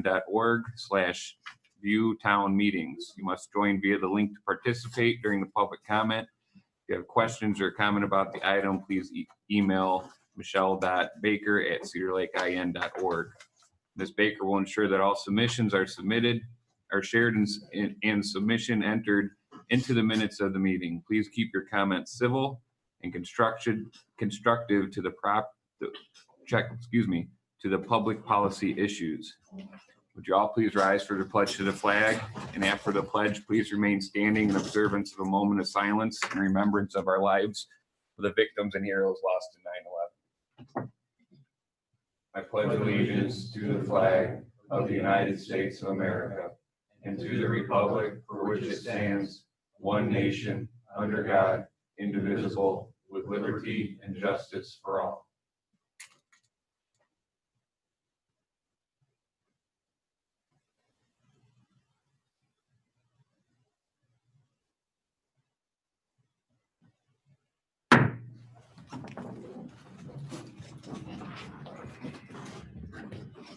BZAMeeting.org/view town meetings. You must join via the link to participate during the public comment. If you have questions or comment about the item, please email michelle.baker@cedarlakein.org. Ms. Baker will ensure that all submissions are shared and submission entered into the minutes of the meeting. Please keep your comments civil and constructive to the public policy issues. Would you all please rise for the pledge to the flag? And after the pledge, please remain standing in observance of a moment of silence in remembrance of our lives for the victims and heroes lost in 9/11. I pledge allegiance to the flag of the United States of America and to the republic for which it stands, one nation, under God, indivisible, with liberty and justice for all.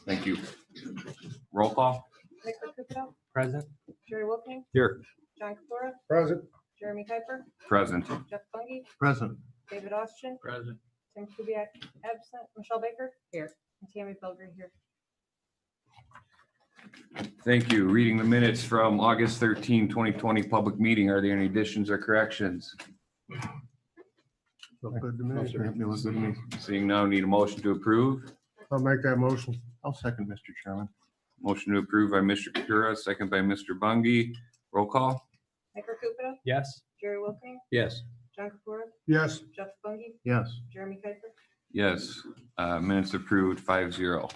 Thank you. Roll call. Present. Jerry Wilking, Here. John Kapora, Present. Jeremy Kuiper, Present. Jeff Bungie, Present. David Austin, Present. Tim Kubiak absent, Michelle Baker here, and Tammy Pelgrim here. Thank you. Reading the minutes from August 13, 2020 public meeting. Are there any additions or corrections? Look good to me. Looks good to me. Seeing none, need a motion to approve. I'll make that motion. I'll second, Mr. Chairman. Motion to approve by Mr. Kapura, second by Mr. Bungie. Roll call. Baker Kupita, Yes. Jerry Wilking, Yes. John Kapora, Yes. Jeff Bungie, Yes. Jeremy Kuiper. Yes, minutes approved 5-0.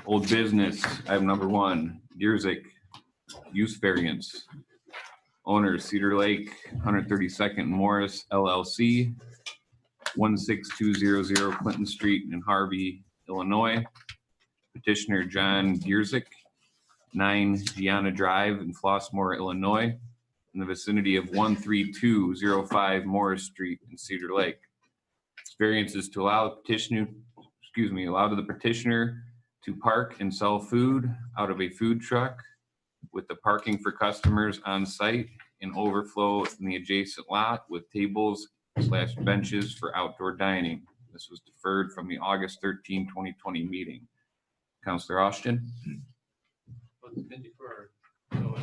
Old business, item number 1, Gierzik use variance. Owner Cedar Lake, 132nd Morris LLC, 16200 Clinton Street in Harvey, Illinois. Petitioner John Gierzik, 9 Gianna Drive in Flossmoor, Illinois, in the vicinity of 13205 Morris Street in Cedar Lake. This variance is to allow the petitioner to park and sell food out of a food truck with the parking for customers on site and overflow in the adjacent lot with tables/benches for outdoor dining. This was deferred from the August 13, 2020 meeting. Councilor Austin. Well, it's been deferred, so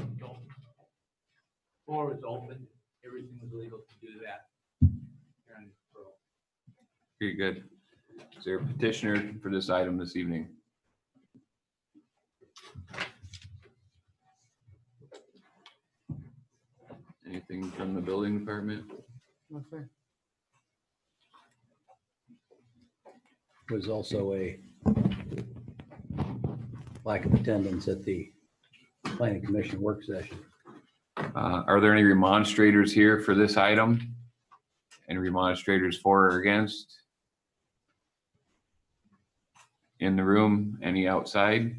floor is open, everything was legal to do that. Here on the deferral. Very good. Is there a petitioner for this item this evening? Anything from the building department? Okay. Was also a lack of attendance at the planning commission work session. Are there any remonstrators here for this item? Any remonstrators for or against? In the room, any outside?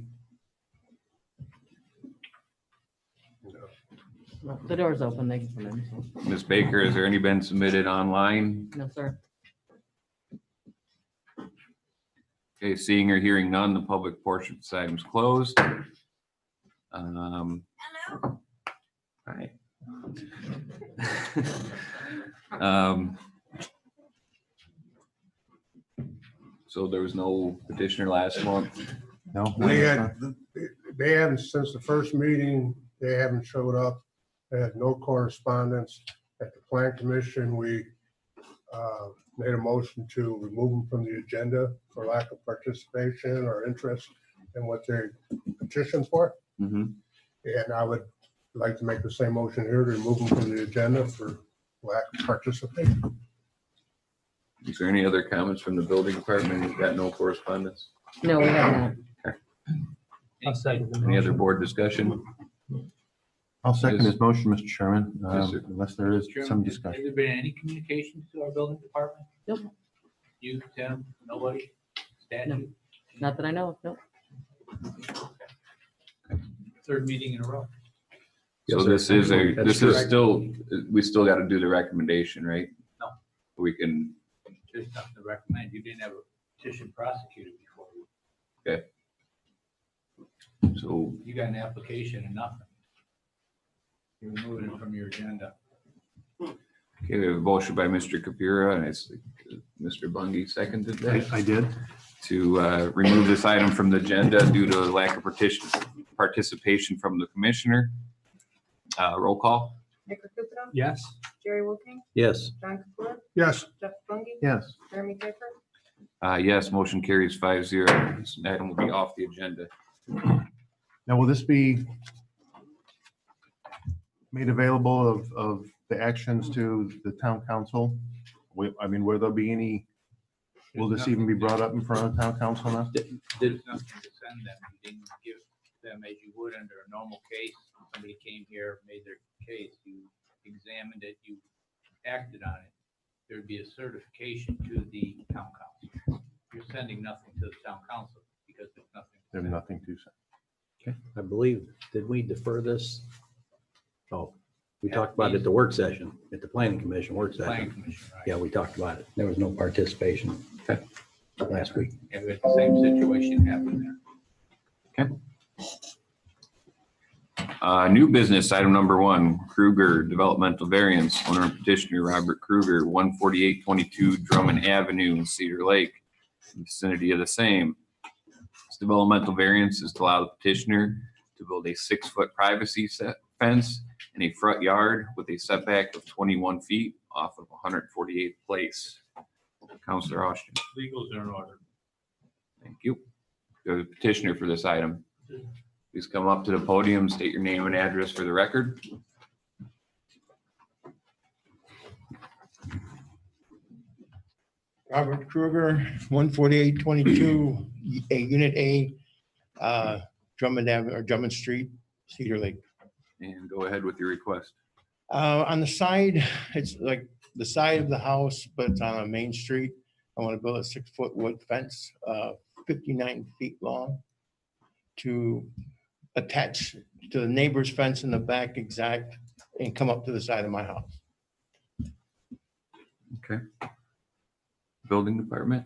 The door's open, they can come in. Ms. Baker, has there any been submitted online? No, sir. Okay, seeing or hearing none, the public portion of this item is closed. Hello. Hi. So there was no petitioner last month? No. They haven't, since the first meeting, they haven't showed up. They had no correspondence. At the plan commission, we made a motion to remove them from the agenda for lack of participation or interest in what they petitioned for. Mm-hmm. And I would like to make the same motion here to remove them from the agenda for lack of participation. Is there any other comments from the building department? You've got no correspondence? No, we have not. Any other board discussion? I'll second Yes. his motion, Mr. Chairman, Yes, sir. unless there is Chairman, some Has discussion. there been any communication to our building department? Nope. You, Tim, nobody? Statute? Not that I know of, no. Third meeting in a row. So this is That's still, we still got to do the recommendation, right? No. We can, There's nothing to recommend. You didn't have a petition prosecuted before. So You got an application and nothing. You're removing it from your agenda. okay, we have a motion by Mr. Capura and it's Mr. Bungie seconded that. I did. To remove this item from the agenda due to lack of participation from the commissioner. Roll call. Nick Caputo. Yes. Jerry Wilking. Yes. John Capura. Yes, Jeff Bungie. Yes. Jeremy Baker. Yes, motion carries 5-0. This item will be off the agenda. Now, will this be made available of the actions to the town council? I mean, will there be any, will this even be brought up in front of town council now? There's nothing to send them. You didn't give them as you would under a normal case. Somebody came here, made their case, you examined it, you acted on it. There'd be a certification to the town council. You're sending nothing to the town council because there's nothing. to There's send. nothing to say. I believe, did we defer this? Oh, we talked about it at the work session, at the planning commission work Planning session. commission, right? Yeah, we talked about it. There was no participation last week. Yeah, but the same situation happened there. New business, item number 1, Kruger Developmental Variance, owner and petitioner Robert Kruger, 14822 Drummond Avenue in Cedar Lake, vicinity of the same. This developmental variance is to allow the petitioner to build a 6-foot privacy fence in a front yard with a setback of 21 feet off of 148th Place. Counselor Austin. Legals are in order. Thank you. The petitioner for this item. Please come up to the podium, state your name and address for the record. Robert Kruger, 14822, Unit A, Drummond Avenue, or Drummond Street, Cedar Lake. And go ahead with your request. On the side, it's like the side of the house, but it's on a main street. I want to build a 6-foot wood fence, 59 feet long, to attach to the neighbor's fence in the back exact and come up to the side of my house. Okay. Building department.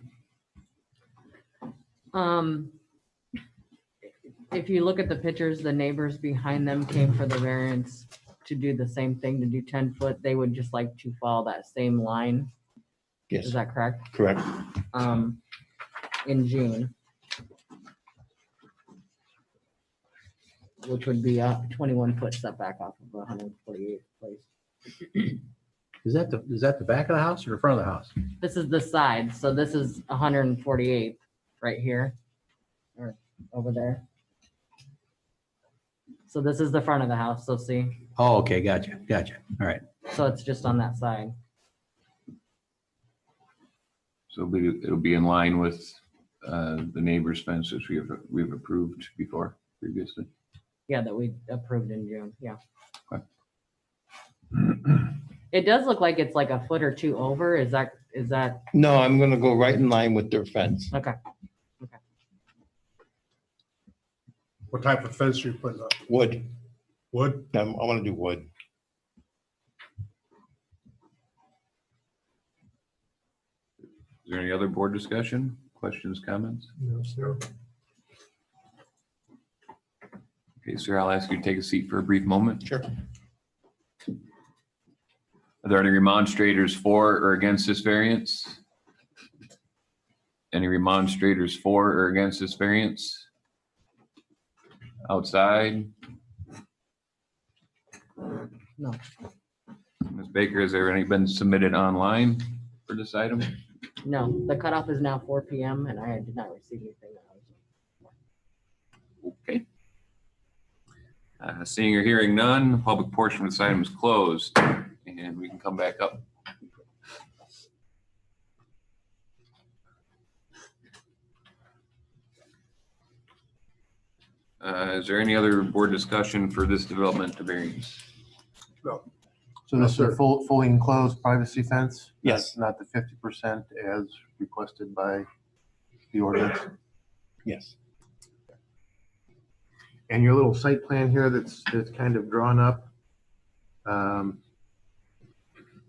If you look at the pictures, the neighbors behind them came for the variance to do the same thing, to do 10 foot. They would just like to follow that same line. Yes, Is that correct? correct. In June. Which would be a 21-foot setback off of 148th Place. Is that the back of the house or the front of the house? This is the side, so this is 148th right here, or over there. So this is the front of the house, so see, Oh, okay, gotcha. All right. so it's just on that side. So it'll be in line with the neighbor's fence, which we've approved before previously. Yeah, that we approved in June, yeah. Okay. It does look like it's like a foot or two over, is that, No, I'm gonna go right in line with their fence. okay. what type of fence are you putting up? Wood. Wood? I want to do wood. Is there any other board discussion, questions, comments? No, sir. Okay, sir, I'll ask you to take a seat for a brief moment. Sure. Are there any remonstrators for or against this variance? Any remonstrators for or against this variance? Outside? No. Ms. Baker, has there any been submitted online for this item? No, the cutoff is now 4 PM and I did not receive anything. Okay. Seeing or hearing none, the public portion of this item is closed and we can come back up. Is there any other board discussion for this development of variance? No. So this is a fully enclosed privacy fence? Yes. Not the 50% as requested by the ordinance? Yes. And your little site plan here that's kind of drawn up,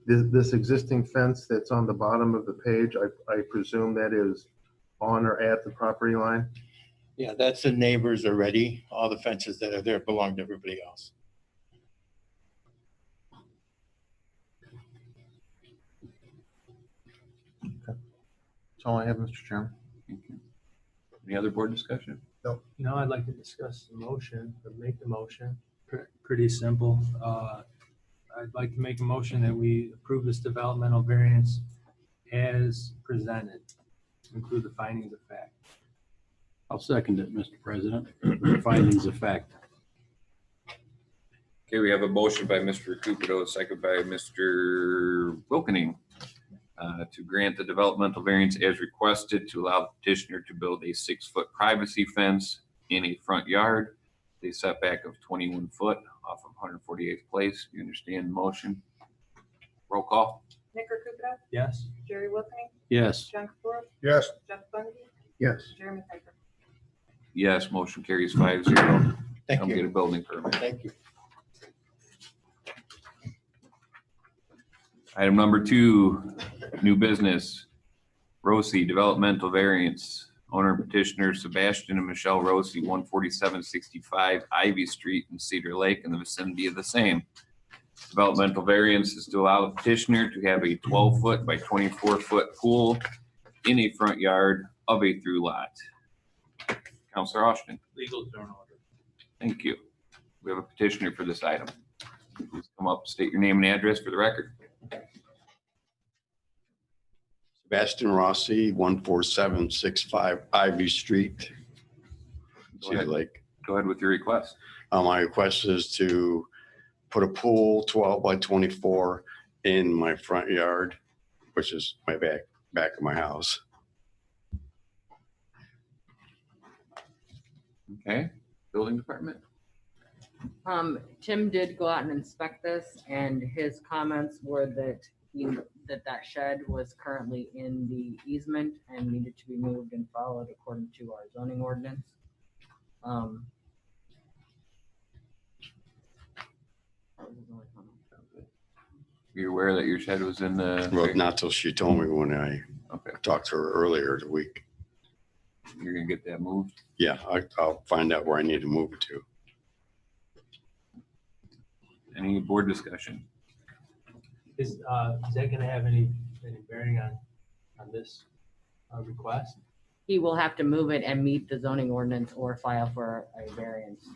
This existing fence that's on the bottom of the page, I presume that is on or at the property line? Yeah, that's the neighbors already. All the fences that are there belong to everybody else. That's all I have, Mr. Chairman. Thank you. Any other board discussion? No, I'd like to discuss the motion, or make the motion. Pretty simple. I'd like to make a motion that we approve this developmental variance as presented, to include the findings of fact. I'll second it, Mr. President. Findings of fact. Okay, we have a motion by Mr. Cupido, a second by Mr. Wilkening, to grant the developmental variance as requested to allow the petitioner to build a 6-foot privacy fence in a front yard, a setback of 21 foot off of 148th Place. You understand the motion? Roll call. Nick Kukuda, Yes? Jerry Wilkie, Yes. John Kapoor, Yes. Jeff Bundy, Yes. Jeremy Piper. Yes, motion carries 5-0. Thank I'll get a you. building permit. Thank you. Item number 2, new business. Rossi developmental variance. Owner petitioner Sebastian and Michelle Rossi, 14765 Ivy Street in Cedar Lake in the vicinity of the same. Developmental variance is to allow the petitioner to have a 12-foot by 24-foot pool in a front yard of a through lot. Counselor Austin. Legal zone order. Thank you. We have a petitioner for this item. Please come up, state your name and address for the record. Sebastian Rossi, 14765 Ivy Street, Go Cedar ahead. Lake. Go ahead with your request. My request is to put a pool 12 by 24 in my front yard, which is my back of my house. Okay, building department. Tim did go out and inspect this, and his comments were that that shed was currently in the easement and needed to be moved and followed according to our zoning ordinance. You're aware that your shed was in the. Well, not till she told me when I Okay, talked to her earlier the week. you're gonna get that moved. Yeah, I'll find out where I need to move it to. Any board discussion? Is that gonna have any bearing on this request? He will have to move it and meet the zoning ordinance or file for a variance,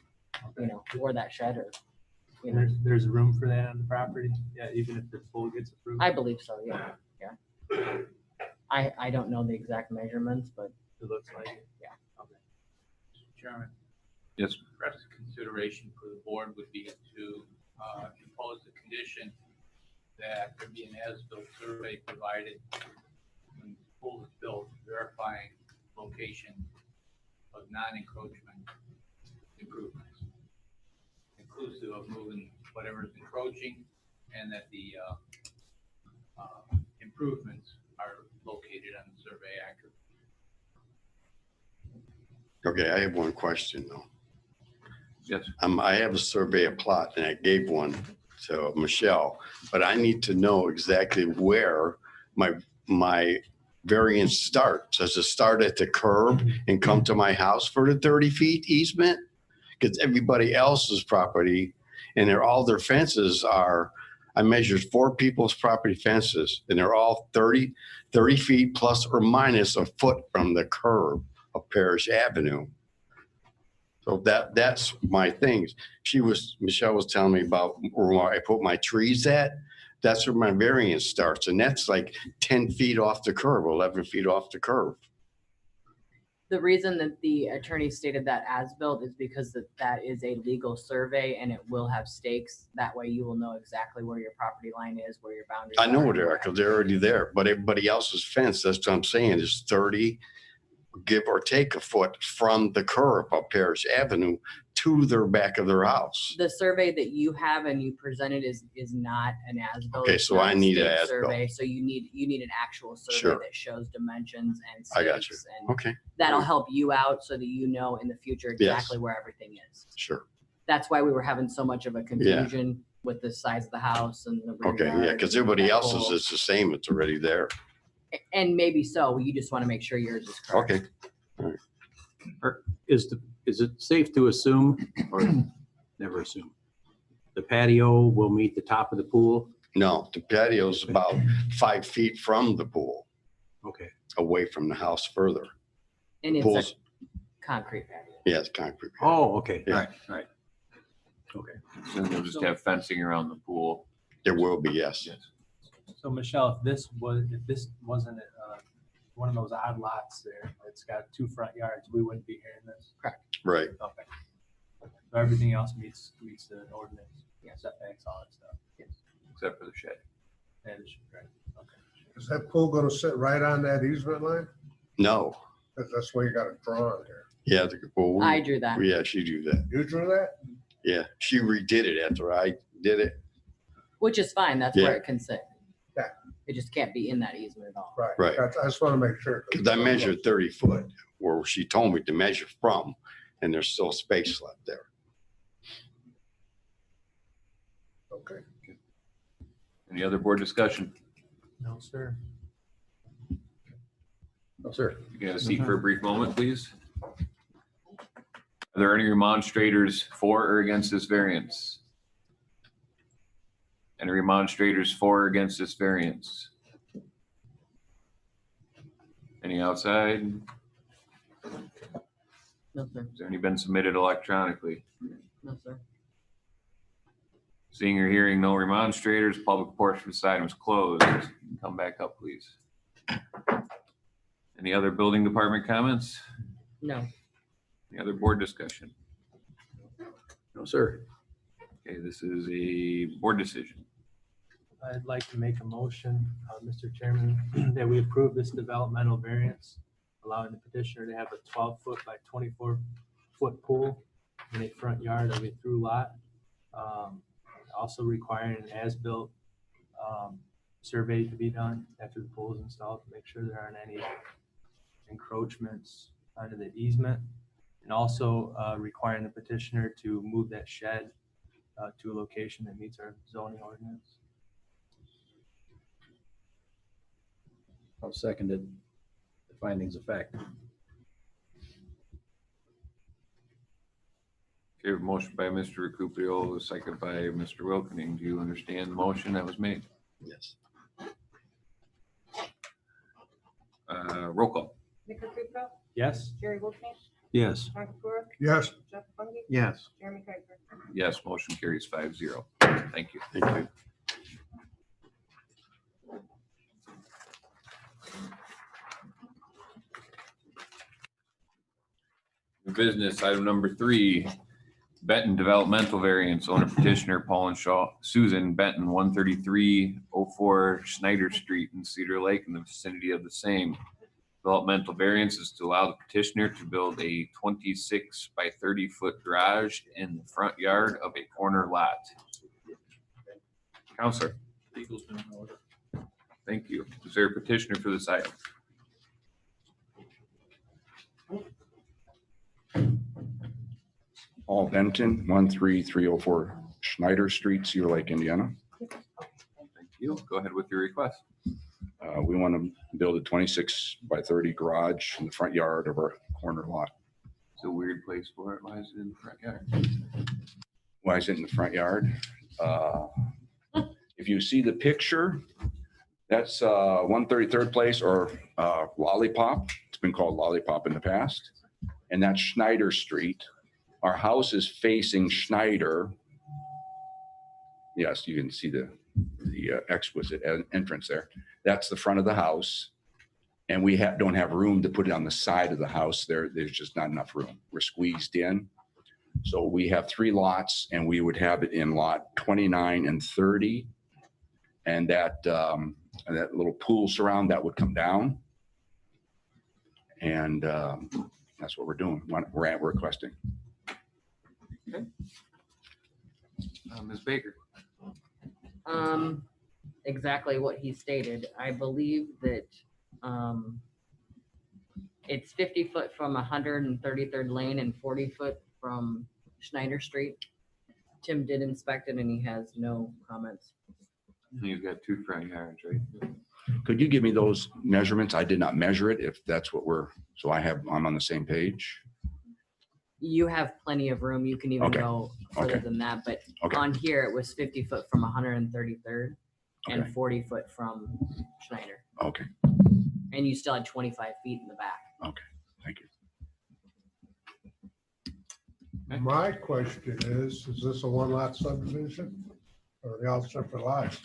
for that shed or, There's room for that on the property? Yeah, even if the pool gets approved? I believe so, yeah. I don't know the exact measurements, but It looks like it. Yeah. Okay. Chairman, Yes, perhaps consideration for the board would be to impose the condition that there be an as-built survey provided when the pool is built, verifying location of non-encroachment improvements, inclusive of moving whatever is encroaching, and that the improvements are located on the survey accurately. Okay, I have one question though. yes. I have a survey of plot and I gave one to Michelle, but I need to know exactly where my variance starts. Does it start at the curb and come to my house for the 30 feet easement? Because everybody else's property and all their fences are, I measured 4 people's property fences and they're all 30 feet plus or minus a foot from the curb of Parish Avenue. So that's my things. Michelle was telling me about where I put my trees at. That's where my variance starts. And that's like 10 feet off the curb, 11 feet off the curb. the reason that the attorney stated that as built is because that is a legal survey and it will have stakes. That way you will know exactly where your property line is, where your boundaries are. I know where they are because they're already there, but everybody else's fence, that's what I'm saying, is 30, give or take a foot from the curb of Parish Avenue to their back of their house. The survey that you have and you presented is not an as-built. Okay, It's so not I a need an stake as-built. survey. So you need an actual survey Sure. that shows dimensions and I got you. stakes, and Okay, that'll help you out so that you know in the future Yes. exactly where everything is. sure. That's why we were having so much of a confusion with the size of the house and the rear Okay, yeah, yard because and everybody that else's whole- is the same. It's already there. And maybe so, you just want to make sure yours is correct. Okay. Is it safe to assume, or never assume, the patio will meet the top of the pool? No, the patio's about 5 feet from the pool, Okay. away from the house further. And it's Pool's, a concrete patio. yeah, it's concrete. Oh, okay. Yeah. Right. Okay. So they'll just have fencing around the pool. There will be, yes. So Michelle, if this wasn't one of those odd lots there, it's got 2 front yards, we wouldn't be hearing this. Right. Okay. So everything else meets the ordinance, setbacks, all that stuff. Except for the shed. That is right. Okay. Is that pool gonna sit right on that easement line? No. That's why you got it drawn there. Yeah, well, I drew that. yeah, she do that. You drew that? Yeah, she redid it after I did it. Which is fine, that's Yeah. where it can sit. Yeah. It just can't be in that easement at all. Right. Right. I just want to make sure. Because I measured 30 foot where she told me to measure from, and there's still space left there. Okay. Any other board discussion? No, sir. No, sir. You can have a seat for a brief moment, please. Are there any remonstrators for or against this variance? Any remonstrators for or against this variance? Any outside? No, sir. Has there any been submitted electronically? No, sir. Seeing or hearing no remonstrators, public portion of this item is closed. Come back up, please. Any other building department comments? No. Any other board discussion? No, sir. Okay, this is a board decision. I'd like to make a motion, Mr. Chairman, that we approve this developmental variance, allowing the petitioner to have a 12-foot by 24-foot pool in a front yard of a through lot. Also requiring an as-built survey to be done after the pool is installed to make sure there aren't any encroachments onto the easement. And also requiring the petitioner to move that shed to a location that meets our zoning ordinance. I'll second it. The findings of fact. Okay, motion by Mr. Recupero, second by Mr. Wilkening. Do you understand the motion that was made? Yes. Roll call. Nick Recupero, Yes? Jerry Wilkie, Yes. Mark Brewer, Yes. Jeff Fungi, Yes. Jeremy Kuiper. Yes, motion carries 5-0. Thank you. Thank you. New business, item number 3, Benton Developmental Variance, owner petitioner Paul and Susan Benton, 13304 Schneider Street in Cedar Lake in the vicinity of the same. Developmental variance is to allow the petitioner to build a 26 by 30 foot garage in the front yard of a corner lot. Counselor. Legal's been in order. Thank you. Is there a petitioner for this item? Paul Benton, 13304 Schneider Street, Cedar Lake, Indiana. Thank you. Go ahead with your request. We want to build a 26 by 30 garage in the front yard of our corner lot. It's a weird place for it. Why is it in the front yard? Why is it in the front yard? If you see the picture, that's 133rd Place or Lollipop. It's been called Lollipop in the past. And that's Schneider Street. Our house is facing Schneider. Yes, you can see the exquisite entrance there. That's the front of the house. And we don't have room to put it on the side of the house. There's just not enough room. We're squeezed in. So we have 3 lots and we would have it in lot 29 and 30. And that little pool surround that would come down. And that's what we're doing. We're requesting. Okay. Ms. Baker. Exactly what he stated. I believe that it's 50 foot from 133rd Lane and 40 foot from Schneider Street. Tim did inspect it and he has no comments. You've got 2 front yards, right? Could you give me those measurements? I did not measure it, if that's what so I'm on the same page. You have plenty of room. You can even Okay. go further Okay. than that, but Okay. on here it was 50 foot from 133rd and Okay. 40 foot from Schneider. Okay, And you still had 25 feet in the back. thank you. My question is this a one lot subdivision? Or are they all separate lots?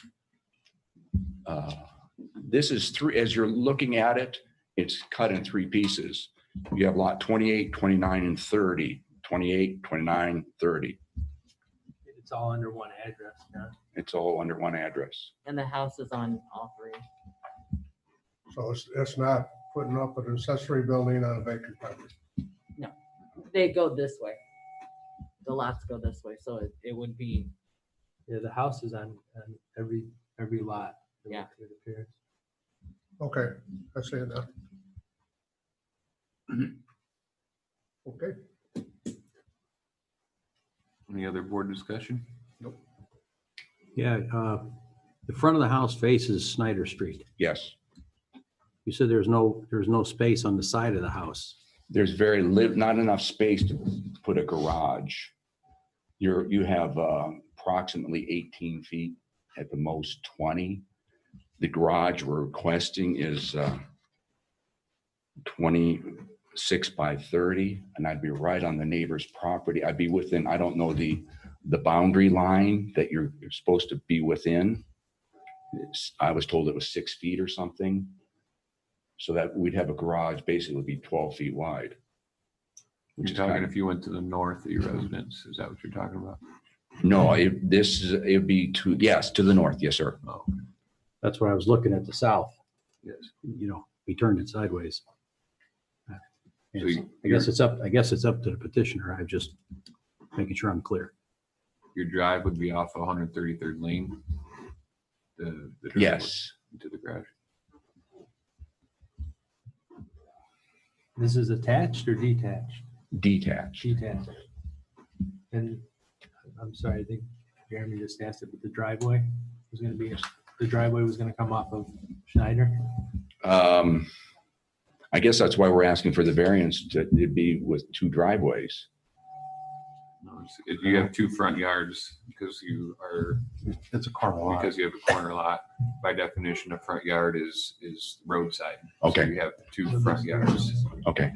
This is as you're looking at it, it's cut in 3 pieces. You have lot 28, 29, and 30. 28, 29, 30. It's all under one address, yeah. It's all under one address. And the house is on all 3. So it's not putting up an accessory building on a vacant property. They go this way. The lots go this way, so it would be, Yeah, the house is on every lot. Yeah. It appears. Okay, I see it now. Okay, Any other board discussion? Yeah, the front of the house faces Snyder Street. Yes, You said there's no space on the side of the house. there's not enough space to put a garage. You have approximately 18 feet, at the most 20. The garage we're requesting is 26 by 30, and I'd be right on the neighbor's property. I'd be within, I don't know the boundary line that you're supposed to be within. I was told it was 6 feet or something. So that we'd have a garage basically would be 12 feet wide. You're talking if you went to the north of your residence, is that what you're talking about? No, it'd be to the north. Yes, sir. Oh, That's where I was looking at the south. yes. We turned it sideways. So I guess it's up to the petitioner. I'm just making sure I'm clear. Your drive would be off 133rd Lane? The driveway Yes. To the garage? This is attached or detached? Detached. Detached. And I'm sorry, I think Jeremy just asked it, but the driveway was gonna come off of Schneider? I guess that's why we're asking for the variance to it'd be with 2 driveways. No, if you have 2 front yards, because It's a corner lot. because you have a corner lot, by definition, a front yard is roadside. Okay. So you have 2 front yards Okay.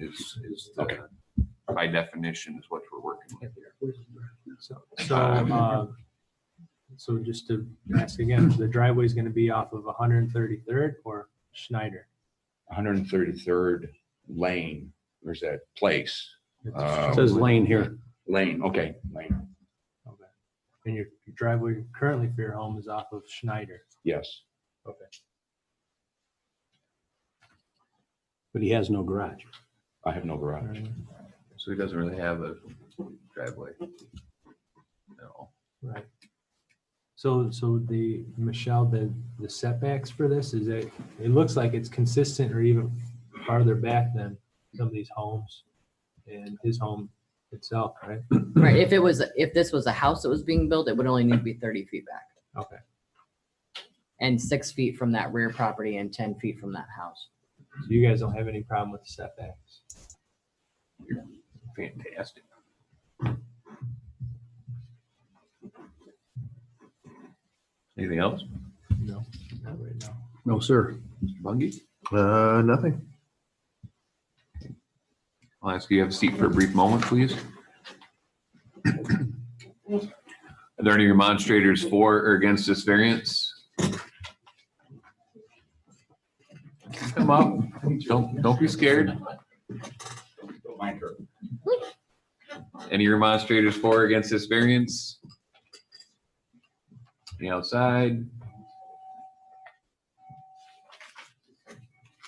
okay. By definition is what we're working with here. So just to ask again, the driveway is gonna be off of 133rd or Schneider? 133rd Lane. There's that place. It says lane here. Lane. Okay. Lane. Okay. And your driveway currently for your home is off of Schneider? Yes. Okay. But he has no garage. I have no garage. Right. So he doesn't really have a driveway. No. Right. So Michelle, the setbacks for this is it looks like it's consistent or even farther back than some of these homes and his home itself, right? right, if this was a house that was being built, it would only need to be 30 feet back. Okay. And 6 feet from that rear property and 10 feet from that house. So you guys don't have any problem with the setbacks? Fantastic. Anything else? No, not right now. No, sir. Mr. Bungie? Nothing. I'll ask you to have a seat for a brief moment, please. Are there any remonstrators for or against this variance? Come up. Don't be scared. Any remonstrators for or against this variance? Any outside?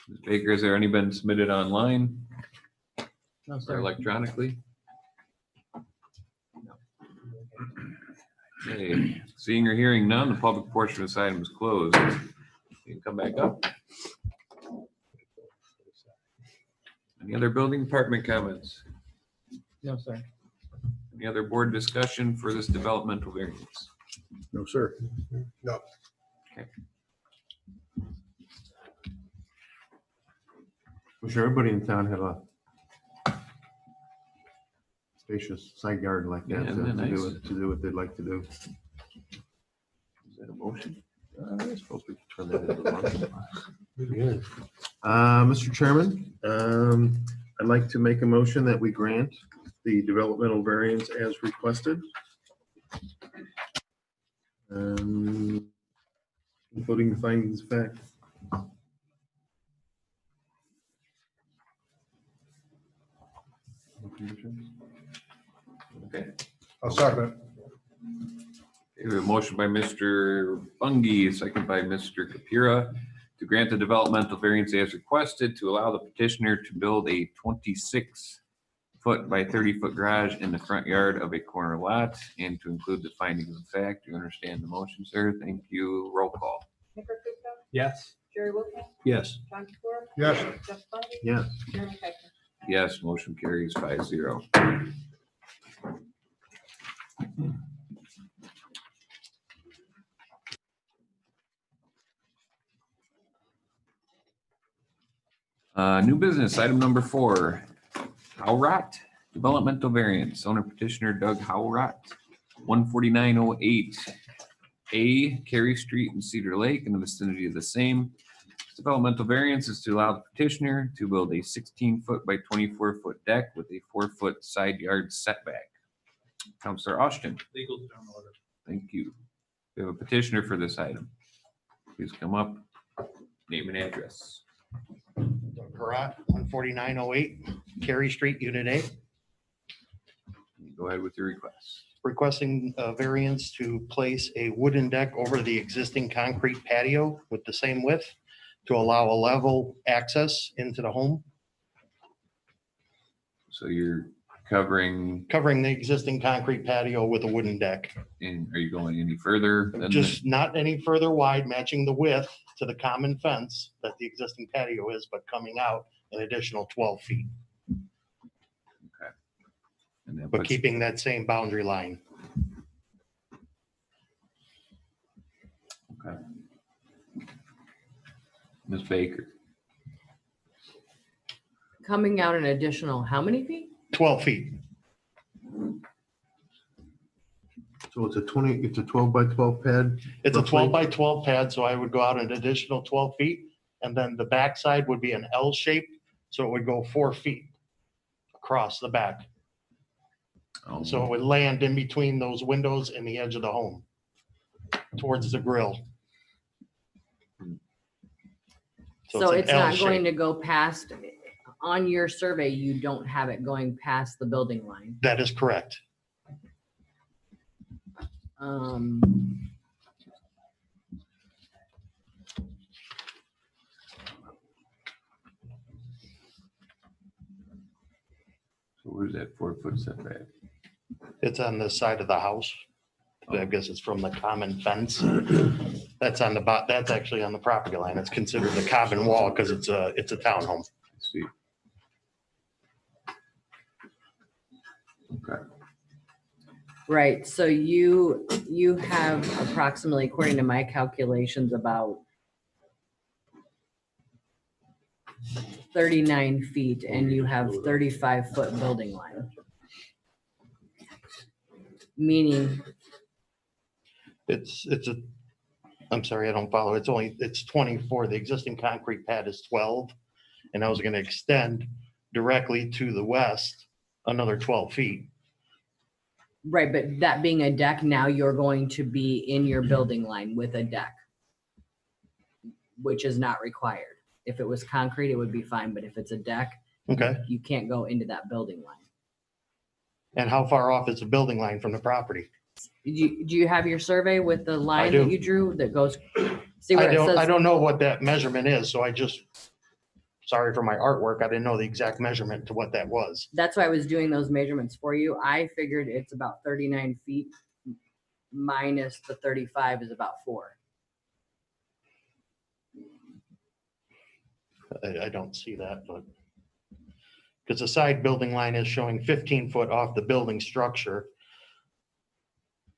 Ms. Baker, has there any been submitted online No, or sir. electronically? Okay, seeing or hearing none, the public portion of this item is closed. You can come back up. Any other building department comments? No, sir. Any other board discussion for this developmental variance? No, sir. No. Wish everybody in town had a spacious side yard like that Yeah, to isn't that do nice? it, to do what they'd like to do. Is that a motion? I suppose we could turn that into a motion. Good. Mr. Chairman, I'd like to make a motion that we grant the developmental variance as requested. Including the findings of fact. Okay. I'll second it. We have a motion by Mr. Bungie, second by Mr. Kapira, to grant the developmental variance as requested to allow the petitioner to build a 26-foot by 30-foot garage in the front yard of a corner lot and to include the findings of fact. Do you understand the motion, sir? Thank you. Roll call. Nick Artuso, Yes. Jerry Wilson, Yes. John Kier, Yes. Jeff Bundy, Yes. Jeremy Piker. Yes, motion carries 5-0. New business, item number 4, Howrot Developmental Variance. Owner petitioner Doug Howrot, 14908 A Cary Street in Cedar Lake in the vicinity of the same. Developmental variance is to allow the petitioner to build a 16-foot by 24-foot deck with a 4-foot side yard setback. Counselor Austin, Legal term order. thank you. We have a petitioner for this item. Please come up, name and address. Doug Karat, 14908 Cary Street, Unit A, Go ahead with your request. requesting a variance to place a wooden deck over the existing concrete patio with the same width to allow a level access into the home, So you're covering, covering the existing concrete patio with a wooden deck. and are you going any further than Just not any further wide, matching the width to the common fence that the existing patio is, but coming out an additional 12 feet, and that but puts- keeping that same boundary line. Okay. Ms. Baker, Coming out an additional, how many feet? 12 feet. So it's a 12 by 12 pad. It's a Roughly? 12 by 12 pad, so I would go out an additional 12 feet. And then the backside would be an L shape, so it would go 4 feet across the back. So it would land in between those windows and the edge of the home towards the grill. So an it's L not going shape. to go past, on your survey, you don't have it going past the building line. That is correct. so where's that 4-foot setback? It's on the side of the house. I guess it's from the common fence. That's on the, that's actually on the property line. It's considered the common wall because it's a townhome. Let's see. Okay, Right, so you have approximately, according to my calculations, about 39 feet and you have 35-foot building line. Meaning, I'm sorry, I don't follow. It's 24. The existing concrete pad is 12. And I was going to extend directly to the west another 12 feet. right, but that being a deck, now you're going to be in your building line with a deck, which is not required. If it was concrete, it would be fine, but if it's a deck, Okay. you can't go into that building line. And how far off is the building line from the property? Do you have your survey with the line do. that you drew that goes? See where it I says, don't know what that measurement is, so sorry for my artwork. I didn't know the exact measurement to what that was. that's why I was doing those measurements for you. I figured it's about 39 feet minus the 35 is about 4. I don't see that, but Because the side building line is showing 15 foot off the building structure.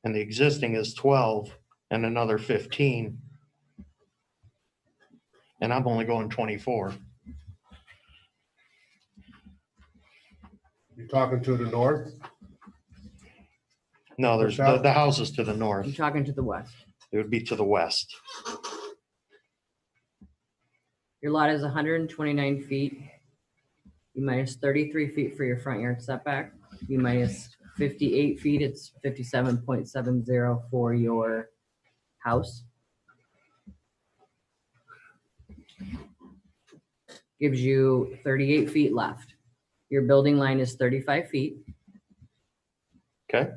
And the existing is 12 and another 15. And I'm only going 24. You talking to the north? No, there's the house is to the north. I'm talking to the west. It would be to the west. Your lot is 129 feet. You minus 33 feet for your front yard setback. You minus 58 feet, it's 57.70 for your house. Gives you 38 feet left. Your building line is 35 feet. Okay.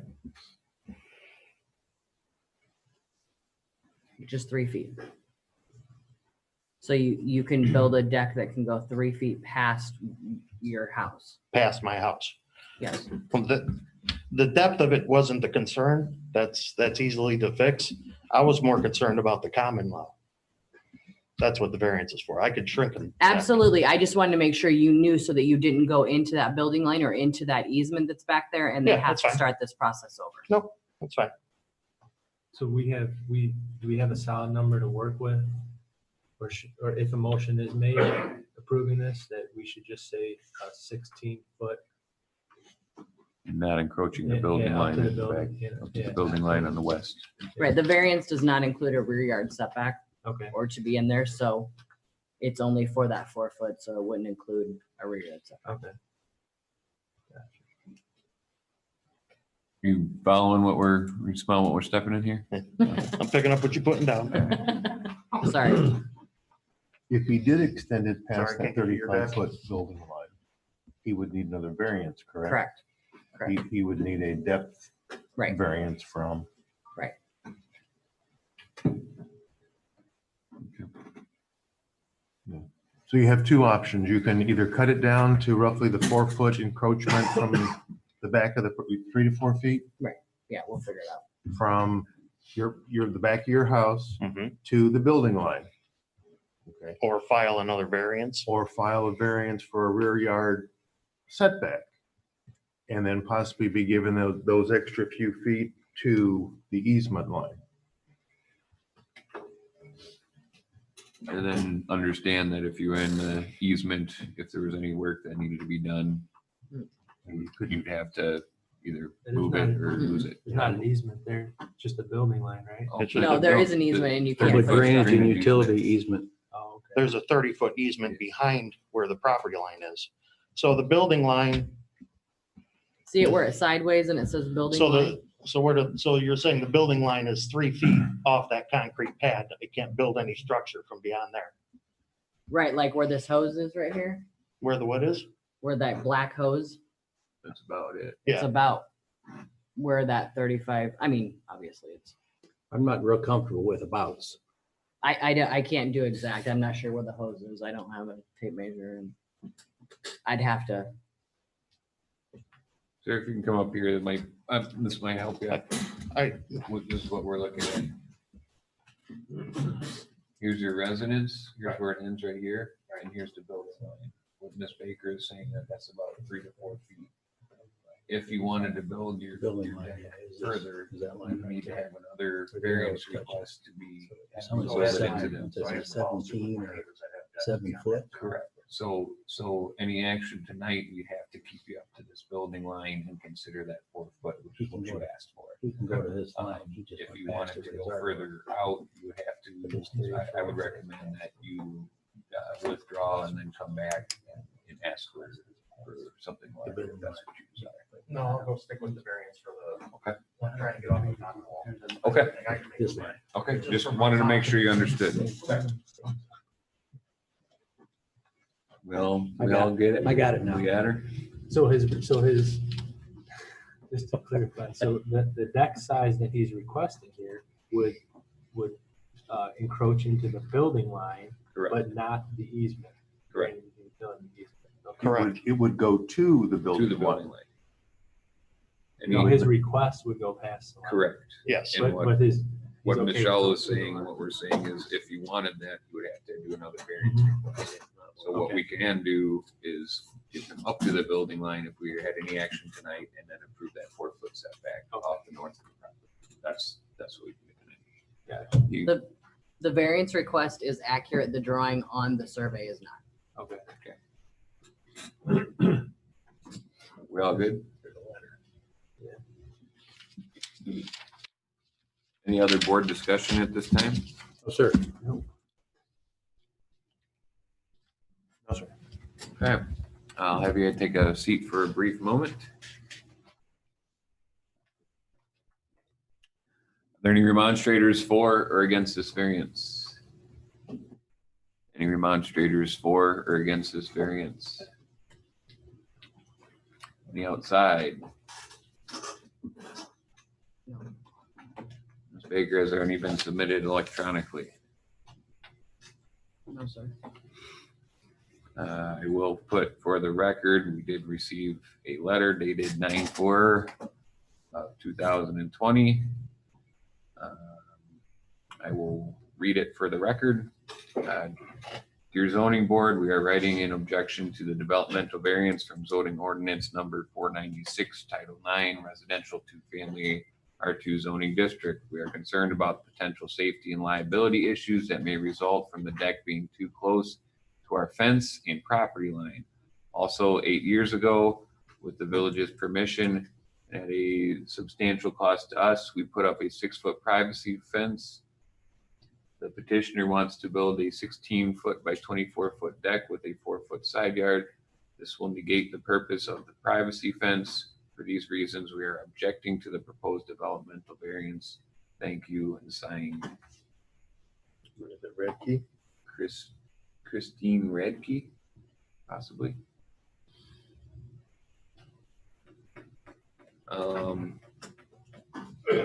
Just 3 feet. So you can build a deck that can go 3 feet past your house. Past my house. Yes. From the depth of it wasn't the concern. That's easily to fix. I was more concerned about the common law. That's what the variance is for. I could shrink them. Absolutely. I just wanted to make sure you knew so that you didn't go into that building line or into that easement that's back there and then Yeah, have that's to fine. start this process over. Nope, that's fine. So do we have a solid number to work with? Or if a motion is made approving this, that we should just say a 16-foot. Not encroaching the building Yeah, up line to the in the back, building, yeah, up to yeah. the building line on the west. Right. The variance does not include a rear yard setback Okay. or to be in there. So it's only for that 4 foot. So it wouldn't include a rear yard setback. Okay. You following you smelling what we're stepping in here? I'm picking up what you're putting down. Sorry. If he did extend it past Sorry, that can't get your 35-foot building line, he would need another variance, correct? Correct. Correct. He would need a depth Right. variance from. Right. So you have two options. You can either cut it down to roughly the 4 foot encroachment from the back of the 3 to 4 feet Yeah, we'll figure it out. from the back of your house Mhm. to the building line. Okay. Or file another variance. Or file a variance for a rear yard setback. And then possibly be given those extra few feet to the easement line. And then understand that if you're in the easement, if there was any work that needed to be done, you'd have to either It is move it not- or lose it. There's not an easement there, just a building line, right? It's No, there is an easement and you can't. Public put drainage structure. and utility easement. Oh, okay. There's a 30-foot easement behind where the property line is. So the building line, See it where it's sideways and it says building line? so you're saying the building line is 3 feet off that concrete pad. They can't build any structure from beyond there. Right, like where this hose is right here, Where the what is? where that black hose, That's about it. it's Yeah. about where that 35, I mean, obviously it's, I'm not real comfortable with abouts. I can't do exact. I'm not sure where the hose is. I don't have a tape measure and I'd have to, So if you can come up here, this might help you. This is what we're looking at. Here's your residence, here's where it ends right here, and here's the building line. What Ms. Baker is saying that that's about 3 to 4 feet. If you wanted to build your Building line, deck yeah, is further, is that you line right need to there? have another So there variance it's touching. request to be. Someone go said into them. 17 or 7 foot. Correct. So any action tonight, we have to keep you up to this building line and consider that 4 foot, which is what you asked for. He can go to his line. He just If went you past wanted it to with go his further out, you have to, I would recommend that you withdraw and then come back and ask for something like that. If that's what you desire. No, I'll go stick with the variance for the. Okay. I'm trying to get off the non-wall. Okay. His line. Okay, just wanted to make sure you understood. Well, we all get it? I got it now. We got her? So his, just to clarify, so the deck size that he's requesting here would encroach into the building line, Correct. but not the easement. Correct. Okay. Correct. It would go to the To building the building line. line. And No, he- his request would go past the line. Correct. Yes. And But he's What okay Michelle with is the saying, line. what we're saying is if you wanted that, you would have to do another variance Mhm. request. So what we can do is get them up to the building line if we had any action tonight, and then approve that 4-foot setback off the north of the property. That's what we can do tonight. The variance request is accurate. The drawing on the survey is not. Okay. We all good? Any other board discussion at this time? Oh, sir. No, sir. Okay, I'll have you take a seat for a brief moment. Are there any remonstrators for or against this variance? Any remonstrators for or against this variance? Any outside? Ms. Baker, has there any been submitted electronically? No, sir. I will put for the record, we did receive a letter dated 9/4/2020. I will read it for the record. Dear zoning board, we are writing in objection to the developmental variance from zoning ordinance number 496, Title 9, residential 2-family R2 zoning district. We are concerned about potential safety and liability issues that may result from the deck being too close to our fence and property line. Also, 8 years ago, with the village's permission, at a substantial cost to us, we put up a 6-foot privacy fence. The petitioner wants to build a 16-foot by 24-foot deck with a 4-foot side yard. This will negate the purpose of the privacy fence. For these reasons, we are objecting to the proposed developmental variance. Thank you, and signed What is it, Redkey? Christine Radke, possibly.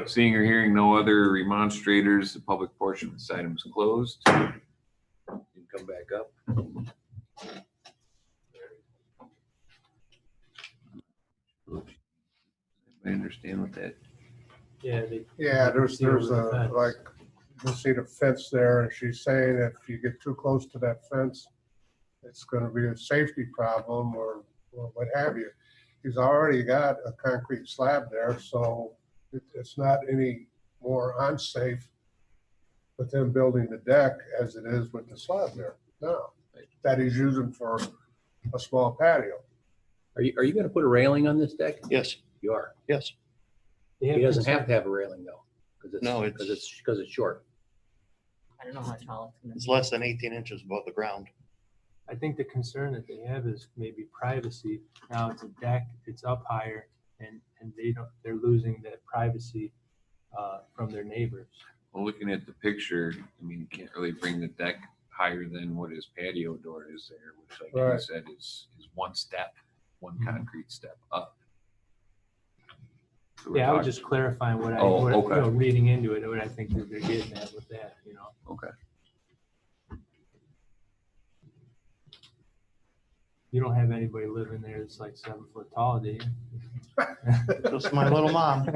Seeing or hearing no other remonstrators, the public portion of this item is closed. You can come back up. I understand what that. Yeah. Yeah, there's See over the a, fence. like, you see the fence there, and she's saying if you get too close to that fence, it's gonna be a safety problem or what have you. He's already got a concrete slab there, so it's not any more unsafe with him building the deck as it is with the slab there now, that he's using for a small patio. Are you gonna put a railing on this deck? Yes, You are. yes. They He doesn't concern- have to have a railing though, because No, it's short. I don't know how tall it's gonna It's be. less than 18 inches above the ground. I think the concern that they have is maybe privacy. Now it's a deck, it's up higher, and they're losing that privacy from their neighbors. Well, looking at the picture, I mean, you can't really bring the deck higher than what his patio door is there, which like you Right. said is one step, one concrete step up. So we're Yeah, I was talking- just clarifying what Oh, you okay. know, reading into it, what I think that they're getting at with that, you know. Okay. You don't have anybody living there that's like 7 foot tall, do you? Just my little mom.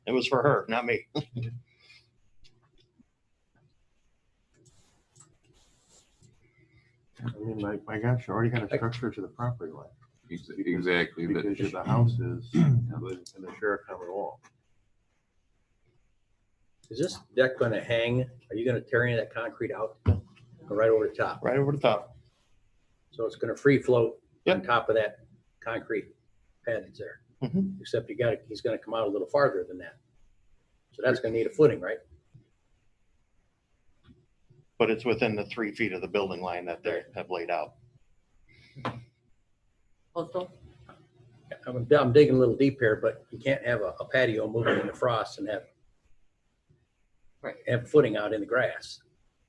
It was for her, not me. I mean, my gosh, you already got a structure to the property line. Exactly. Because the house is in the share common wall. Is this deck gonna hang? Are you gonna tear any of that concrete out? Or right over the top? Right over the top. So it's gonna free float on Yep. top of that concrete pad that's there. Mhm. Except he's gonna come out a little farther than that. So that's gonna need a footing, right? But it's within the 3 feet of the building line that they have laid out. Postal? I'm digging a little deep here, but you can't have a patio moving in the frost and Right. have footing out in the grass.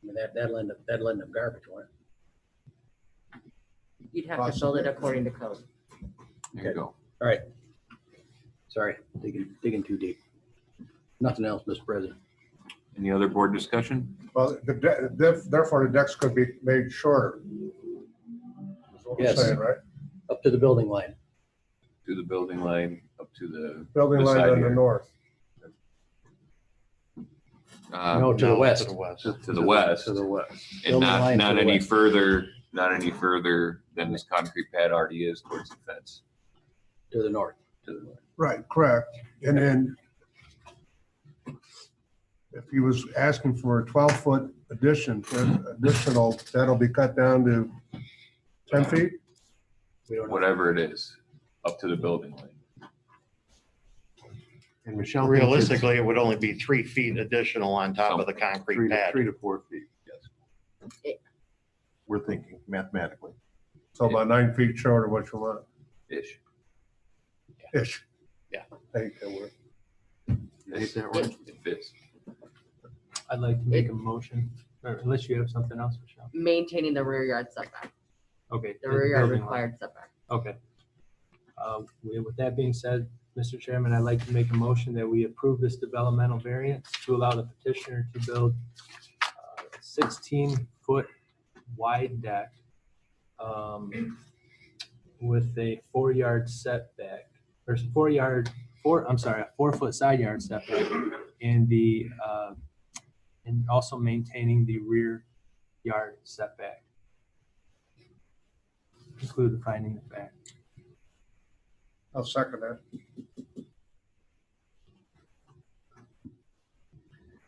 I mean, that'll end up garbage, won't it? You'd have to build it according to code. There you go. All right. Sorry, digging too deep. Nothing else, Mr. President. Any other board discussion? Well, therefore the decks could be made shorter. Is what we're Yes. saying, right? Up to the building line. To the building line, up to the. Building the line side on the yard. north. No, to the No, west. To the west. To the west, To the west. and Building line not to the any west. further, not any further than this concrete pad already is towards the fence. To the north. To the north. Right, correct. And then if he was asking for a 12-foot additional, that'll be cut down to 10 feet? We don't know. Whatever it is, up to the building line. And Michelle thinks it's Realistically, it would only be 3 feet additional on top of the concrete 3 pad. to 4 feet. Yes. We're thinking mathematically. So about 9 feet short of what you want. Ish. Ish. Yeah. I think that works. You think that works? It fits. I'd like to make a motion, or unless you have something else, Michelle. Maintaining the rear yard setback, Okay. the rear yard building line. required setback. Okay. With that being said, Mr. Chairman, I'd like to make a motion that we approve this developmental variance to allow the petitioner to build a 16-foot wide deck with a 4-yard setback, or 4-foot side yard setback, and and also maintaining the rear yard setback. Include the finding of fact. I'll second that.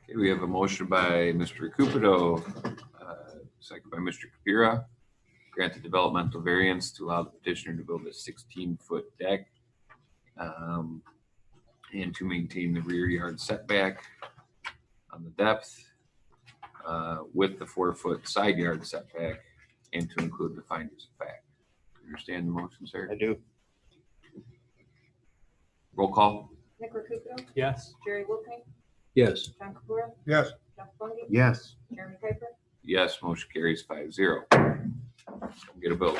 Okay, we have a motion by Mr. Cupido, second by Mr. Kapira. Grant the developmental variance to allow the petitioner to build a 16-foot deck and to maintain the rear yard setback on the depth with the 4-foot side yard setback and to include the findings of fact. Understand the motion, sir? I do. Roll call. Nick Rakupo, Yes. Jerry Wilkie, Yes. John Kapura, Yes, Jeff Bungie, Yes. Jeremy Piper. Yes, motion carries 5-0. Get a bill.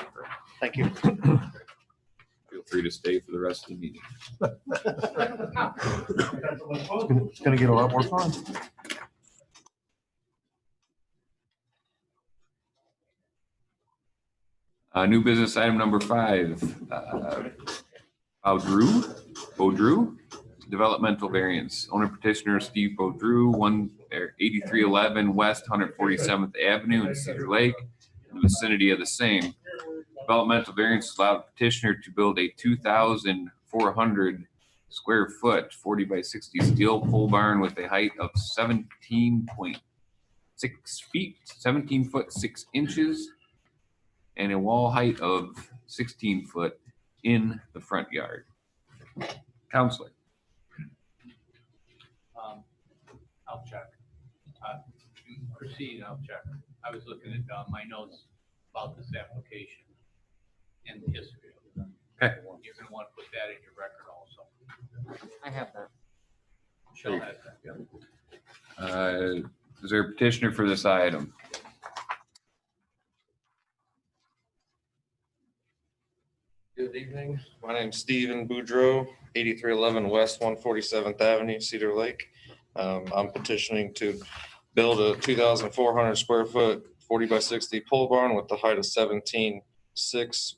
Thank you. Feel free to stay for the rest of the meeting. It's gonna get a lot more fun. New business item number 5. Baudrew, developmental variance. Owner petitioner Steve Baudrew, 8311 West 147th Avenue in Cedar Lake, in the vicinity of the same. Developmental variance allowed the petitioner to build a 2,400 square foot, 40 by 60 steel pole barn with a height of 17.6 feet, 17 foot 6 inches, and a wall height of 16 foot in the front yard. Counselor. I'll check. Proceed, I'll check. I was looking at my notes about this application and the history of it. Okay. You're gonna want to put that in your record also. I have that. Michelle has that. Is there a petitioner for this item? Good evening. My name's Stephen Boudreau, 8311 West 147th Avenue, Cedar Lake. I'm petitioning to build a 2,400 square foot, 40 by 60 pole barn with the height of 17.6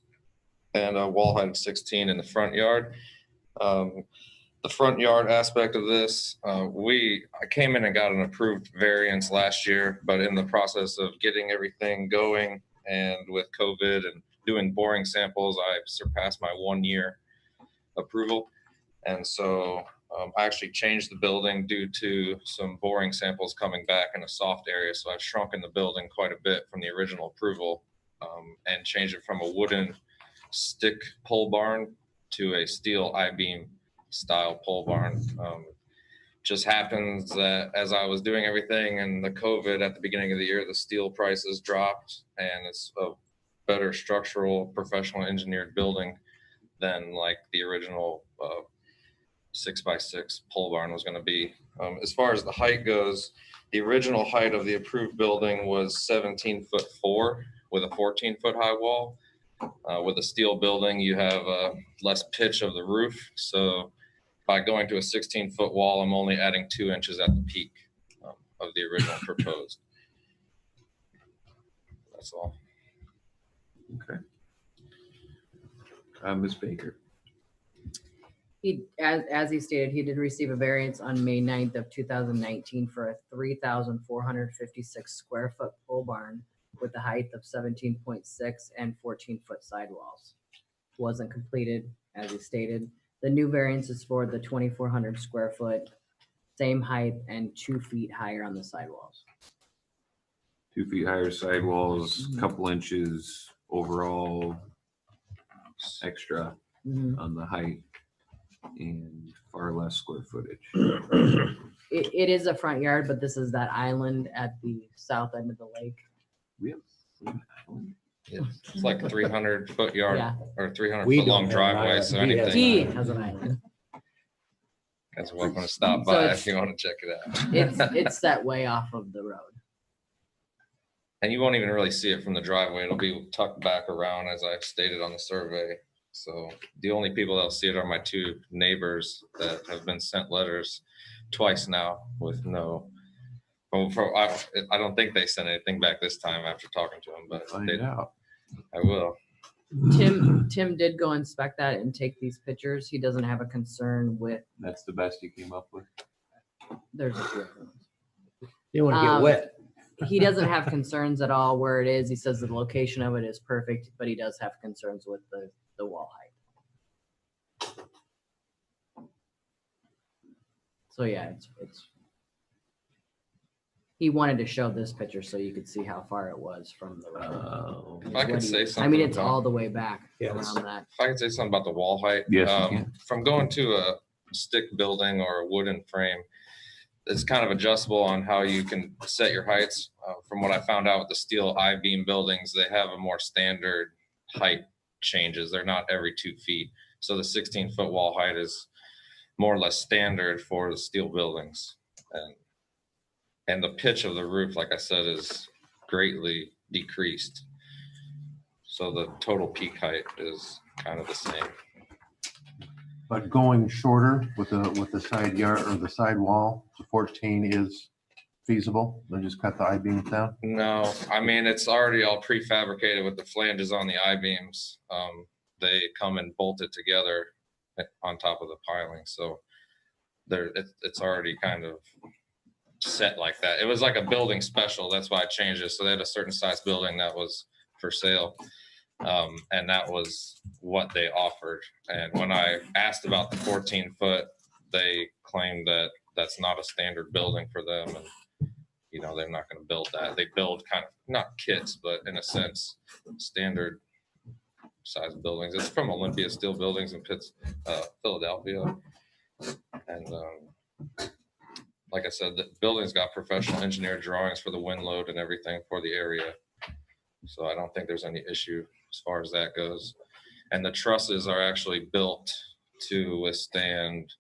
and a wall height of 16 in the front yard. The front yard aspect of this, I came in and got an approved variance last year, but in the process of getting everything going and with COVID and doing boring samples, I've surpassed my 1-year approval. And so I actually changed the building due to some boring samples coming back in a soft area. So I've shrunken the building quite a bit from the original approval and changed it from a wooden stick pole barn to a steel I-beam style pole barn. Just happens that as I was doing everything and the COVID at the beginning of the year, the steel prices dropped, and it's a better structural, professional engineered building than like the original 6x6 pole barn was going to be. As far as the height goes, the original height of the approved building was 17'4" with a 14-foot high wall. With a steel building, you have less pitch of the roof. So by going to a 16-foot wall, I'm only adding 2 inches at the peak of the original proposed. That's all. Okay. Ms. Baker. He, as he stated, he did receive a variance on May 9th of 2019 for a 3,456 square foot pole barn with a height of 17.6 and 14-foot sidewalls. Wasn't completed, as he stated. The new variance is for the 2,400 square foot, same height and 2 feet higher on the sidewalls. 2 feet higher sidewalls, couple inches overall extra Mhm. on the height and far less square footage. It is a front yard, but this is that island at the south end of the lake. We have an island. It's like a 300-foot yard Yeah. or 300 We foot long don't have an driveway. island. So He has anything, He has an island. guys are welcome to stop So by it's- if you want to check it out. It's set way off of the road. And you won't even really see it from the driveway. It'll be tucked back around as I stated on the survey. So the only people that'll see it are my two neighbors that have been sent letters twice now with no. Well, I don't think they sent anything back this time after talking to them, but Find they, out. I will. Tim did go inspect that and take these pictures. He doesn't have a concern with, That's the best you came up with. there's a few of them. You want to get wet. He doesn't have concerns at all where it is. He says the location of it is perfect, but he does have concerns with the wall height. So yeah, it's. He wanted to show this picture so you could see how far it was from the road. If I could say I mean, something it's about- all the way back Yes. around that. If I could say something about the wall height. Yes, you can. From going to a stick building or a wooden frame, it's kind of adjustable on how you can set your heights. From what I found out with the steel I-beam buildings, they have a more standard height changes. They're not every 2 feet. So the 16-foot wall height is more or less standard for the steel buildings. And the pitch of the roof, like I said, is greatly decreased. So the total peak height is kind of the same. But going shorter with the side yard or the side wall to 14 is feasible? Then just cut the I-beams down? No, I mean, it's already all prefabricated with the flanges on the I-beams. They come and bolted together on top of the piling. So it's already kind of set like that. It was like a building special. That's why I changed it. So they had a certain size building that was for sale. And that was what they offered. And when I asked about the 14-foot, they claimed that that's not a standard building for them. And, you know, they're not going to build that. They build kind of, not kits, but in a sense, standard size buildings. It's from Olympia Steel Buildings in Philadelphia. And like I said, the building's got professional engineer drawings for the wind load and everything for the area. So I don't think there's any issue as far as that goes. And the trusses are actually built to withstand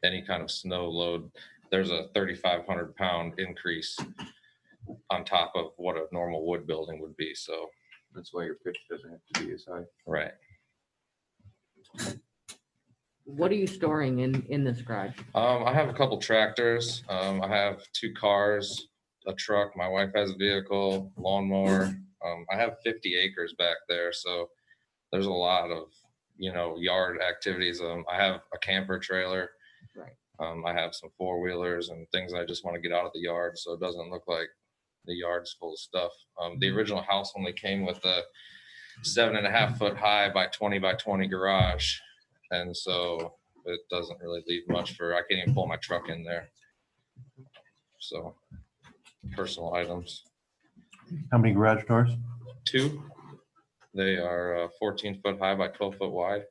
any kind of snow load. There's a 3,500 pound increase on top of what a normal wood building would be. So That's why your pitch doesn't have to be as high. right. What are you storing in this garage? I have a couple tractors. I have 2 cars, a truck. My wife has a vehicle, lawnmower. I have 50 acres back there. So there's a lot of, you know, yard activities. I have a camper trailer. Right. I have some 4-wheelers and things I just want to get out of the yard so it doesn't look like the yard's full of stuff. The original house only came with a 7.5 foot high by 20 by 20 garage. And so it doesn't really leave much for, I can't even pull my truck in there. So personal items. How many garage doors? 2. They are 14 foot high by 12 foot wide.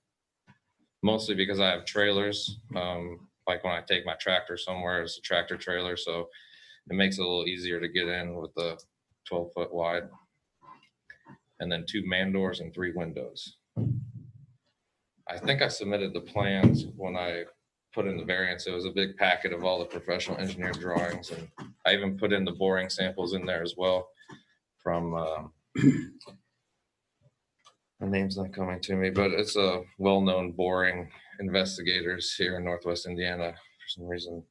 Mostly because I have trailers. Like when I take my tractor somewhere, it's a tractor trailer. So it makes it a little easier to get in with the 12 foot wide. And then 2 man doors and 3 windows. I think I submitted the plans when I put in the variance. It was a big packet of all the professional engineer drawings. And I even put in the boring samples in there as well from, the name's not coming to me, but it's a well-known boring investigators here in Northwest Indiana. For some reason,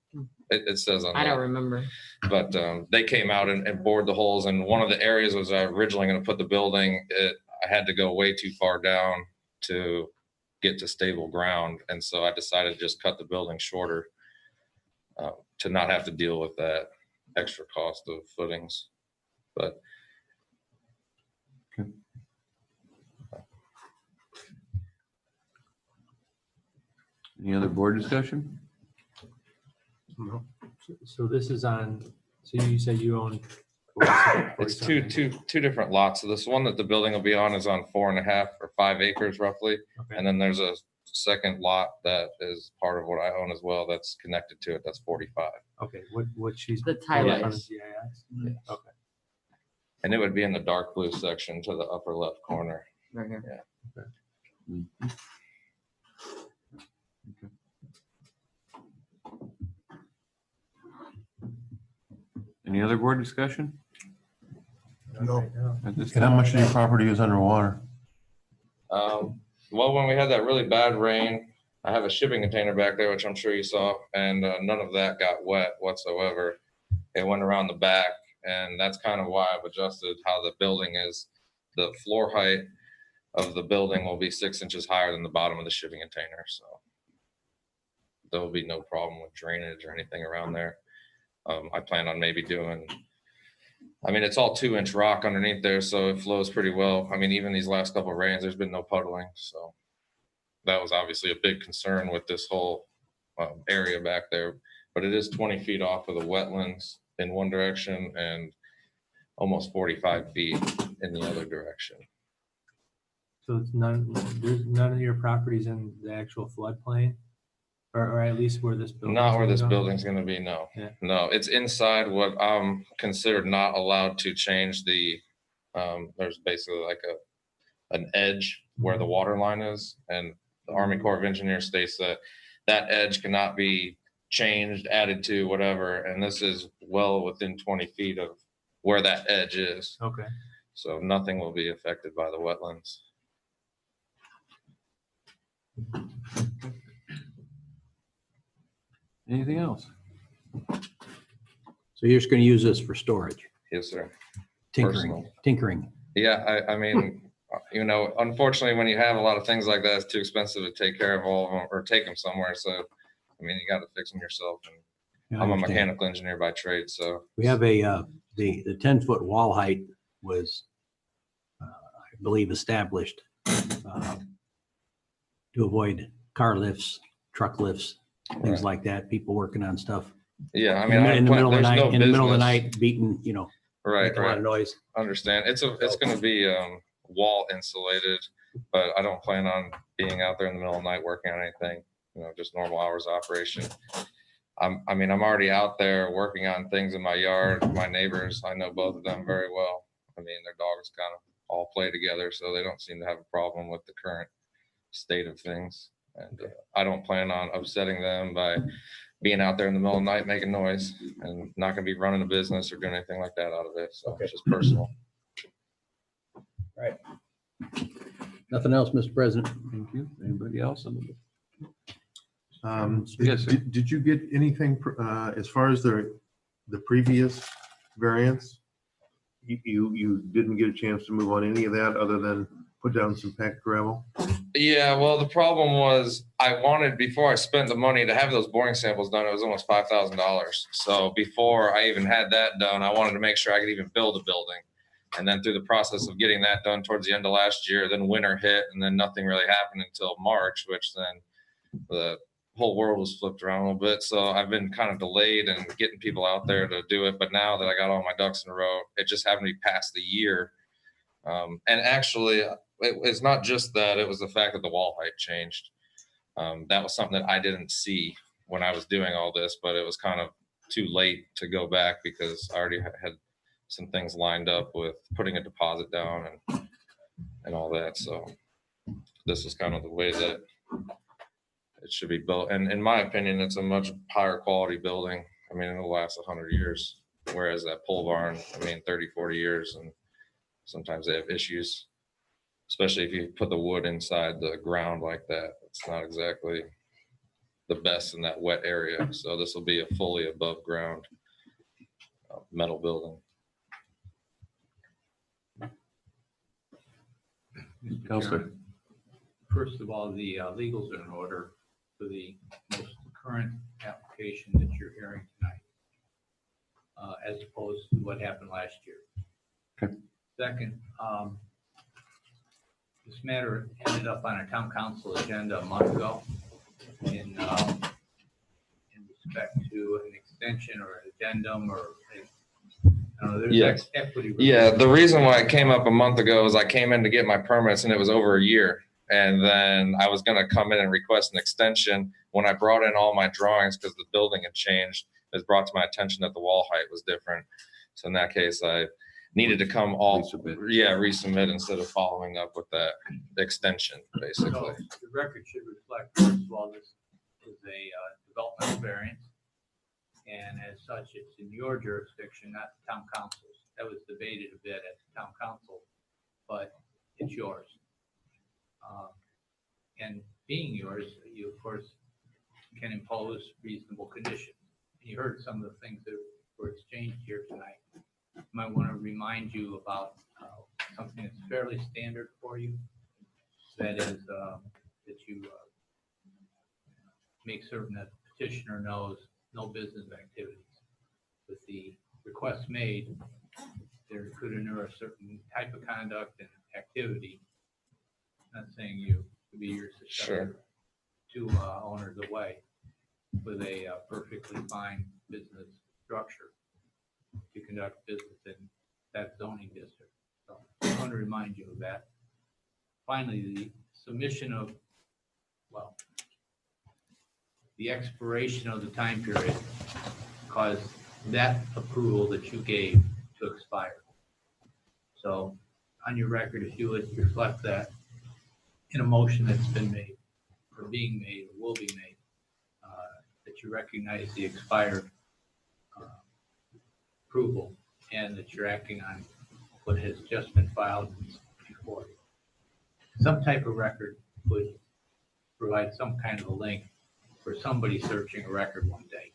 it says on I don't the, remember. but they came out and bored the holes. And one of the areas was originally going to put the building. I had to go way too far down to get to stable ground. And so I decided to just cut the building shorter to not have to deal with that extra cost of footings. But Any other board discussion? So this is on, so you said you own. it's two different lots. So this one that the building will be on is on 4.5 or 5 acres roughly. Okay. And then there's a second lot that is part of what I own as well that's connected to it. That's 45. Okay, what she's. The pulling Thailand. from the GIS? Yes. Okay. And it would be in the dark blue section to the upper left corner. Right here. Yeah. Any other board discussion? No. At this And how time? much of your property is underwater? Well, when we had that really bad rain, I have a shipping container back there, which I'm sure you saw, and none of that got wet whatsoever. It went around the back, and that's kind of why I've adjusted how the building is. The floor height of the building will be 6 inches higher than the bottom of the shipping container, so there will be no problem with drainage or anything around there. I plan on maybe doing, I mean, it's all 2-inch rock underneath there, so it flows pretty well. I mean, even these last couple of rains, there's been no puddling, so that was obviously a big concern with this whole area back there. But it is 20 feet off of the wetlands in one direction and almost 45 feet in the other direction. So it's there's none of your properties in the actual floodplain? Or at least where this building. Not where this building's gonna be, no. Yeah. No, it's inside what I'm considered not allowed to change the, there's basically like an edge where the water line is. And the Army Corps of Engineers states that that edge cannot be changed, added to, whatever. And this is well within 20 feet of where that edge is. Okay. So nothing will be affected by the wetlands. Anything else? So you're just gonna use this for storage, Yes, sir. tinkering. Yeah, I mean, you know, unfortunately, when you have a lot of things like that, it's too expensive to take care of all of them or take them somewhere. So, I mean, you got to fix them yourself. And Yeah, I I'm a understand. mechanical engineer by trade, so We have the 10-foot wall height was, I believe, established to avoid car lifts, truck lifts, things Right. like that, people working on stuff. yeah, I mean, In the middle of the there's night, no in the middle of the business- night, beating, right, making a lot right. of noise. Understand. It's going to be wall insulated, but I don't plan on being out there in the middle of the night working on anything. You know, just normal hours of operation. I'm already out there working on things in my yard. My neighbors, I know both of them very well. I mean, their dogs kind of all play together, so they don't seem to have a problem with the current state of things. And I don't plan on upsetting them by being out there in the middle of the night making noise, and not going to be running a business or doing anything like that out of it. So it's just personal. Nothing else, Mr. President? Thank you. Anybody else? Yes, sir. did you get anything as far as the previous variance? You didn't get a chance to move on any of that other than put down some packed gravel? Yeah, well, the problem was I wanted, before I spent the money to have those boring samples done, it was almost $5,000. So before I even had that done, I wanted to make sure I could even build a building. And then through the process of getting that done towards the end of last year, then winter hit, and then nothing really happened until March, which then the whole world was flipped around a little bit. So I've been kind of delayed in getting people out there to do it. But now that I got all my ducks in a row, it just happened to be past the year. And actually, it's not just that, it was the fact that the wall height changed. That was something that I didn't see when I was doing all this, but it was kind of too late to go back because I already had some things lined up with putting a deposit down and all that. So this is kind of the way that it should be built. And in my opinion, it's a much higher quality building. I mean, it'll last 100 years, whereas that pole barn, I mean, 30, 40 years, and sometimes they have issues, especially if you put the wood inside the ground like that. It's not exactly the best in that wet area. So this will be a fully above ground metal building. Counselor. first of all, the legals are in order for the most current application that you're hearing tonight, as opposed to what happened last year. Okay. Second, this matter ended up on a town council agenda a month ago in respect to an extension or an addendum or I don't know, there's Yes. equity. Yeah, the reason why it came up a month ago is I came in to get my permits and it was over a year. And then I was gonna come in and request an extension. When I brought in all my drawings, because the building had changed, it was brought to my attention that the wall height was different. So in that case, I needed to come resubmit instead of following up with that extension, basically. So the record should reflect, first of all, this is a developmental variance. And as such, it's in your jurisdiction, not the town council's. That was debated a bit at the town council, but it's yours. And being yours, you of course can impose reasonable conditions. You heard some of the things that were exchanged here tonight. You might want to remind you about something that's fairly standard for you. That is that you make certain that the petitioner knows no business activities. With the request made, there could inure a certain type of conduct and activity. Not saying you could be your successor, two owners away with a perfectly fine business structure to conduct business in that zoning district. So I want to remind you of that. Finally, the submission of, well, the expiration of the time period caused that approval that you gave to expire. So on your record, if you would reflect that in a motion that's been made or being made or will be made, that you recognize the expired approval and that you're acting on what has just been filed before you. Some type of record would provide some kind of a link for somebody searching a record one day.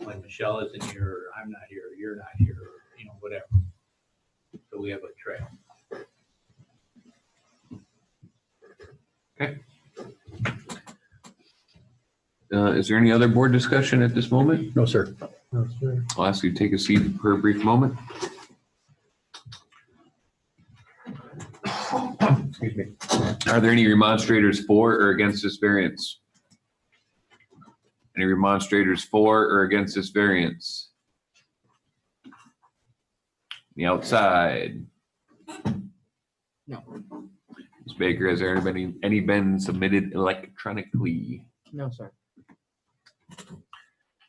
When Michelle isn't here, or I'm not here, or you're not here, or whatever. So we have a trail. Okay. Is there any other board discussion at this moment? No, sir. No, sir. I'll ask you to take a seat for a brief moment. Excuse me. Are there any remonstrators for or against this variance? Any remonstrators for or against this variance? The outside. No. Ms. Baker, has there any been submitted electronically? No, sir.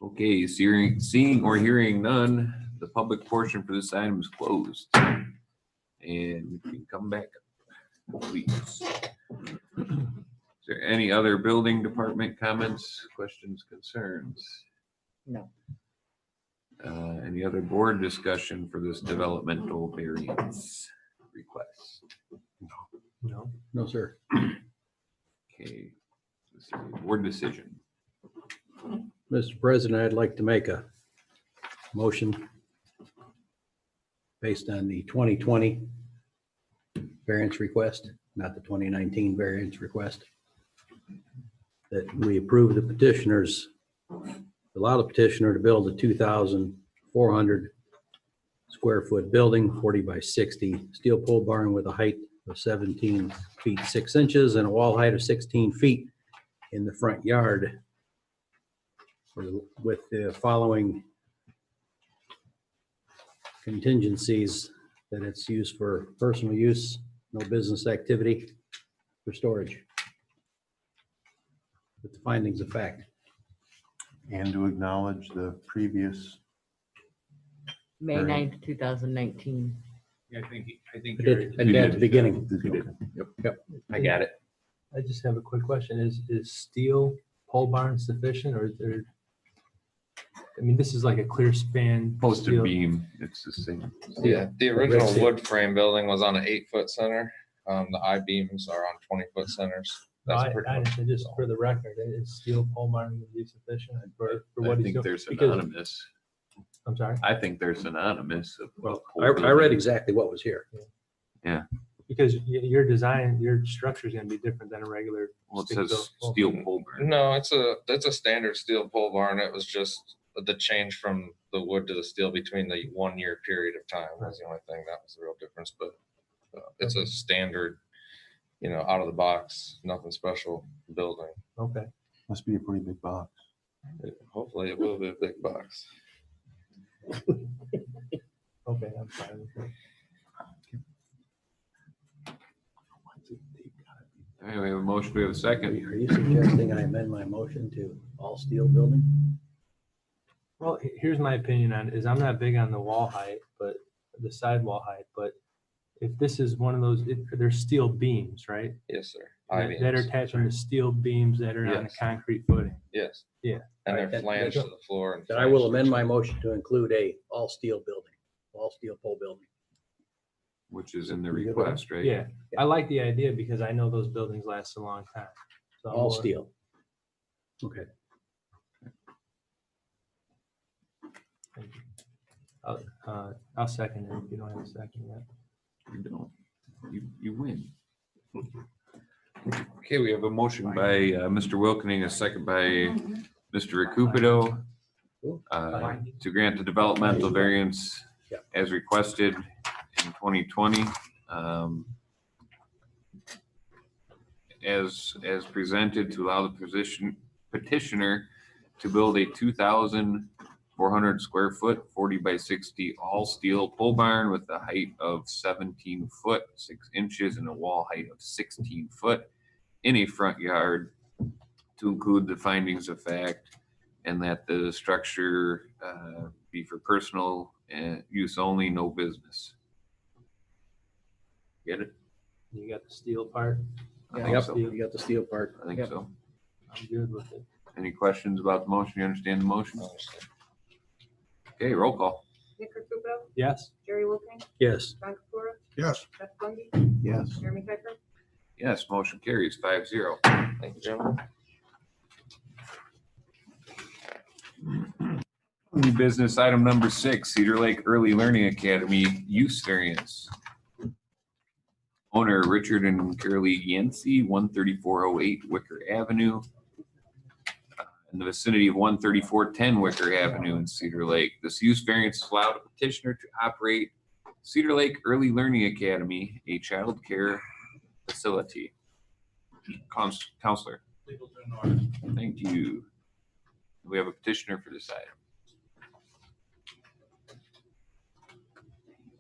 Okay, seeing or hearing none, the public portion for this item is closed. And we can come back, please. Is there any other building department comments, questions, concerns? No. Any other board discussion for this developmental variance request? No. No, sir. Okay, this is a board decision. Mr. President, I'd like to make a motion based on the 2020 variance request, not the 2019 variance request, that we approve the petitioners, allow the petitioner to build a 2,400 square foot building, 40 by 60 steel pole barn with a height of 17 feet 6 inches and a wall height of 16 feet in the front yard, with the following contingencies: that it's used for personal use, no business activity, for storage. With the findings of fact. And to acknowledge the previous. May 9th, 2019. Yeah, I think I did at the beginning. Yep, I got it. I just have a quick question. Is steel pole barn sufficient, or is there? I mean, this is like a clear span. Posted steel. beam, it's the same. Yeah, the original Red wood frame building was on an 8-foot center. The I-beams are on 20-foot centers. No, That's pretty much. just for the record, is steel pole barn going to be sufficient for what I he's think doing? they're Because- synonymous. I'm sorry. I think they're synonymous. Well, I read exactly what was here. Yeah. Because your design, your structure is gonna be different than a regular. Well, it stick-built says pole steel barn. pole barn. No, it's a standard steel pole barn. It was just the change from the wood to the steel between the 1 year period of time. Was the only thing that was the real difference. But it's a standard, out of the box, nothing special building. Okay. Must be a pretty big box. Hopefully, it will be a big box. Okay, I'm fine with that. All right, we have a motion. We have a second. Are you suggesting I amend my motion to all steel building? Well, here's my opinion on it, is I'm not big on the wall height, but the sidewall height, but if this is one of those, they're steel beams, right? Yes, sir. That are attached on the steel beams that are on a Yes. concrete footing. Yes. Yeah. And Alright, they're that- flanged to that- the floor. And Then I will flanged to amend each my other. motion to include a all steel building, all steel pole building. Which is in the You good with request, right? Yeah, I like the idea because I know those buildings last a long time. So I'm All more- steel. Okay. Thank you. I'll second it if you don't have a second yet. You don't. You win. Okay, we have a motion by Mr. Wilkening, a second by Mr. Recupero to grant the developmental variance Yeah. as requested in 2020. As presented to allow the petitioner to build a 2,400 square foot, 40 by 60 all steel pole barn with a height of 17 foot, 6 inches and a wall height of 16 foot in a front yard to include the findings of fact and that the structure be for personal use only, no business. Get it? You got the steel part. I think Yep, so. you got the steel part. I think Yep. so. I'm good with it. Any questions about the motion? You understand the motion? Okay, roll call. Nick Recupero, Yes. Jerry Wilking, Yes. John Kapura, Yes. Jeff Bundy, Yes. Jeremy Piper. Yes, motion carries 5-0. Thank you, gentlemen. New business item number 6, Cedar Lake Early Learning Academy use variance. Owner Richard and Carolee Yancey, 13408 Wicker Avenue. In the vicinity of 13410 Wicker Avenue in Cedar Lake. This use variance allowed a petitioner to operate Cedar Lake Early Learning Academy, a child care facility. Counselor. Thank you. We have a petitioner for this item.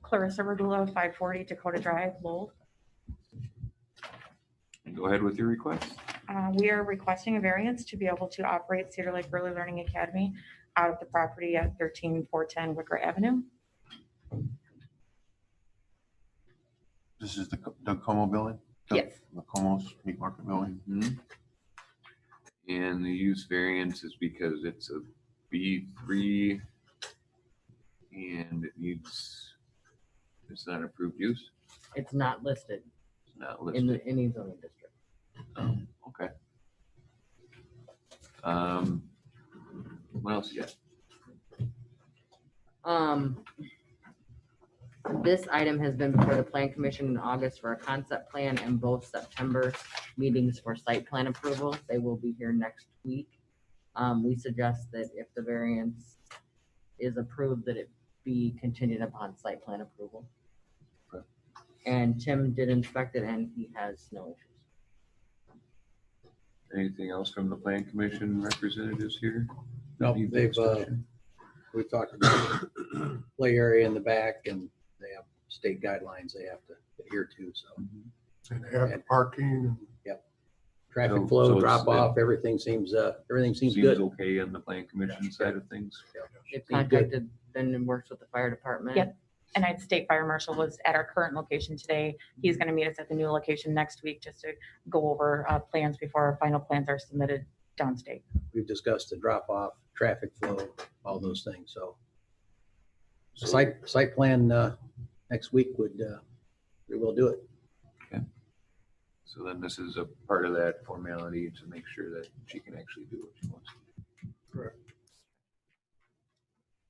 Clarissa Regula, 540 Dakota Drive, Lowell. Go ahead with your request. We are requesting a variance to be able to operate Cedar Lake Early Learning Academy out of the property at 13410 Wicker Avenue. This is the Como building? Yes. The Como's Meat Market building. Mhm. And the use variance is because it's a B3 and it's not approved use. It's not listed It's not in listed. the, any zoning district. Okay. What else you got? This item has been before the plan commission in August for a concept plan and both September meetings for site plan approval. They will be here next week. We suggest that if the variance is approved, that it be contingent upon site plan approval. Okay. And Tim did inspect it and he has no issues. Anything else from the plan commission representatives here? No, Need they've, discussion? we've talked about play area in the back and they have state guidelines they have to adhere to, so. And they have the parking. Traffic So flow, it's- drop off, everything seems Seems good. okay on the plan commission side of things. They've Seems good. contacted, then and works with the fire department. Yep. And I'd State Fire Marshal was at our current location today. He's going to meet us at the new location next week just to go over plans before our final plans are submitted downstate. We've discussed the drop off, traffic flow, all those things, so. So- Site plan, next week would, we will do it. So then this is a part of that formality to make sure that she can actually do what she wants. Correct.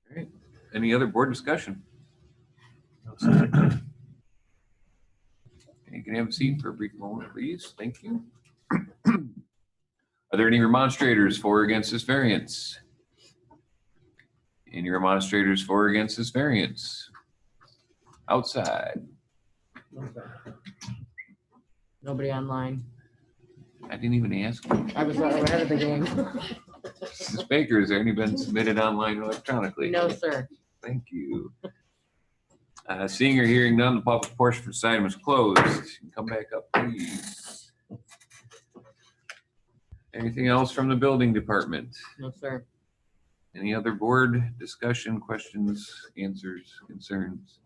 All right. Any other board discussion? You can have a seat for a brief moment, please. Thank you. Are there any remonstrators for or against this variance? Any remonstrators for or against this variance? Outside. Nobody online. I didn't even ask. I was ahead of the game. Ms. Baker, has there any been submitted online or electronically? No, sir. Thank you. Seeing or hearing none, the public portion for this item is closed. Come back up, please. Anything else from the building department? No, sir. Any other board discussion, questions, answers, concerns?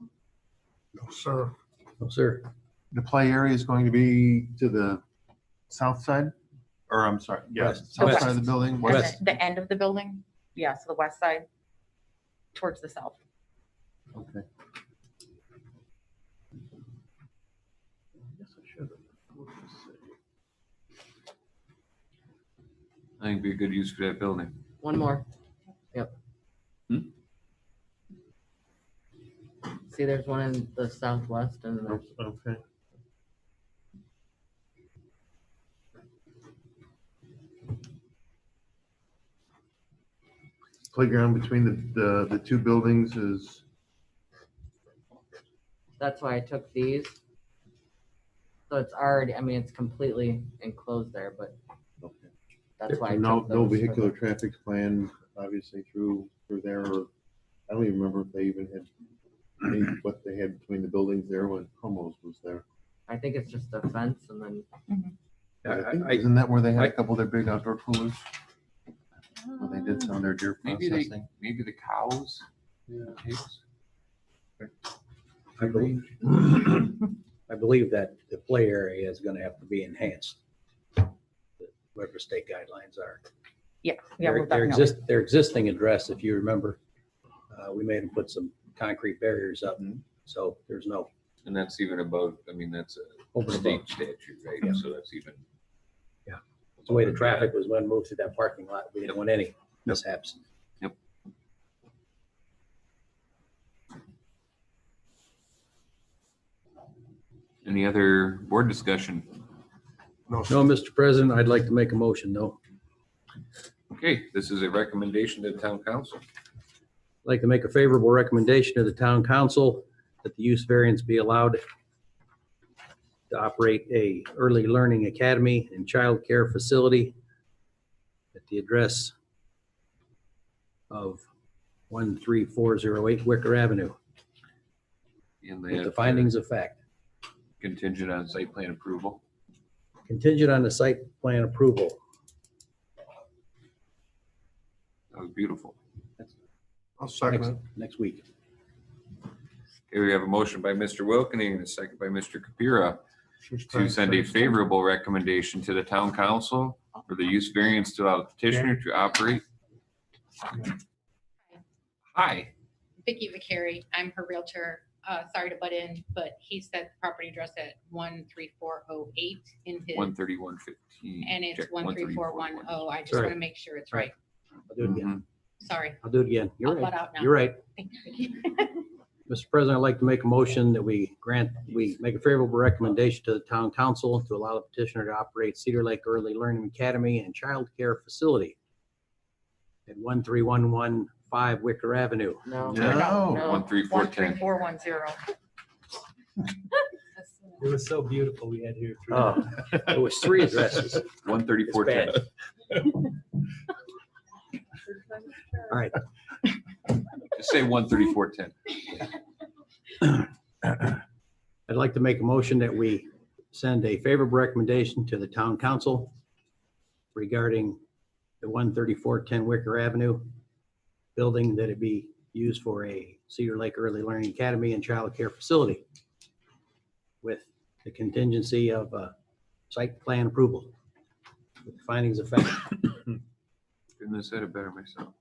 No, sir. No, sir. The play area is going to be to the south side, or I'm sorry, yes, West. south The side of the building. And West. the end of the building? Yes, the west side towards the south. Okay. I think it'd be a good use for that building. One more. Yep. Hmm? See, there's one in the southwest and then there's Okay. Playground between the two buildings is, that's why I took these. So it's already, I mean, it's completely enclosed there, but that's why I no, took no those. vehicular traffic plan, obviously through there. Or I don't even remember if they even had what they had between the buildings there when Como's was there. I think it's just a fence and then, Isn't that where they had a couple of their big outdoor coolers? Where they did some of their deer processing? Maybe the cows. Yeah. I believe that the play area is gonna have to be enhanced. Whatever state guidelines are. Yeah. Their existing address, if you remember, we made them put some concrete barriers up. So there's no. And that's even above, I mean, that's a Over and state above. statute, right? Yeah. So that's even. The way the traffic was when moved through that parking lot, we didn't want any mishaps. Yep. Any other board discussion? No, No, Mr. President, I'd like to make a motion, no. Okay, this is a recommendation to the town council. I'd like to make a favorable recommendation to the town council that the use variance be allowed to operate a early learning academy and childcare facility at the address of 13408 Wicker Avenue And with the findings of fact. contingent on site plan approval. Contingent on the site plan approval. That was beautiful. I'll second it. Next week. Okay, we have a motion by Mr. Wilkening and a second by Mr. Kapira to send a favorable recommendation to the town council for the use variance to allow the petitioner to operate. Hi. Vicki Vicari, I'm her realtor. Sorry to butt in, but he said the property address at 13408 in his, 13115. and it's Check 13410. I just Sorry. want to make sure it's right. I'll do it again. Sorry. I'll do it again. You're I'll right. butt out now. You're right. Thank you. Mr. President, I'd like to make a motion that we make a favorable recommendation to the town council to allow the petitioner to operate Cedar Lake Early Learning Academy and Child Care Facility at 13115 Wicker Avenue. no. No. 13410. 13410. It was so beautiful. We had here. Oh, it was 3 addresses. 13410. All right. Just say 13410. I'd like to make a motion that we send a favorable recommendation to the town council regarding the 13410 Wicker Avenue building, that it be used for a Cedar Lake Early Learning Academy and Child Care Facility with the contingency of site plan approval with findings of fact. Couldn't have said it better myself.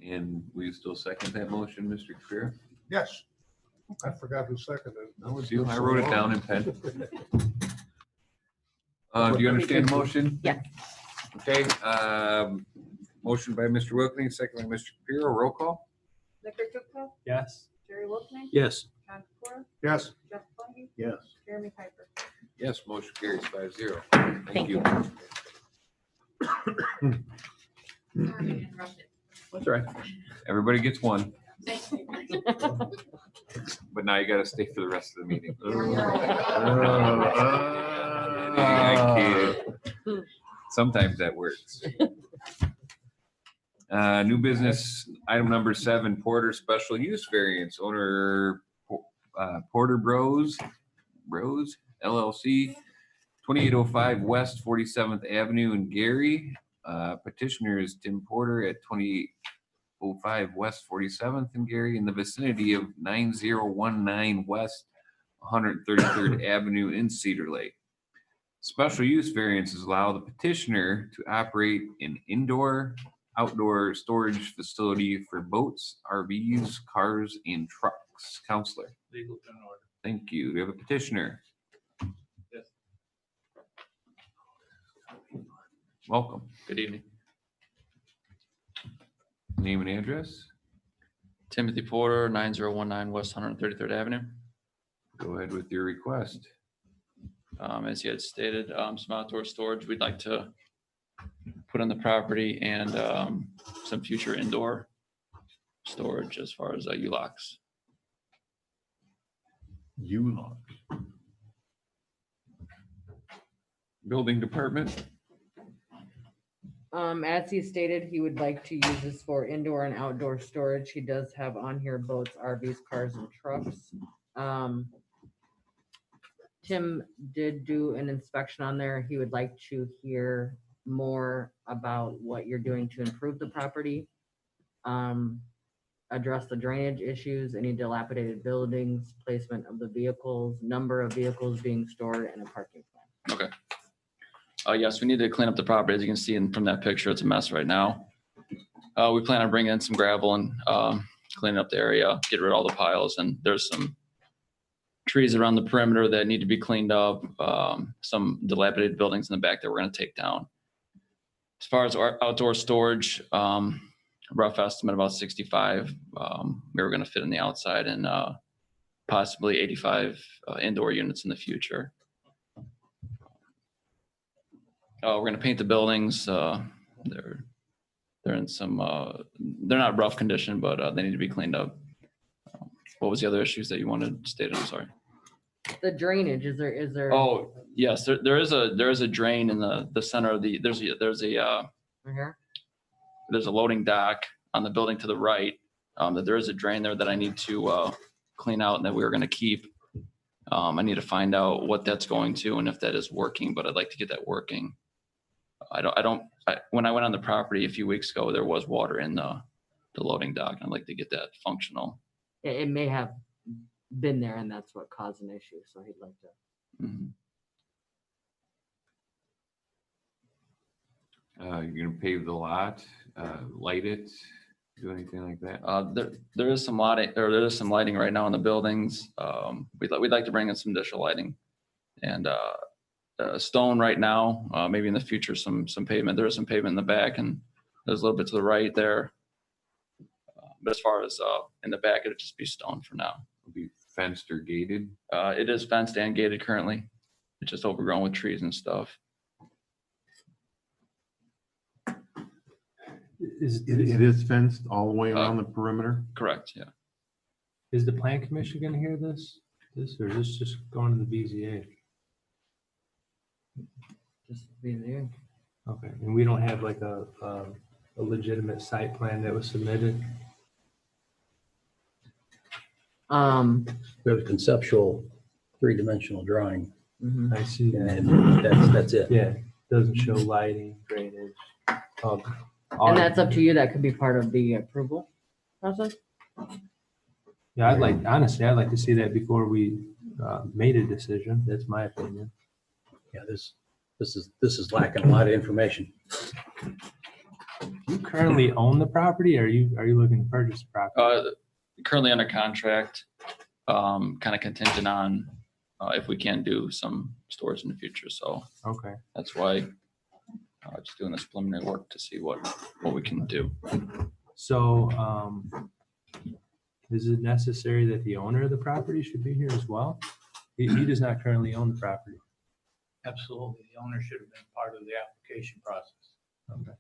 And we still second that motion, Mr. Kapira? Yes. I forgot who seconded it. That was you. I wrote it down in pen. Do you understand the motion? Yeah. Okay, motion by Mr. Wilkening, second by Mr. Kapira, roll call? Victor Duca, Yes. Jerry Wolfman, Yes. John Kior, Yes. Jeff Leggy, Yes. Jeremy Piper. Yes, motion carries 5-0. Thank you. Sorry to interrupt it. That's all right. Everybody gets one, Thank you. but now you gotta stay for the rest of the meeting. I kid. Sometimes that works. New business, item number 7, Porter Special Use Variance, owner Porter Bros LLC, 2805 West 47th Avenue in Gary. Petitioner is Tim Porter at 2805 West 47th in Gary in the vicinity of 9019 West 133rd Avenue in Cedar Lake. Special use variances allow the petitioner to operate an outdoor storage facility for boats, RVs, cars, and trucks. Counselor. Legal in order. Thank you. We have a petitioner. Yes. Welcome. Good evening. Name and address. Timothy Porter, 9019 West 133rd Avenue. Go ahead with your request. As you had stated, some outdoor storage we'd like to put on the property and some future indoor storage as far as U-locks. Building department. As he stated, he would like to use this for indoor and outdoor storage. He does have on here boats, RVs, cars, and trucks. Tim did do an inspection on there. He would like to hear more about what you're doing to improve the property. Address the drainage issues, any dilapidated buildings, placement of the vehicles, number of vehicles being stored, and a parking plan. Okay. Yes, we need to clean up the property. As you can see from that picture, it's a mess right now. We plan on bringing in some gravel and cleaning up the area, get rid of all the piles, and there's some trees around the perimeter that need to be cleaned up, some dilapidated buildings in the back that we're going to take down. As far as our outdoor storage, rough estimate about 65. We were going to fit in the outside and possibly 85 indoor units in the future. We're going to paint the buildings. They're in some, they're not rough condition, but they need to be cleaned up. What was the other issues that you wanted stated? I'm sorry. The drainage, is there? Oh, yes, there is a drain in the center of the, there's a loading dock on the building to the right. That there is a drain there that I need to clean out and that we were going to keep. I need to find out what that's going to and if that is working, but I'd like to get that working. When I went on the property a few weeks ago, there was water in the loading dock. I'd like to get that functional. It may have been there and that's what caused an issue, so he'd like to. You're gonna pave the lot, light it, do anything like that? There is some lighting, or there is some lighting right now in the buildings. We'd like to bring in some additional lighting and stone right now. Maybe in the future some pavement. There is some pavement in the back and there's a little bit to the right there. But as far as in the back, it'd just be stone for now. It'll be fenced or gated? It is fenced and gated currently. It's just overgrown with trees and stuff. It is fenced all the way around the perimeter? Correct, yeah. Is the plan commission gonna hear this, or is this just going to the BZA? Just BZA. Okay, and we don't have like a legitimate site plan that was submitted? We have a conceptual 3-dimensional drawing. I see that. And that's it. Yeah, doesn't show lighting, drainage. And that's up to you. That could be part of the approval process. Yeah, honestly, I'd like to see that before we made a decision. That's my opinion. Yeah, this is lacking a lot of information. You currently own the property, or are you looking to purchase the property? Currently under contract, kind of contingent on if we can do some storage in the future. So okay, that's why just doing this preliminary work to see what we can do. So Is it necessary that the owner of the property should be here as well? He does not currently own the property. Absolutely. The owner should have been part of the application process. Okay.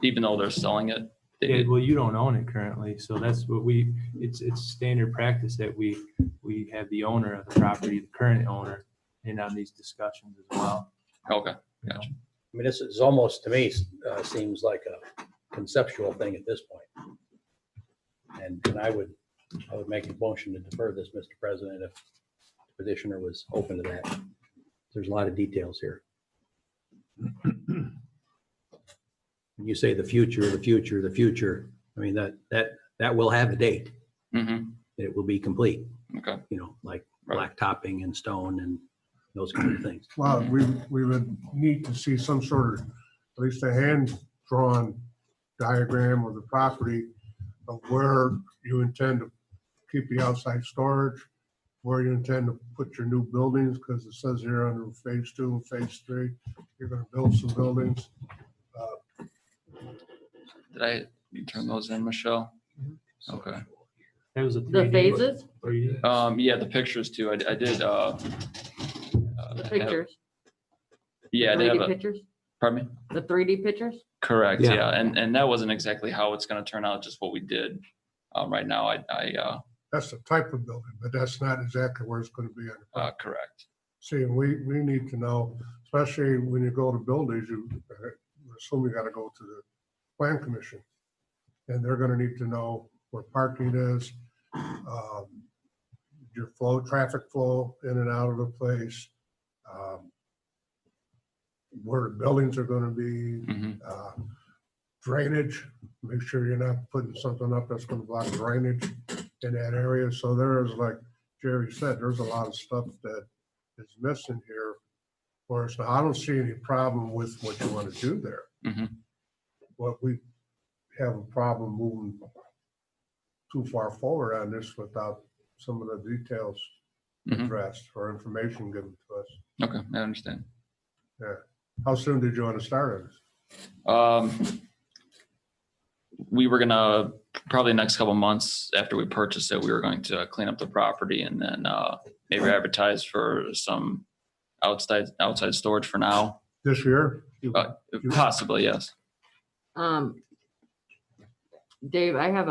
Even though they're selling it. Yeah, well, you don't own it currently, so that's what it's standard practice that we have the owner of the property, the current owner, in on these discussions as well. Okay, gotcha. I mean, this is almost, to me, seems like a conceptual thing at this point. And I would make a motion to defer this, Mr. President, if the petitioner was open to that. There's a lot of details here. When you say the future, I mean, that will have a date. Mm-hmm. It will be complete, Okay. you know, like Right. black topping and stone and those kind of things. Well, we would need to see some sort of, at least a hand-drawn diagram of the property of where you intend to keep the outside storage, where you intend to put your new buildings, because it says here under phase 2 and phase 3, you're gonna build some buildings. Did you turn those in, Michelle? Okay. That was a The 3D. phases, 3D. Yeah, the pictures too. I did, the pictures, yeah, I did have 3D a, pictures, pardon me? the 3D pictures? Correct, Yeah. yeah. And that wasn't exactly how it's gonna turn out, just what we did. Right now, That's the type of building, but that's not exactly where it's gonna be on the property. correct. See, we need to know, especially when you go to build these, you assume you gotta go to the plan commission. And they're gonna need to know where parking is, your traffic flow in and out of the place, where the buildings are gonna be, Mm-hmm. drainage, make sure you're not putting something up that's gonna block drainage in that area. So there is, like Jerry said, there's a lot of stuff that is missing here. For us, now, I don't see any problem with what you want to do there. Mm-hmm. What we have a problem moving too far forward on this without some of the details Mhm. addressed or information given to us. Okay, I understand. Yeah. How soon did you want to start on this? We were gonna, probably next couple months after we purchased it, we were going to clean up the property and then maybe advertise for some outside storage for now. This year? Possibly, yes. Dave, I have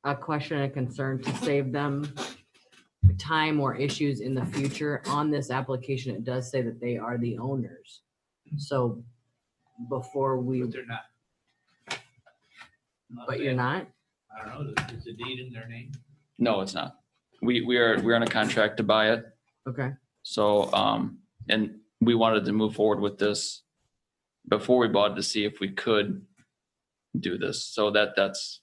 a question and concern to save them time or issues in the future. On this application, it does say that they are the owners. So before we, But they're not. but you're not? I don't know, is the deed in their name? No, it's not. We're on a contract to buy it. Okay. So, and we wanted to move forward with this before we bought it to see if we could do this. So that's,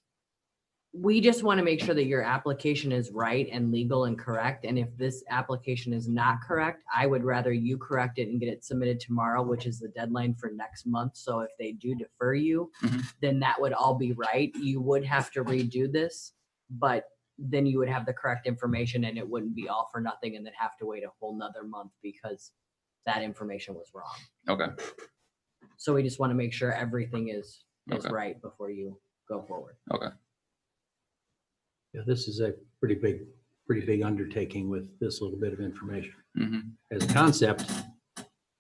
We just want to make sure that your application is right and legal and correct. And if this application is not correct, I would rather you correct it and get it submitted tomorrow, which is the deadline for next month. So if they do defer you, Mhm. then that would all be right. You would have to redo this, but then you would have the correct information and it wouldn't be all for nothing and then have to wait a whole nother month because that information was wrong. okay. So we just want to make sure everything is Okay. right before you go forward. Okay. Yeah, this is a pretty big undertaking with this little bit of information. Mhm. As a concept,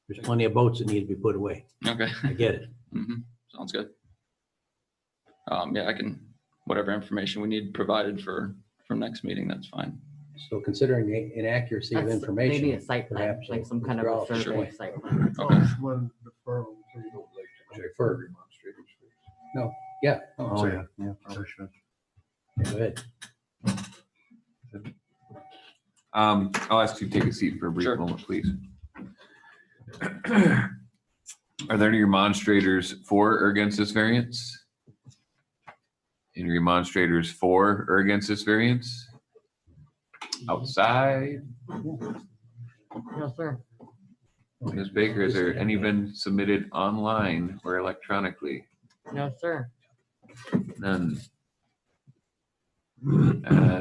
there's plenty of boats that need to be put away. Okay. I get it. Mhm. Sounds good. Yeah, I can, whatever information we need provided for next meeting, that's fine. So considering the inaccuracy of That's information. maybe a site plan, perhaps like some kind of a withdraw at this survey point. site plan. Okay. When deferral, Defer. No, yeah. Oh, sorry. yeah, probably should. Go ahead. I'll ask you to take a seat for a brief Sure. moment, please. Are there any remonstrators for or against this variance? Any remonstrators for or against this variance? Outside? Yes, sir. Ms. Baker, has there any been submitted online or electronically? No, sir. None.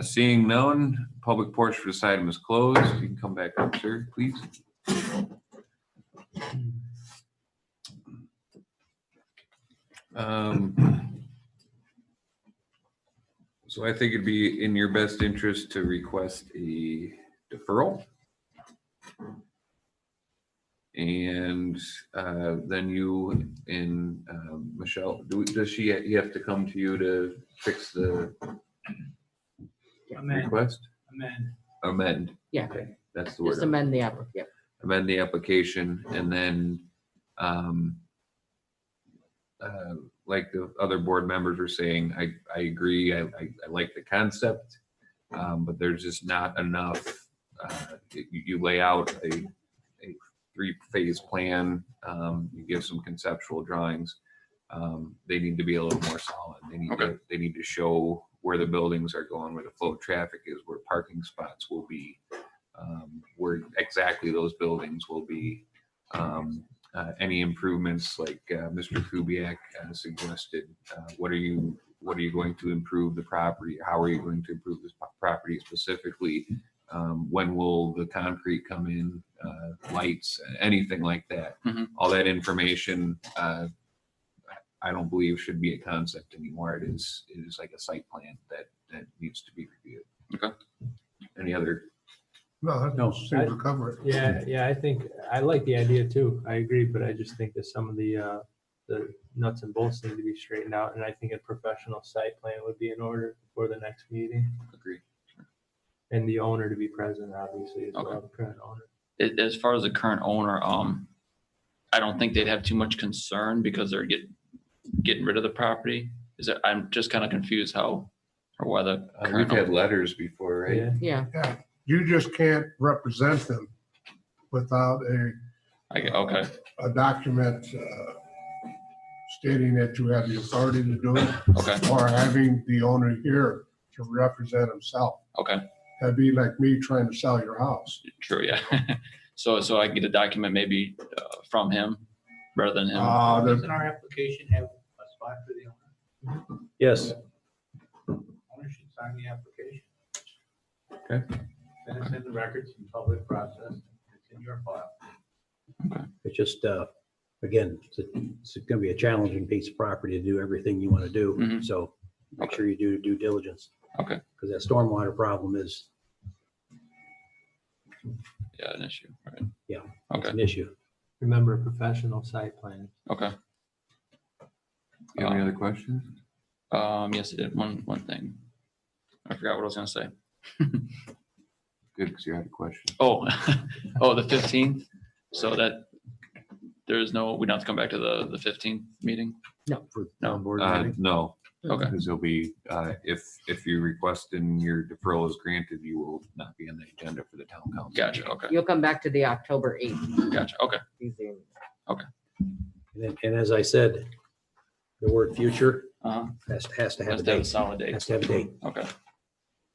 Seeing none, public portion for this item is closed. You can come back up, sir, please. So I think it'd be in your best interest to request a deferral. And then you and Michelle, does she, you have to come to you to fix the request? Amend. Yeah, Okay, that's the word. just amend the app. Yep. Amend the application, and then like the other board members were saying, I agree. I like the concept, but there's just not enough. You lay out a 3-phase plan. You give some conceptual drawings. They need to be a little more solid. They need to show where the buildings are going, where the flow of traffic is, where parking spots will be, where exactly those buildings will be. Any improvements like Mr. Kubiak suggested. What are you going to improve the property? How are you going to improve this property specifically? When will the concrete come in? Lights, anything like that. All that information, I don't believe should be a concept anymore. It is like a site plan that needs to be reviewed. Okay. Any other? No, seems to cover it. Yeah, I think, I like the idea too. I agree, but I just think that some of the nuts and bolts need to be straightened out, and I think a professional site plan would be in order for the next meeting. Agree. And the owner to be present, obviously, as well, the current owner. As far as the current owner, I don't think they'd have too much concern because they're getting rid of the property. I'm just kind of confused how or why the We've current had owner. letters before, right? Yeah. Yeah, you just can't represent them without Okay. a document stating that you have the authority to do it. Okay. Or having the owner here to represent himself. Okay. That'd be like me trying to sell your house. True. Yeah. So I get a document maybe from him rather than him. Doesn't our application have a spot for the owner? Yes. Owner should sign the application. Okay. Then it's in the records and public process. It's in your file. It's just, again, it's going to be a challenging piece of property to do everything you want to do. Mhm. So make sure you do due diligence. Okay. Because that stormwater problem is, Yeah, an issue. Right. yeah, Okay. it's an issue. Remember, a professional site plan. Okay. You have any other questions? Yes, I did. One thing. I forgot what I was gonna say. Good, because you had a question. Oh, the 15th. So that there's no, we don't have to come back to the 15th meeting. For No. town board meeting. No. Okay. Because there'll be, if you request and your deferral is granted, you will not be on the agenda for the town council. Gotcha. Okay. You'll come back to the October 8th. Gotcha. Okay. And as I said, the word future Uh-huh. has to have Has a to have a date. solid date. Has to have a date. Okay. Okay.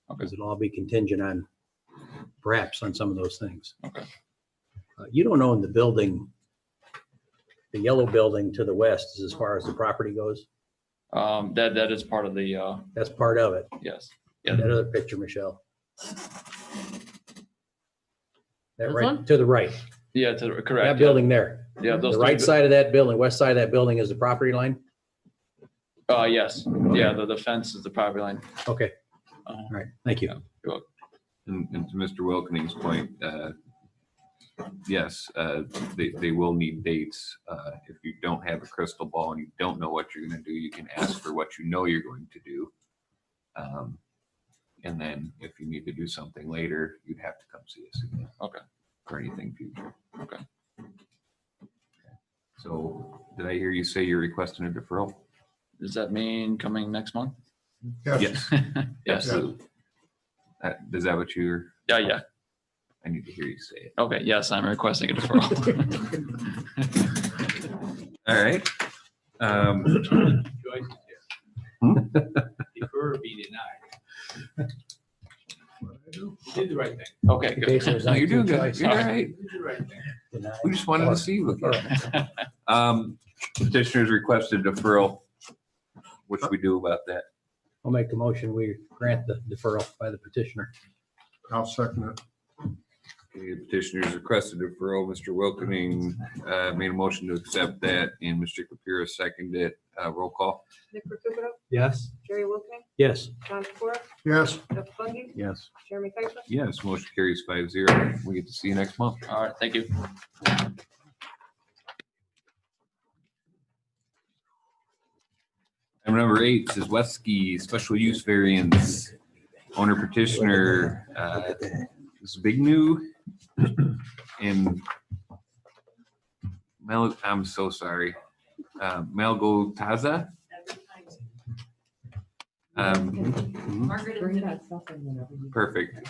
Because it'll all be contingent on, perhaps on some of those things. Okay. You don't own the building, the yellow building to the west is as far as the property goes. That is part of the, That's part of it. yes. That other picture, Michelle. That This right one? to the right, Yeah, correct. that yeah. building there. Yeah, those The right three- side of that building, west side of that building is the property line? Yes. Yeah, the fence is the property line. Okay, Uh, all right, thank you. And to Mr. Wilkening's point, yes, they will need dates. If you don't have a crystal ball and you don't know what you're gonna do, you can ask for what you know you're going to do. And then if you need to do something later, you'd have to come see us again. Okay. For anything future. Okay. So did I hear you say you're requesting a deferral? Does that mean coming next month? Yes. Yes. Absolutely. Is that what you're? Yeah. I need to hear you say it. Okay. Yes, I'm requesting a deferral. All right. Choices here. Defer or be denied. You did the right thing. Okay. Okay, Good. so there's No, you're doing good. choice. You're all right. You did the right thing. Denied. We just wanted to see you again. Petitioners requested deferral. What should we do about that? I'll make the motion, we grant the deferral by the petitioner. I'll second it. Okay, petitioners requested deferral. Mr. Wilkening made a motion to accept that, and Mr. Kapira seconded it. Roll call. Nick Rokupo, Yes. Jerry Wilking, Yes. John Tour, Yes. Jeff Bungie, Yes. Jeremy Kaiser. Yes, motion carries 5-0. We get to see you next month. All right, thank you. Item number 8 is Wesky special use variance. Owner petitioner, is Big New and Mel, I'm so sorry. Melgo Taza. Bring that stuff in whenever you- Perfect.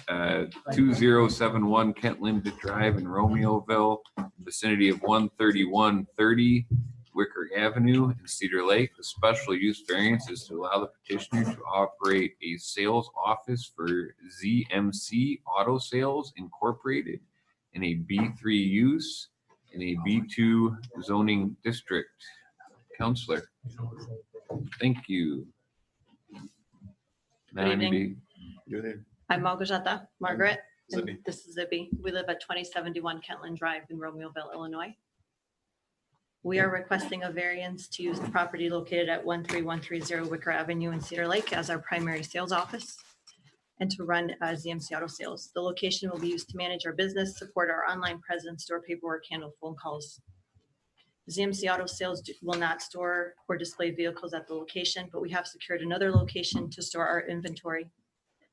2071 Kentland Drive in Romeoville, vicinity of 13130 Wicker Avenue in Cedar Lake. The special use variance is to allow the petitioner to operate a sales office for ZMC Auto Sales Incorporated in a B3 use in a B2 zoning district. Counselor. Thank you. Now I need to- I'm Malgorzata Margaret, and this is Zibby. We live at 2071 Kentland Drive in Romeoville, Illinois. We are requesting a variance to use the property located at 13130 Wicker Avenue in Cedar Lake as our primary sales office and to run ZMC Auto Sales. The location will be used to manage our business, support our online presence, store paperwork, handle phone calls. ZMC Auto Sales will not store or display vehicles at the location, but we have secured another location to store our inventory.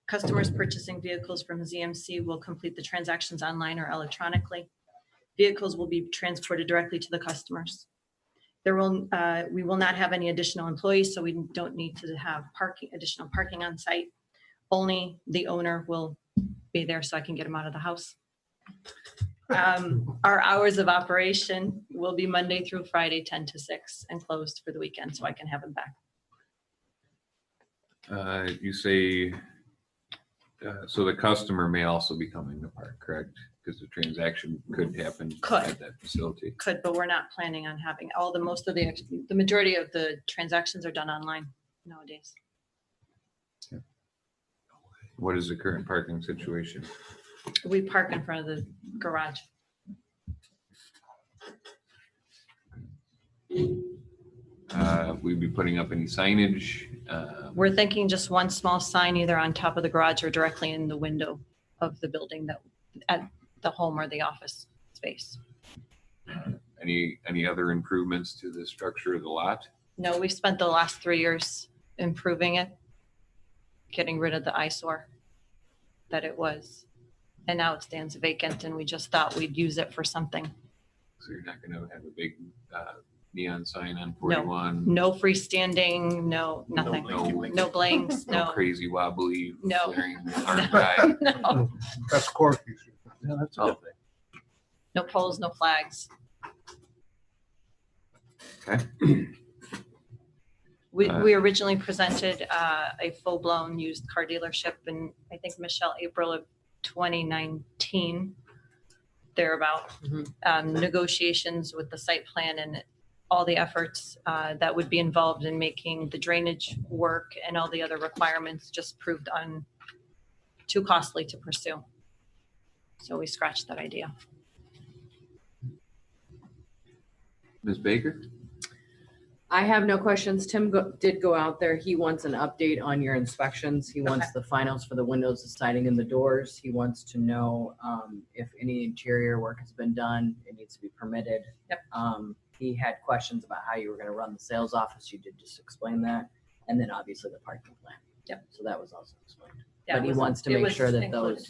Customers purchasing vehicles from ZMC will complete the transactions online or electronically. Vehicles will be transported directly to the customers. We will not have any additional employees, so we don't need to have additional parking on site. Only the owner will be there so I can get him out of the house. Our hours of operation will be Monday through Friday, 10 to 6, and closed for the weekend so I can have him back. You say, so the customer may also be coming to park, correct? Because the transaction could happen at that facility. Could, but we're not planning on having the majority of the transactions are done online nowadays. What is the current parking situation? We park in front of the garage. We'd be putting up any signage? We're thinking just one small sign either on top of the garage or directly in the window of the building that at the home or the office space. Any other improvements to the structure of the lot? No, we've spent the last 3 years improving it, getting rid of the eyesore that it was. And now it stands vacant and we just thought we'd use it for something. So you're not going to have a big neon sign on 41? No freestanding, no, nothing. No blanks, No no. crazy wobbly No. flaring arm guy? No. That's Corky. Yeah, that's a Oh. good thing. No poles, no flags. Okay. We originally presented a full-blown used car dealership in, I think, Michelle, April of 2019, thereabout. Negotiations with the site plan and all the efforts that would be involved in making the drainage work and all the other requirements just proved too costly to pursue. So we scratched that idea. Ms. Baker? I have no questions. Tim did go out there. He wants an update on your inspections. He wants the finals for the windows, the siding and the doors. He wants to know if any interior work has been done. It needs to be permitted. Yep. He had questions about how you were going to run the sales office. You did just explain that. And then obviously the parking plan. Yep. So that was also explained. Yeah, But he wants to it make was sure that included.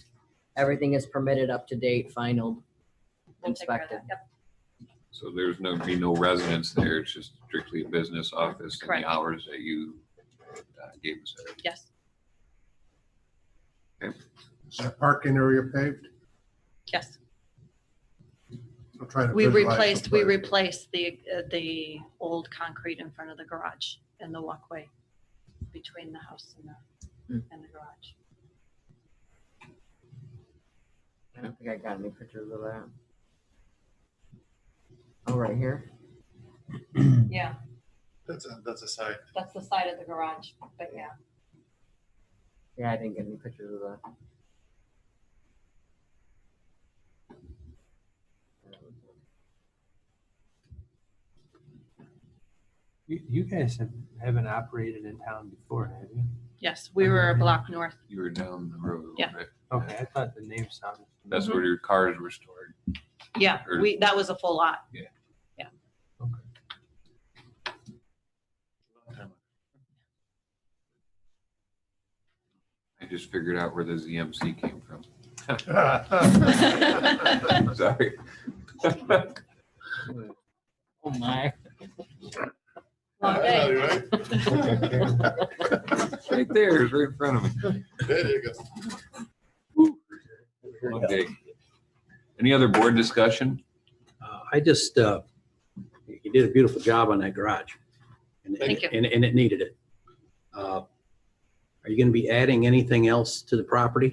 everything is permitted, up to date, finalized, We'll take care of inspected. that. Yep. So there's be no residence there. It's just strictly a business office and Correct. the hours that you gave us there. Yes. Okay. Is that parking area paved? Yes. I'm trying to We visualize the replaced place. the old concrete in front of the garage and the walkway between the house and the garage. I don't think I got any pictures of that. Oh, right here. Yeah, That's a side. that's the side of the garage, but yeah. Yeah, I didn't get any pictures of that. You guys haven't operated in town before, have you? Yes, we were a block north. You were down the road a little Yeah. bit. Okay, I thought the name sounded. That's where your cars were stored. Yeah, that was a full lot. Yeah. Yeah. I just figured out where the ZMC came from. Sorry. Oh my. Long day. Right there, it's right in front of me. There you go. Long day. Any other board discussion? I just, you did a beautiful job on that garage. And- Thank you. And it needed it. Are you going to be adding anything else to the property?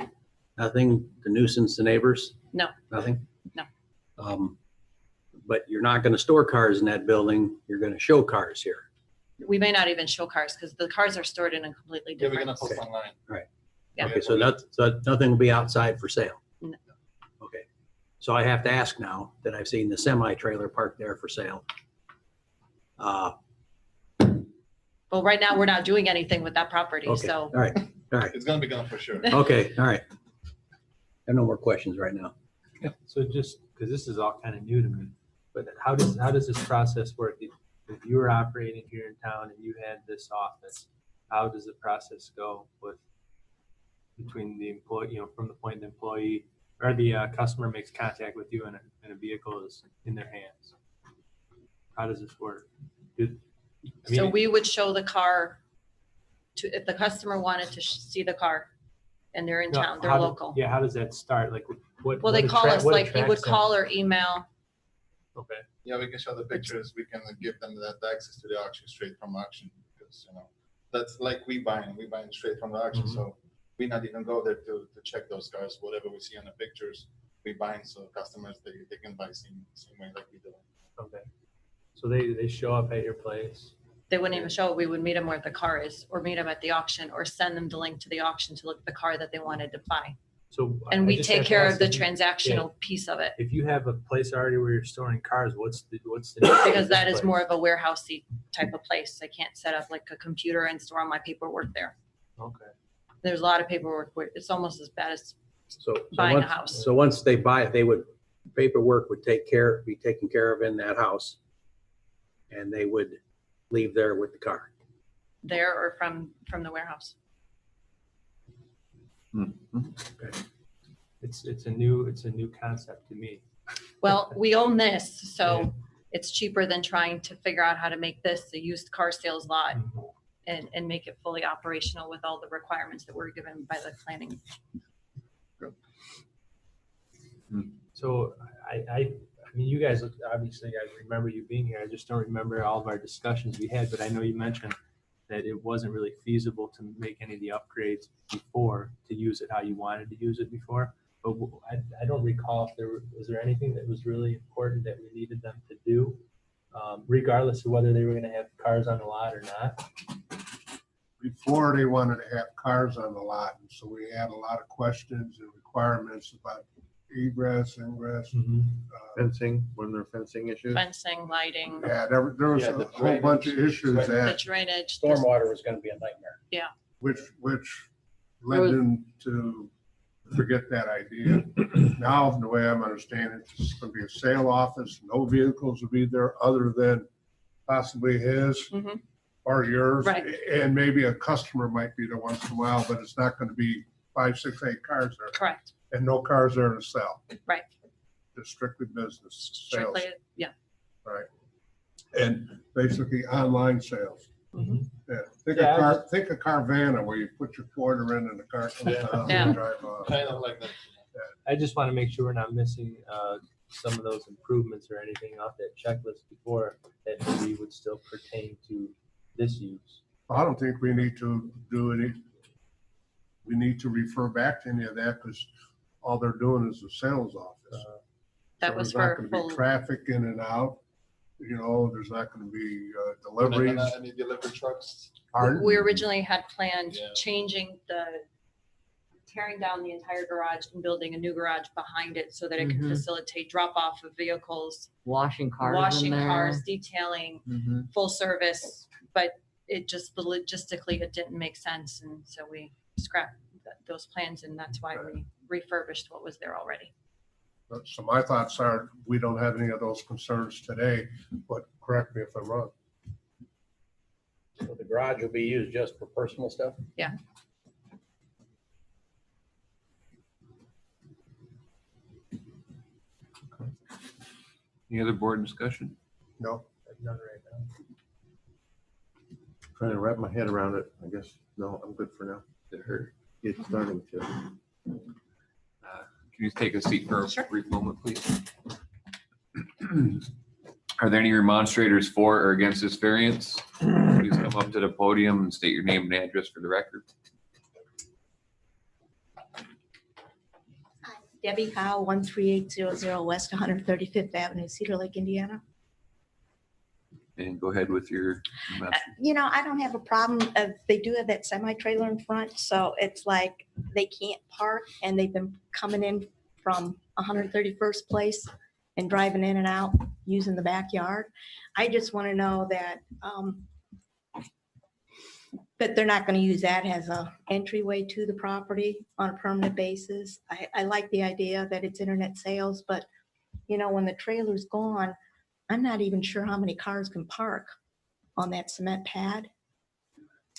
Nothing to nuisance the neighbors? No. Nothing? No. But you're not going to store cars in that building. You're going to show cars here. We may not even show cars because the cars are stored in a completely Yeah, we're different. gonna post online. Right. Yeah. Okay, so nothing will be outside for sale? No. Okay. So I have to ask now that I've seen the semi-trailer parked there for sale. Well, right now, we're not doing anything with that property, Okay, so. all right, all right. It's gonna be gone for sure. Okay, all right. I have no more questions right now. So just, because this is all kind of new to me, but how does this process work? If you were operating here in town and you had this office, how does the process go between the employee, from the point the employee or the customer makes contact with you and a vehicle is in their hands? How does this work? So we would show the car if the customer wanted to see the car and they're in No, town, they're how do- local. Yeah, how does that start? Like what? Well, they what call attract- us, what like you would attracts them? call or email. Okay. Yeah, we can show the pictures. We can give them that access to the auction straight from auction because, that's like we buying straight from the auction. Mhm. So we not even go there to check those cars. Whatever we see on the pictures, we buying so customers, they can buy same way like we do. Okay. So they show up at your place. They wouldn't even show it. We would meet them where the car is or meet them at the auction or send them the link to the auction to look at the car that they wanted to buy. So. And I we just take have to care ask of the if you- transactional piece of it If you have a place already where you're storing cars, what's the? because that is more of a warehousey type of place. I can't set up like a computer and store all my paperwork there. Okay. There's a lot of paperwork where it's almost as bad as So buying a once- house. So once they buy it, paperwork would be taken care of in that house. And they would leave there with the car. there or from the warehouse. Okay. It's a new concept to me. Well, we own this, so it's cheaper than trying to figure out how to make this a used car sales lot and make it fully operational with all the requirements that were given by the planning group. So I mean, you guys, obviously I remember you being here. I just don't remember all of our discussions we had, but I know you mentioned that it wasn't really feasible to make any of the upgrades before to use it how you wanted to use it before. But I don't recall if was there anything that was really important that we needed them to do, regardless of whether they were going to have cars on the lot or not. Before they wanted to have cars on the lot, and so we had a lot of questions and requirements about egress, ingress. Fencing, when there are fencing issues? Fencing, lighting, Yeah, there was Yeah, a the whole bunch of issues the that, drainage. Stormwater was going to be a nightmare. Yeah, which led them to forget that idea. Now, the way I'm understanding it, it's going to be a sale office. No vehicles will be there other than possibly his Mhm. or yours. Right. And maybe a customer might be there once in a while, but it's not going to be 5, 6, 8 cars there. correct, And no cars there to sell. right. Just strictly business sales. Strictly, yeah. Right. And basically online sales. Mhm. Yeah. Think of Carvana where you put your quarter in and the car comes out Yeah. and drive off. Kind of like that. I just want to make sure we're not missing some of those improvements or anything off that checklist before that maybe would still pertain to this use. I don't think we need to do any, we need to refer back to any of that because all they're doing is a sales office. That So was there's not for gonna be full, traffic in and out, there's not gonna be We're not deliveries. gonna any delivery trucks. Pardon? we originally had planned Yeah. changing tearing down the entire garage and building a new garage behind it so that it can Mhm. facilitate drop off of vehicles, Washing cars in washing there. cars, detailing, Mhm. full service. But it just, logistically, it didn't make sense. And so we scrapped those plans, and that's why we refurbished what was there already. So my thoughts are, we don't have any of those concerns today, but correct me if I'm wrong. So the garage will be used just for personal stuff? Yeah. Any other board discussion? No. None right now. Trying to wrap my head around it. I guess, no, I'm good for now. Did it hurt? It's starting to. Can you take a seat for a brief moment, please? Are there any remonstrators for or against this variance? Please come up to the podium and state your name and address for the record. Debbie Howe, 13800 West 135th Avenue, Cedar Lake, Indiana. And go ahead with your message. You know, I don't have a problem. They do have that semi-trailer in front, so it's like they can't park, and they've been coming in from 131st Place and driving in and out using the backyard. I just want to know that that they're not going to use that as a entryway to the property on a permanent basis. I like the idea that it's internet sales, but you know, when the trailer's gone, I'm not even sure how many cars can park on that cement pad.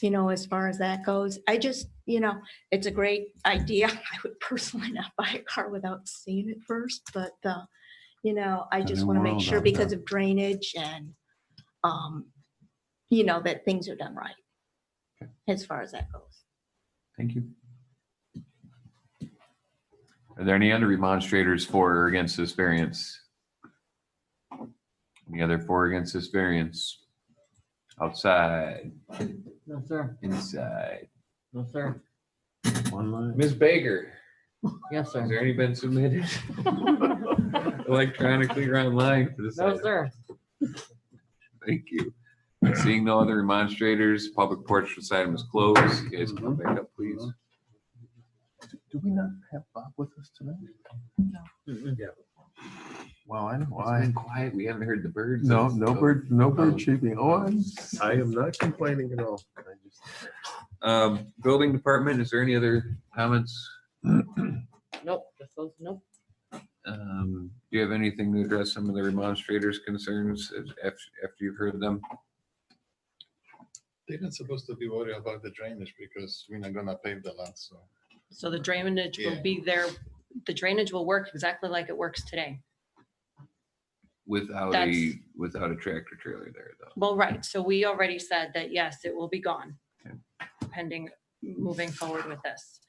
You know, as far as that goes, I just, you know, it's a great idea. I would personally not buy a car without seeing it first, but you know, I just want to make sure because of drainage and, you know, that things are done right as far as that goes. Thank you. Are there any other remonstrators for or against this variance? Any other for or against this variance? Outside, No, sir. inside. No, sir. Online. Ms. Baker, Yes, has sir. there any been submitted electronically or online for this? No, item? sir. Thank you. Seeing no other remonstrators, public portion of this item is closed. You guys come back up, please. Do we not have Bob with us tonight? Yeah. Wow, I know It's why. been quiet. We haven't heard the birds. No bird chirping. Oh, I am not complaining at all. I just- Building department, is there any other comments? Nope. Just those. Nope. Do you have anything to address some of the remonstrators' concerns after you've heard them? They're not supposed to be worried about the drainage because we're not gonna pave the lot, so. So the drainage will be there. The drainage will work exactly like it works today. Without a tractor trailer there, though. Well, right. So we already said that, yes, it will be gone Okay. pending moving forward with this.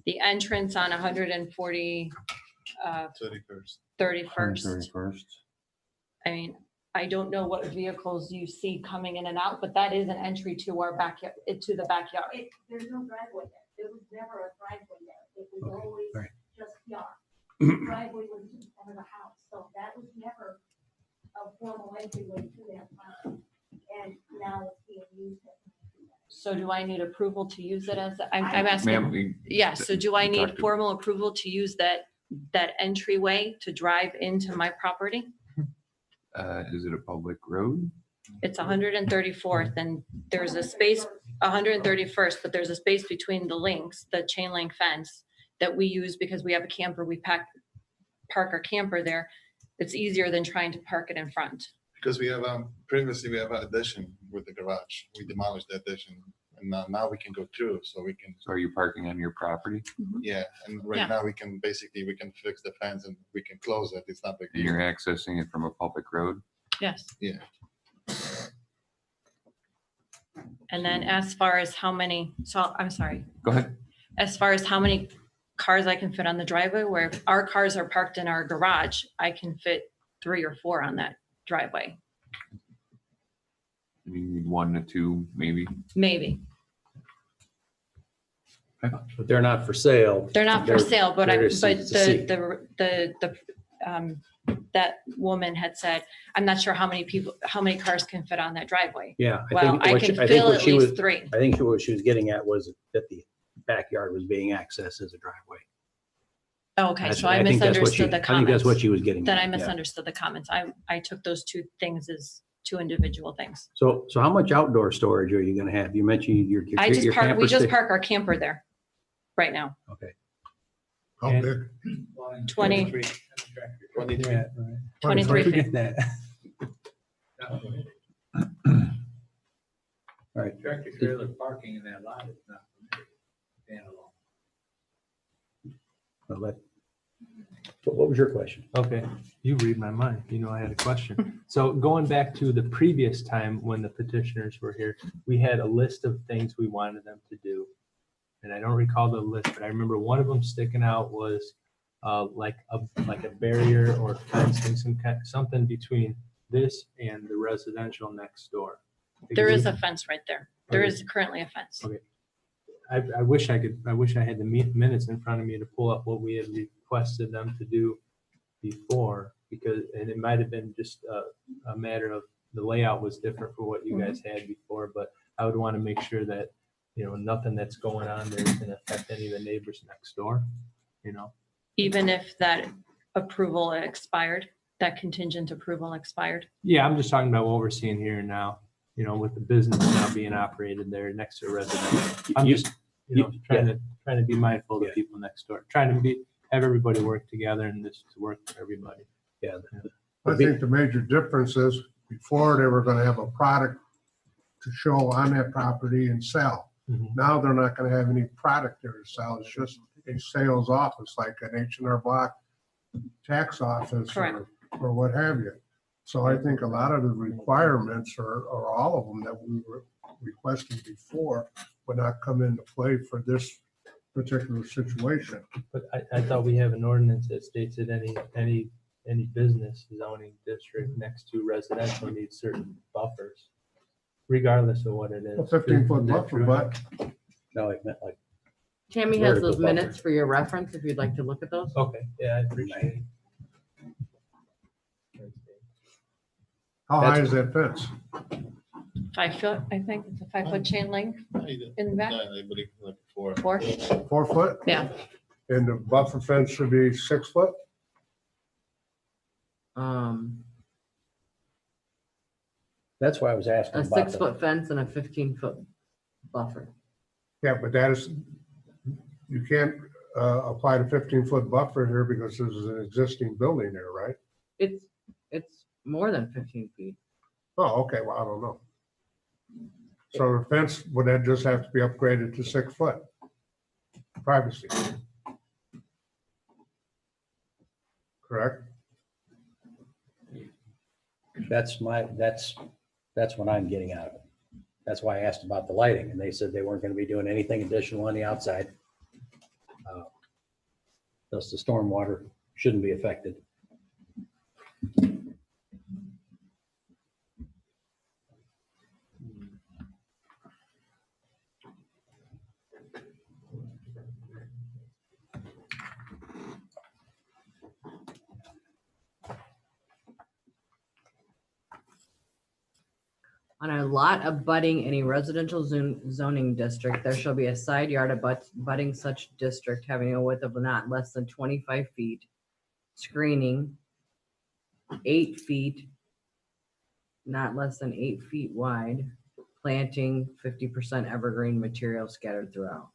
The entrance on 140, 31st. 31st. 31st. I mean, I don't know what vehicles you see coming in and out, but that is an entry to our backyard, to the backyard. There's no driveway there. There was never a driveway there. It was Okay, always all right. just yard. The driveway was in front of the house, so that was never a formal entryway to that property. And now it's being used as. So do I need approval to use it as, I'm Ma'am, asking, yeah, so do I talk need to- formal approval to use that entryway to drive into my property? Is it a public road? It's 134th and there's a space, 131st, but there's a space between the links, the chain link fence that we use because we have a camper, we park our camper there. It's easier than trying to park it in front. Because we have, previously we have an addition with the garage. We demolished the addition and now we can go through, so we can, So are you parking on your property yeah. And Yeah. right now we can fix the fence and we can close it. It's not big and deal. you're accessing it from a public road? Yes. Yeah. And then as far as how many, so I'm sorry, Go ahead. as far as how many cars I can fit on the driveway, where our cars are parked in our garage, I can fit 3 or 4 on that driveway, You need 1 to 2, maybe. maybe. But they're not for sale. They're not for sale, but they're but to see. that woman had said, I'm not sure how many cars can fit on that driveway. Yeah. Well, I what can she- fill what at she was- least 3. I think what she was getting at was that the backyard was being accessed as a driveway. Okay, That's- so I think that's what she- misunderstood the I think that's comments. what she was getting Then at, I yeah. misunderstood the comments. I took those two things as two individual things. So how much outdoor storage are you gonna have? You mentioned your I just your park, we camper just stick- park our camper there right now. Okay. How And- big? 20. Yeah, right. 23 Forget feet. that. All right. Tractor trailer parking in that lot is not permitted. Standalone. Well, what was your question? Okay, you read my mind. You know I had a question. So going back to the previous time when the petitioners were here, we had a list of things we wanted them to do. And I don't recall the list, but I remember one of them sticking out was like a barrier or fencing, something between this and the residential next door. There is a fence right there. There Okay. is currently a fence. Okay. I wish I had the minutes in front of me to pull up what we had requested them to do before, because, and it might have been just a matter of the layout was different for what you guys had before, but I would want to make sure that, you know, nothing that's going on there is going to affect any of the neighbors next door, you know? Even if that approval expired, that contingent approval expired. Yeah, I'm just talking about what we're seeing here now, you know, with the business now being operated there next to a residential. I'm just, you know, trying to be mindful of the people next door, trying to have everybody work together and this to work for everybody. Yeah. I think the major difference is before they were gonna have a product to show on that property and sell. Mhm. Now they're not gonna have any product there to sell. It's just a sales office, like an H&R Block tax office Correct. or what have you. So I think a lot of the requirements or all of them that we were requesting before would not come into play for this particular situation. But I thought we have an ordinance that states that any business zoning district next to residential needs certain buffers, regardless of what it is. A 15-foot Isn't that buffer, true? but No, it meant like, Tammy has Vertical those minutes for your reference if you'd like to look at those. Okay, yeah, I appreciate it. how high is that fence? 5 foot, I think. It's a 5-foot chain link in the back. Four. 4? 4 foot? Yeah. And the buffer fence should be 6 foot? that's why I was asking A about 6-foot fence and a 15-foot buffer. Yeah, but that is, you can't apply the 15-foot buffer here because there's an existing building there, right? It's more than 15 feet. Oh, okay, well, I don't know. So the fence, would that just have to be upgraded to 6 foot? Privacy. Correct? That's what I'm getting out of it. That's why I asked about the lighting, and they said they weren't gonna be doing anything additional on the outside. Thus the stormwater shouldn't be affected. On a lot abutting any residential zoning district, there shall be a side yard abutting such district having a width of not less than 25 feet, screening 8 feet, not less than 8 feet wide, planting 50% evergreen material scattered throughout.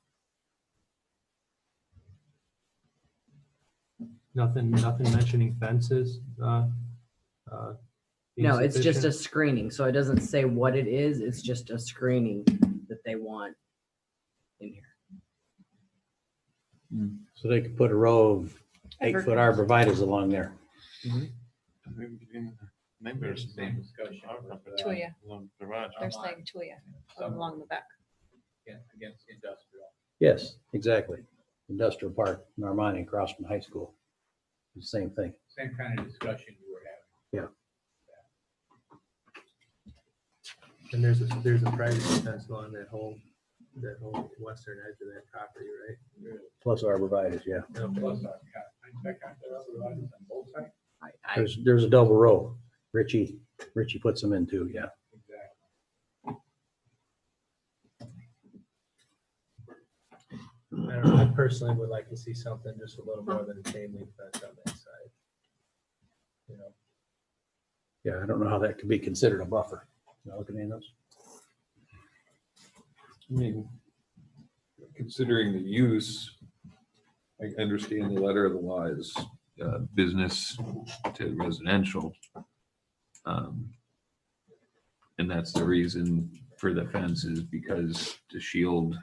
Nothing mentioning fences. Being No, it's just a sufficient? screening, so it doesn't say what it is, it's just a screening that they want in here. So they could put a row of 8-foot arborvitaes along there. Maybe there's Same discussion. Two of you. Garage. They're saying 2 of you along the back. Against industrial. Yes, exactly. Industrial Park, Narmani, across from high school. The same thing. Same kind of discussion you were having. Yeah. And there's a privacy fence along that whole western edge of that property, right? Plus arborvitaes, yeah. Plus, I got the other items on both sides. There's a double row. Richie puts them in too, yeah. Exactly. personally would like to see something just a little more than a chain link fence on that side. You know, Yeah, I don't know how that could be considered a buffer. You looking at those? I mean, considering the use, I understand the letter of the law is business to residential. And that's the reason for the fence is because to shield,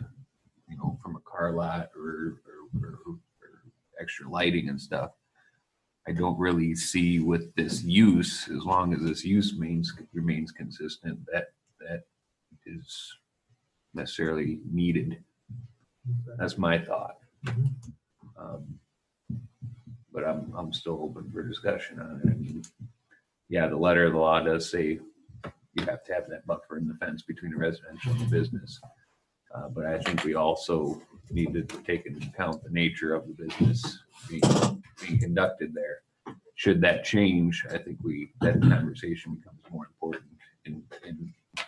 you know, from a car lot or extra lighting and stuff. I don't really see with this use, as long as this use remains consistent, that is necessarily needed. That's my thought. But I'm still open for discussion on it. I mean, yeah, the letter of the law does say you have to have that buffer in the fence between the residential and the business. But I think we also need to take into account the nature of the business being conducted there. Should that change, I think that conversation becomes more important.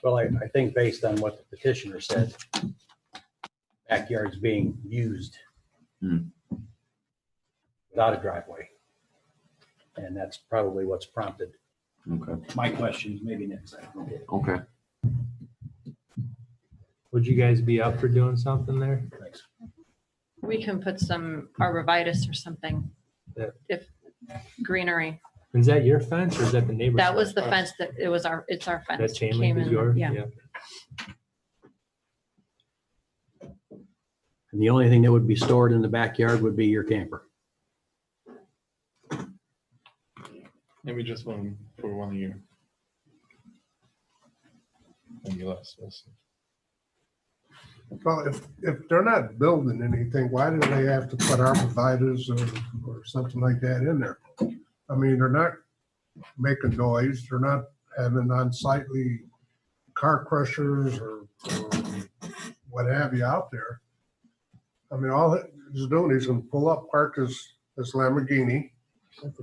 Well, I think based on what the petitioner said, backyard's being used without a driveway. And that's probably what's prompted my questions, maybe next time. Okay. would you guys be up for doing something there? Thanks. We can put some arborvitae or something, Yeah. if greenery. Is that your fence or is that the neighbor's? That was the fence? fence it's our fence. That chain Came link is in, yours? Yeah. And the only thing that would be stored in the backyard would be your camper. Maybe just one for 1 year. Maybe less. We'll see. Well, if they're not building anything, why do they have to put arborvitaes or something like that in there? I mean, they're not making noise. They're not having unsightly car crushers or what have you out there. I mean, all he's doing, he's gonna pull up, park his Lamborghini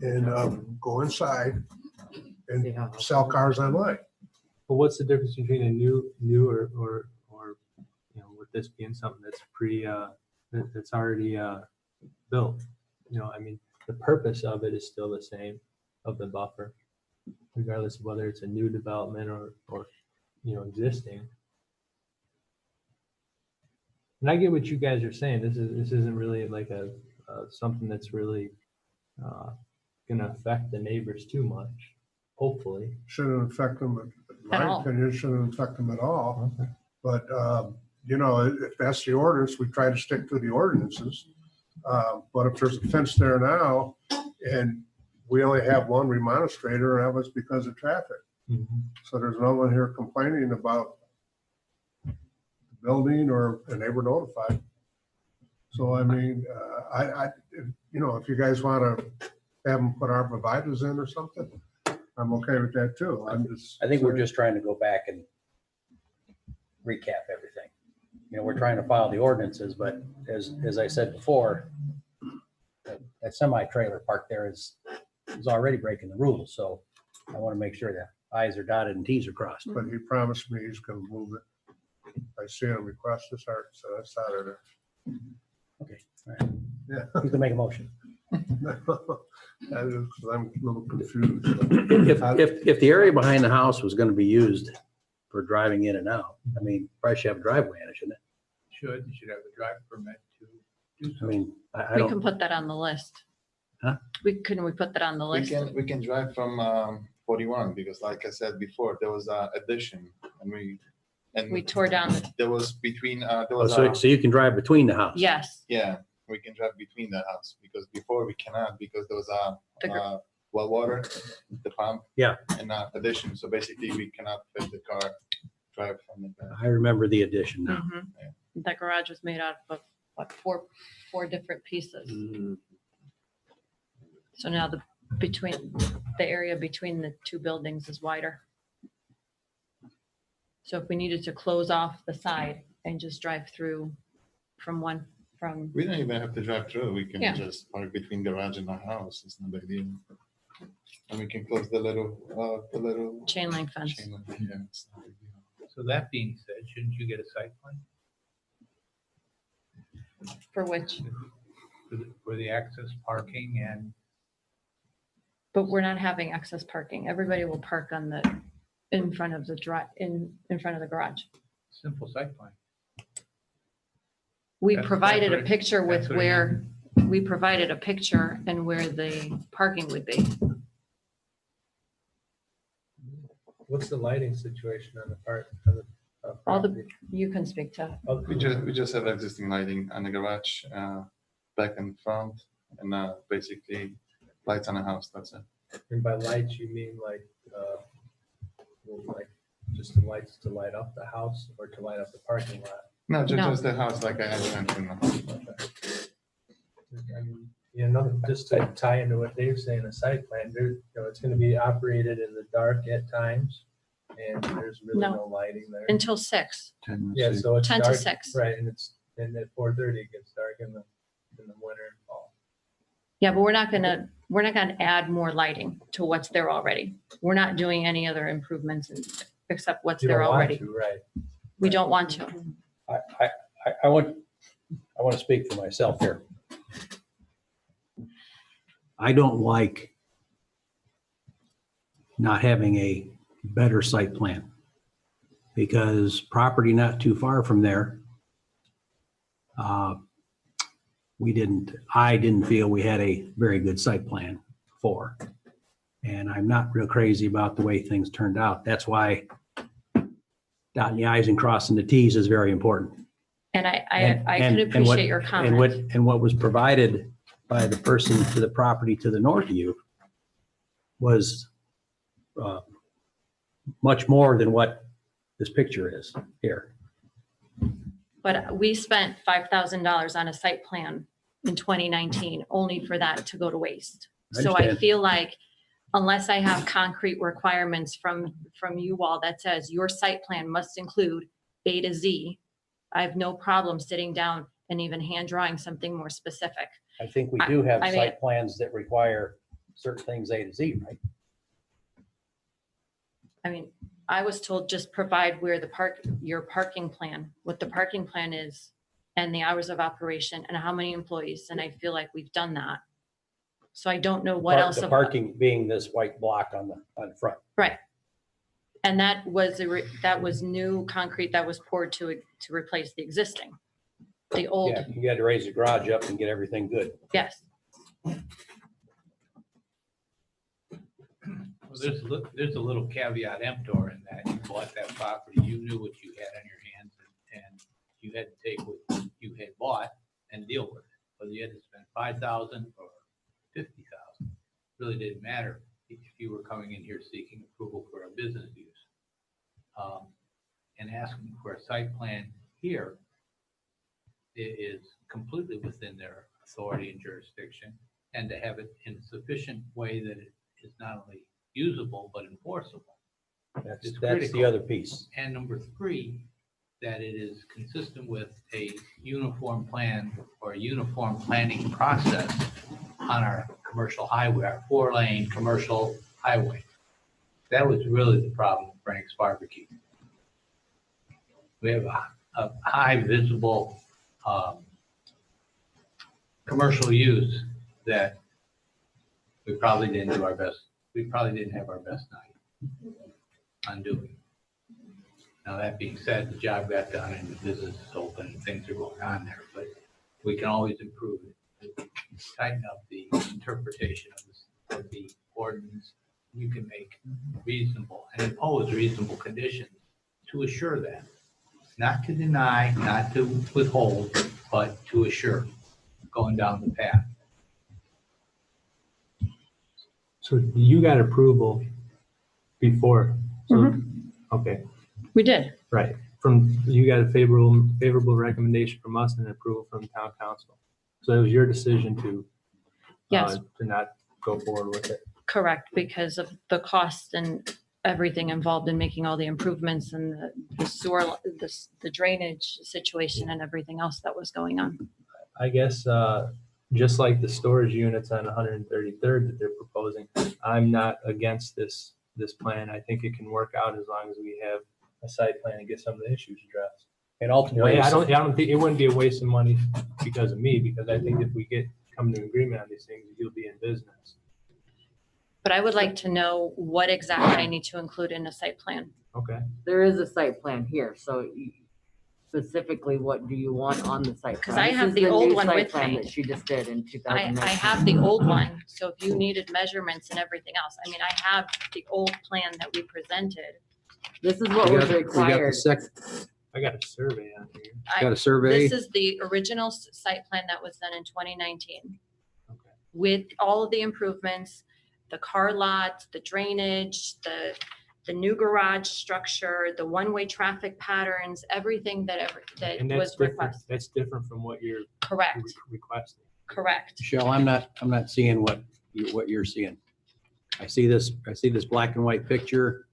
and go inside and sell cars online. But what's the difference between a new or you know, with this being something that's that's already built? You know, I mean, the purpose of it is still the same, of the buffer, regardless of whether it's a new development or you know, existing. And I get what you guys are saying. This isn't really like a something that's really gonna affect the neighbors too much. Hopefully, Shouldn't affect them, in At my all. opinion, shouldn't affect them at all. But, you know, if that's the ordinance, we try to stick to the ordinances. But if there's a fence there now and we only have one remonstrator, that was because of traffic. So there's no one here complaining about the building or, and they were notified. So, I mean, you know, if you guys want to have them put arborvitaes in or something, I'm okay with that too. I think we're just trying to go back and recap everything. You know, we're trying to follow the ordinances, but as I said before, that semi-trailer park there is already breaking the rules. So I want to make sure that I's are dotted and T's are crossed. But he promised me he's gonna move it. I see him request this art, so that's out of there. Okay. All right. Yeah. You can make a motion. That is, 'cause I'm a little confused. If the area behind the house was going to be used for driving in and out, I mean, probably should have a driveway in it, shouldn't it? You should have a drive permit to do I so. mean, I We don't. can put that on the list. Huh? We put that on the list? We can drive from 41 because like I said before, there was a addition and We tore down there was between there Oh, was so you can drive between the house. yes. yeah, we can drive between the house because before we cannot because there was The gr- well water, the pump. Yeah. And addition. So basically we cannot fit the car drive from the back. I remember the addition now. Mhm. That garage was made out of what, four different pieces. So now the area between the two buildings is wider. So if we needed to close off the side and just drive through from We don't even have to drive through. We can Yeah. just park between garage and our house. It's no big deal. And we can close the little chain link fence. chain link. Yeah, it's no big deal. So that being said, shouldn't you get a site plan? For which, For the access parking and but we're not having access parking. Everybody will park on the, in front of the in front of the garage. simple site plan. We That's- provided a that's what- picture with that's what I where, we provided a picture and where the parking would be. What's the lighting situation on the part? All the, you can speak to. We just have existing lighting on the garage, back and front, and basically lights on the house, that's it. And by lights, you mean like just the lights to light up the house or to light up the parking lot? No, No. just the house like I had mentioned. I mean, just to tie into what Dave's saying, the site plan, it's gonna be operated in the dark at times, and there's really No. no lighting there. Until 6. Yeah, so it's 10 to dark, 6. right, and at 4:30 it gets dark in the winter and fall. Yeah, but we're not gonna add more lighting to what's there already. We're not doing any other improvements except what's You there don't want already. to, right? We don't want to. I want to speak for myself here. I don't like not having a better site plan because property not too far from there, I didn't feel we had a very good site plan for. And I'm not real crazy about the way things turned out. That's why dotting the i's and crossing the t's is very important. And I And- could and what- appreciate your And what, comment. and what was provided by the person to the property to the north of you was much more than what this picture is here. But we spent $5,000 on a site plan in 2019, only for that to go to waste. I So I understand. feel like unless I have concrete requirements from you all that says your site plan must include A to Z, I have no problem sitting down and even hand drawing something more specific. I think we do have I mean- site plans that require certain things A to Z, right? I mean, I was told just provide where your parking plan, what the parking plan is and the hours of operation and how many employees. And I feel like we've done that. So I don't know what else. The parking being this white block on the front. Right. And that was new concrete that was poured to replace the existing. The old, Yeah, you had to raise the garage up and get everything good. yes. Well, there's a little caveat emptor in that you bought that property, you knew what you had on your hands and you had to take what you had bought and deal with it. Whether you had to spend $5,000 or $50,000, really didn't matter if you were coming in here seeking approval for a business use. And asking for a site plan here is completely within their authority and jurisdiction, and to have it in a sufficient way that it is not only usable but enforceable. That's It's the critical. other piece. And number 3, that it is consistent with a uniform plan or a uniform planning process on our commercial highway, our 4-lane commercial highway. That was really the problem with Frank's Barbecue. We have a high visible commercial use that we probably didn't do our best. We probably didn't have our best night on doing. Now, that being said, the job got done and the business is open and things are going on there, but we can always improve it. Tighten up the interpretation of the ordinance. You can make reasonable and impose reasonable conditions to assure that. Not to deny, not to withhold, but to assure going down the path. So you got approval before, so, Mm-hmm. okay, We did. right. You got a favorable recommendation from us and approval from town council. So it was your decision to Yes. to not go forward with it. Correct, because of the cost and everything involved in making all the improvements and the sewer, the drainage situation and everything else that was going on. I guess, just like the storage units on 133rd that they're proposing, I'm not against this plan. I think it can work out as long as we have a site plan and get some of the issues addressed. And ultimately, I don't think, it wouldn't be a waste of money because of me, because I think if we come to an agreement on these things, you'll be in business. But I would like to know what exactly I need to include in a site plan. Okay. There is a site plan here, so specifically, what do you want on the site plan? 'Cause I This have is the new old one site with plan me. That she just did in I 2019. have the old one, so if you needed measurements and everything else, I mean, I have the old plan that we presented. This is what was required. I got a survey on here. Got a survey? This is the original site plan that was done in 2019. With all of the improvements, the car lot, the drainage, the new garage structure, the one-way traffic patterns, everything that And was that's different. requested. That's different from what you're Correct, requesting. correct. Michelle, I'm not seeing what you're seeing. I see this black and white picture.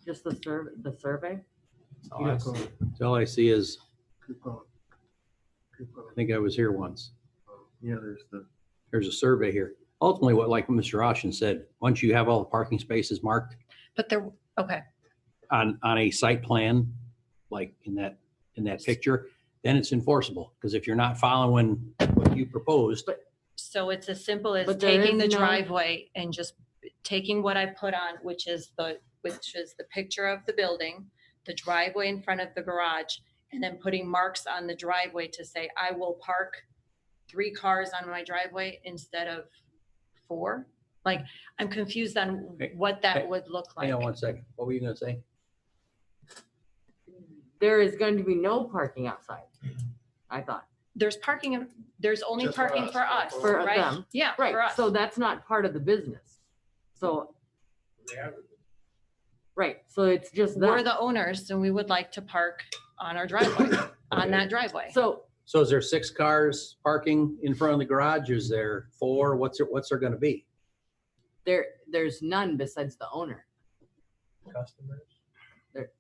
Just the survey? Oh, I see. All I see is, Keep going. Keep going. I think I was here once. Yeah, There's a survey here. Ultimately, like Mr. Roshan said, once you have all the parking spaces marked But there, okay, on a site plan, like in that picture, then it's enforceable. Because if you're not following what you proposed, so it's as simple as But there taking is the no- driveway and just taking what I put on, which is the picture of the building, the driveway in front of the garage, and then putting marks on the driveway to say, I will park 3 cars on my driveway instead of 4. Like, I'm confused on what that would look like. hang on one second. What were you gonna say? There is going to be no parking outside, I thought. There's parking, there's only Just for parking us. for us, For right? them. Yeah, for Right, us. so that's not part of the business. So, right, so it's just We're that. the owners and we would like to park on our driveway, on that driveway. So So is there 6 cars parking in front of the garage? Is there 4? What's there gonna be? there's none besides the owner. Customers. There-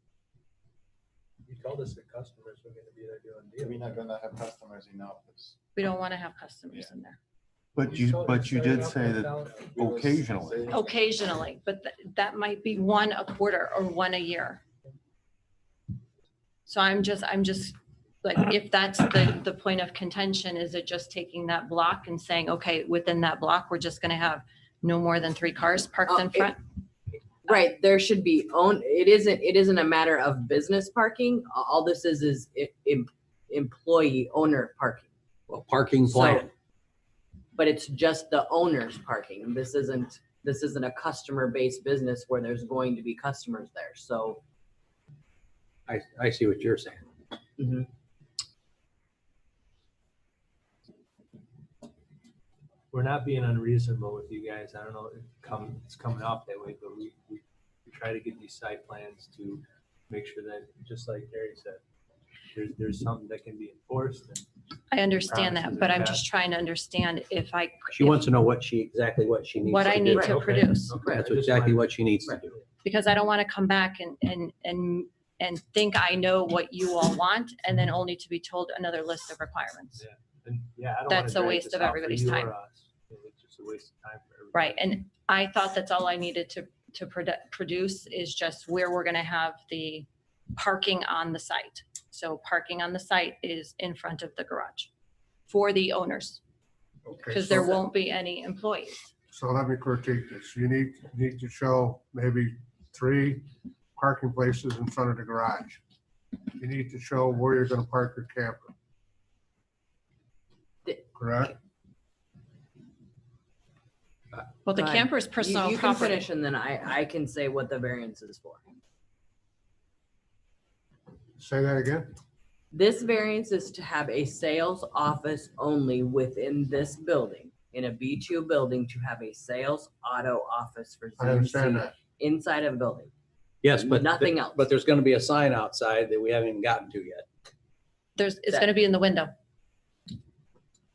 You told us that customers were gonna be there doing deals. We're not gonna have customers in office. We don't want to have customers in there. But you did say that occasionally. Occasionally, but that might be 1 a quarter or 1 a year. So I'm just like, if that's the point of contention, is it just taking that block and saying, okay, within that block, we're just gonna have no more than 3 cars parked in front? Right, there should be it isn't a matter of business parking. All this is employee owner parking. Well, parking plan. But it's just the owner's parking. This isn't a customer-based business where there's going to be customers there, so. I see what you're saying. Mhm. We're not being unreasonable with you guys. I don't know, it's coming off that way, but we try to get these site plans to make sure that, just like Gary said, there's something that can be enforced. And I understand that, promises but are I'm kept. just trying to understand if She wants to know exactly what she needs. what I to need do. to Okay. produce. Okay, That's I just exactly wanted- what she needs to do. Because I don't want to come back and think I know what you all want and then only to be told another list of requirements. Yeah. And yeah, I don't That's wanna a drag waste this of out for everybody's you or time. us. It's just a waste of time for everybody. Right, and I thought that's all I needed to produce is just where we're gonna have the parking on the site. So parking on the site is in front of the garage for the owners, Okay, because so- there won't be any employees. So let me critique this. You need to show maybe 3 parking places in front of the garage. You need to show where you're gonna park your camper. Correct? Well, the Go ahead. camper is personal You can property. finish and then I can say what the variance is for. Say that again? This variance is to have a sales office only within this building, in a B2 building, to have a sales auto office for I understand ZMC that. inside of a building. Yes, but Nothing else. But there's gonna be a sign outside that we haven't even gotten to yet. It's gonna be in the window.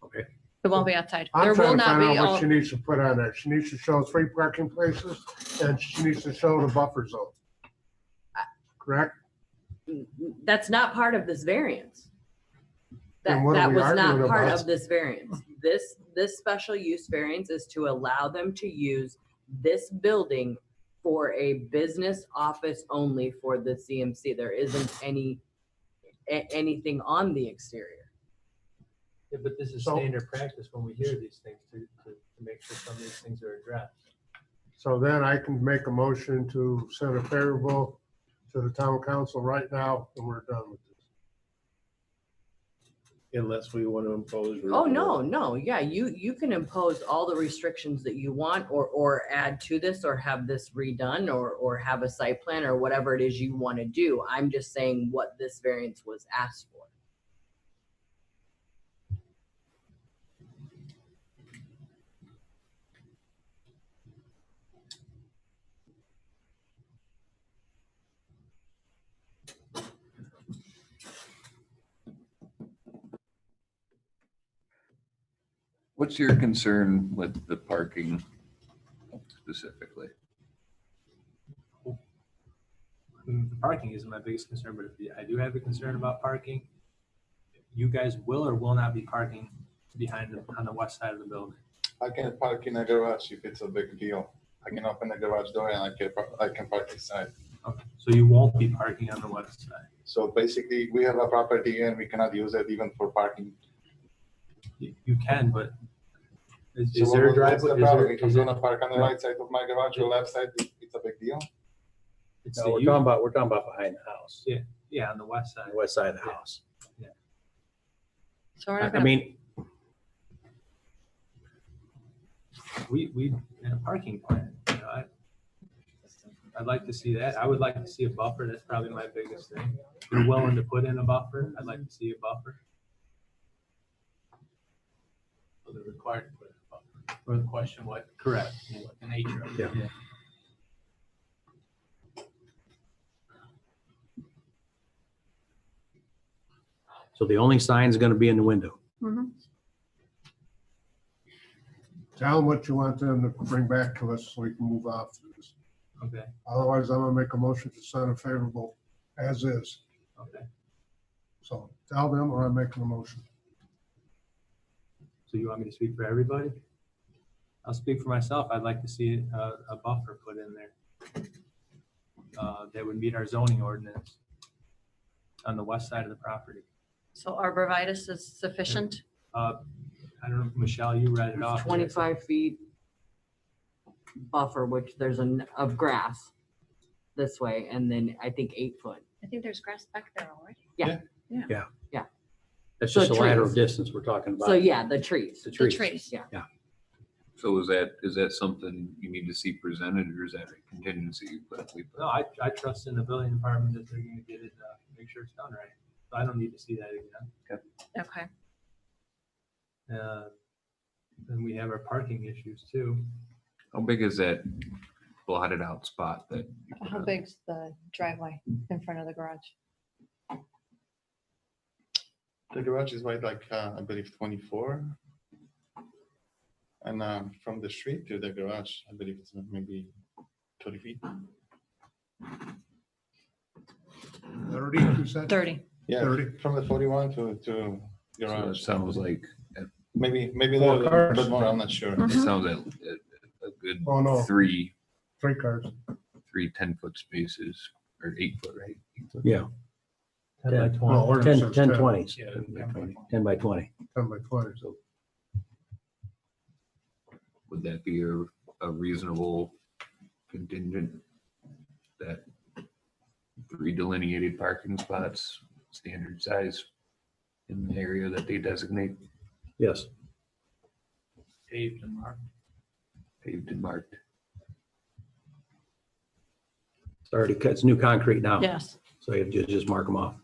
Okay. It won't be outside. I'm There will trying to not find be out what all, she needs to put on there. She needs to show 3 parking places and she needs to show the buffer zone. Correct? That's not part of this variance. Then That what are we was not arguing part about? of this variance. This special use variance is to allow them to use this building for a business office only for the CMC. There isn't anything on the exterior. Yeah, but this is So- standard practice when we hear these things to make sure some of these things are addressed. So then I can make a motion to send a favorable to the town council right now, and we're done with this. Unless we want to impose. Oh, no, yeah, you can impose all the restrictions that you want or add to this or have this redone or have a site plan or whatever it is you want to do. I'm just saying what this variance was asked for. What's your concern with the parking specifically? The parking isn't my biggest concern, but if I do have a concern about parking, you guys will or will not be parking on the west side of the building. I can park in a garage if it's a big deal. I can open the garage door and I can park inside. Okay, so you won't be parking on the west side. So basically, we have a property and we cannot use it even for parking. You can, but is So there a what's driveway? the Is problem? there- If I'm is it- gonna park on the right side of my garage or left side, it's a big deal. it's No, the we're u- talking about behind the house, Yeah, on the west side. the west side of the Yeah. house. So we're not I gonna, mean, We in a parking plan, I'd like to see that. I would like to see a buffer. That's probably my biggest thing. If you're willing to put in a buffer, I'd like to see a buffer. So they're required to put in a buffer. Or the question, what, Correct. what the nature of it. Yeah. So the only sign is gonna be in the window. Mhm. Tell them what you want them to bring back to us so we can move off this. Okay, Otherwise, I'm gonna make a motion to send a favorable as is. okay. So tell them or I'm making a motion. So you want me to speak for everybody? I'll speak for myself. I'd like to see a buffer put in there. That would meet our zoning ordinance on the west side of the property. so arborvitae is sufficient? I don't know, Michelle, you read it off. 25 feet buffer, which there's of grass this way, and then I think 8 foot. I think there's grass back there already. That's So just a lateral trees. distance we're talking about. So yeah, the trees. The The trees. trees. Yeah. So is that something you need to see presented or is that a contingency? No, I trust in the building department that they're gonna get it, make sure it's done right. So I don't need to see that again. Okay. Then we have our parking issues too. How big is that blotted out spot that? you put How on? big's the driveway in front of the garage? The garage is wide like, I believe 24. And from the street to the garage, I believe it's maybe 30 feet. 30, you said? 30. Yeah, 30. from the 41 to So it garage. sounds like, Maybe a Four little cars. bit more, I'm not sure. it sounds like a good Oh, no. three 3 cars. 10-foot spaces or 8 foot, right? 8 foot. Yeah, 10 by Yeah. 20. Well, ordinance 10, says 10, 20s, Yeah, 10 by 20. 10 by 20. So would that be a reasonable contingent that 3 delineated parking spots, standard size in the area that they designate, Yes. Paved and marked. paved and marked? It's already cut, it's new concrete now. Yes. So you have to just mark them off.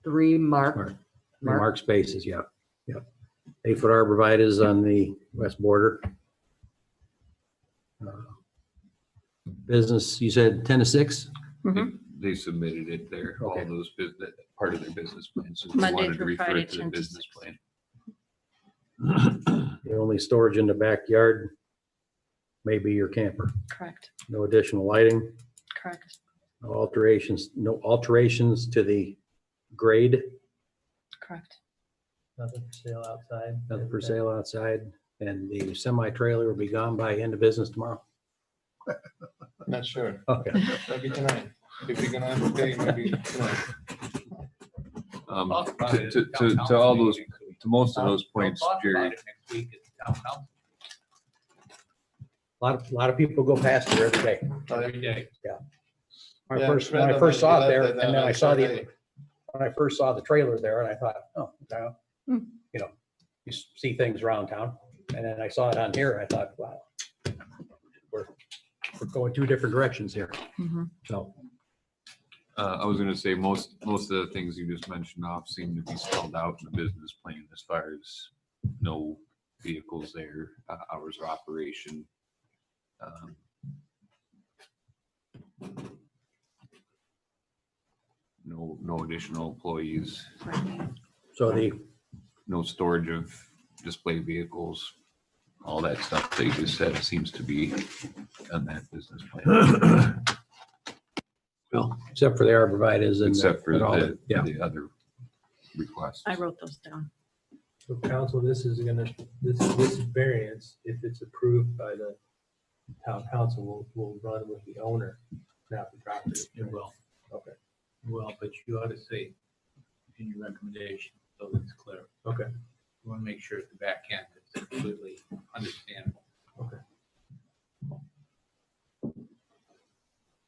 3 marked. Mark spaces, yeah, yeah. 8-foot arborvitae's on the west border. Business, you said 10 to 6? They submitted it there, all Okay. those, that part of their business plan. So they Monday wanted to through refer Friday, it to the 10 to business 6. plan. The only storage in the backyard may be your camper. Correct. No additional lighting, Correct. no alterations to the grade, Correct. Nothing for sale outside. nothing for sale outside, and the semi-trailer will be gone by end of business tomorrow. Not sure. Okay. Maybe tonight. If you're gonna have to pay, maybe tonight. To all those, to most of those points, Jerry, Next week at town council. A lot of people go past there every day. Every day. When Yeah, I first saw it there, that- and then I that- saw that- when I first saw the trailer there, and I thought, oh, now, Hmm. you know, you see things around town, and then I saw it on here, and I thought, wow, we're going two different directions here. Mhm. So, I was gonna say, most of the things you just mentioned off seem to be spelled out in the business plan as far as no vehicles there, hours of operation. No additional employees, so no storage of display vehicles, all that stuff they just said seems to be on that business plan. well, except for the arborvitae's and. Except for yeah. the other requests. I wrote those down. So council, this variance, if it's approved by the town council, will run with the owner, not the property. It will. Okay. Well, but you ought to say in your recommendation, so that it's clear. Okay. You want to make sure at the back end it's completely understandable. Okay.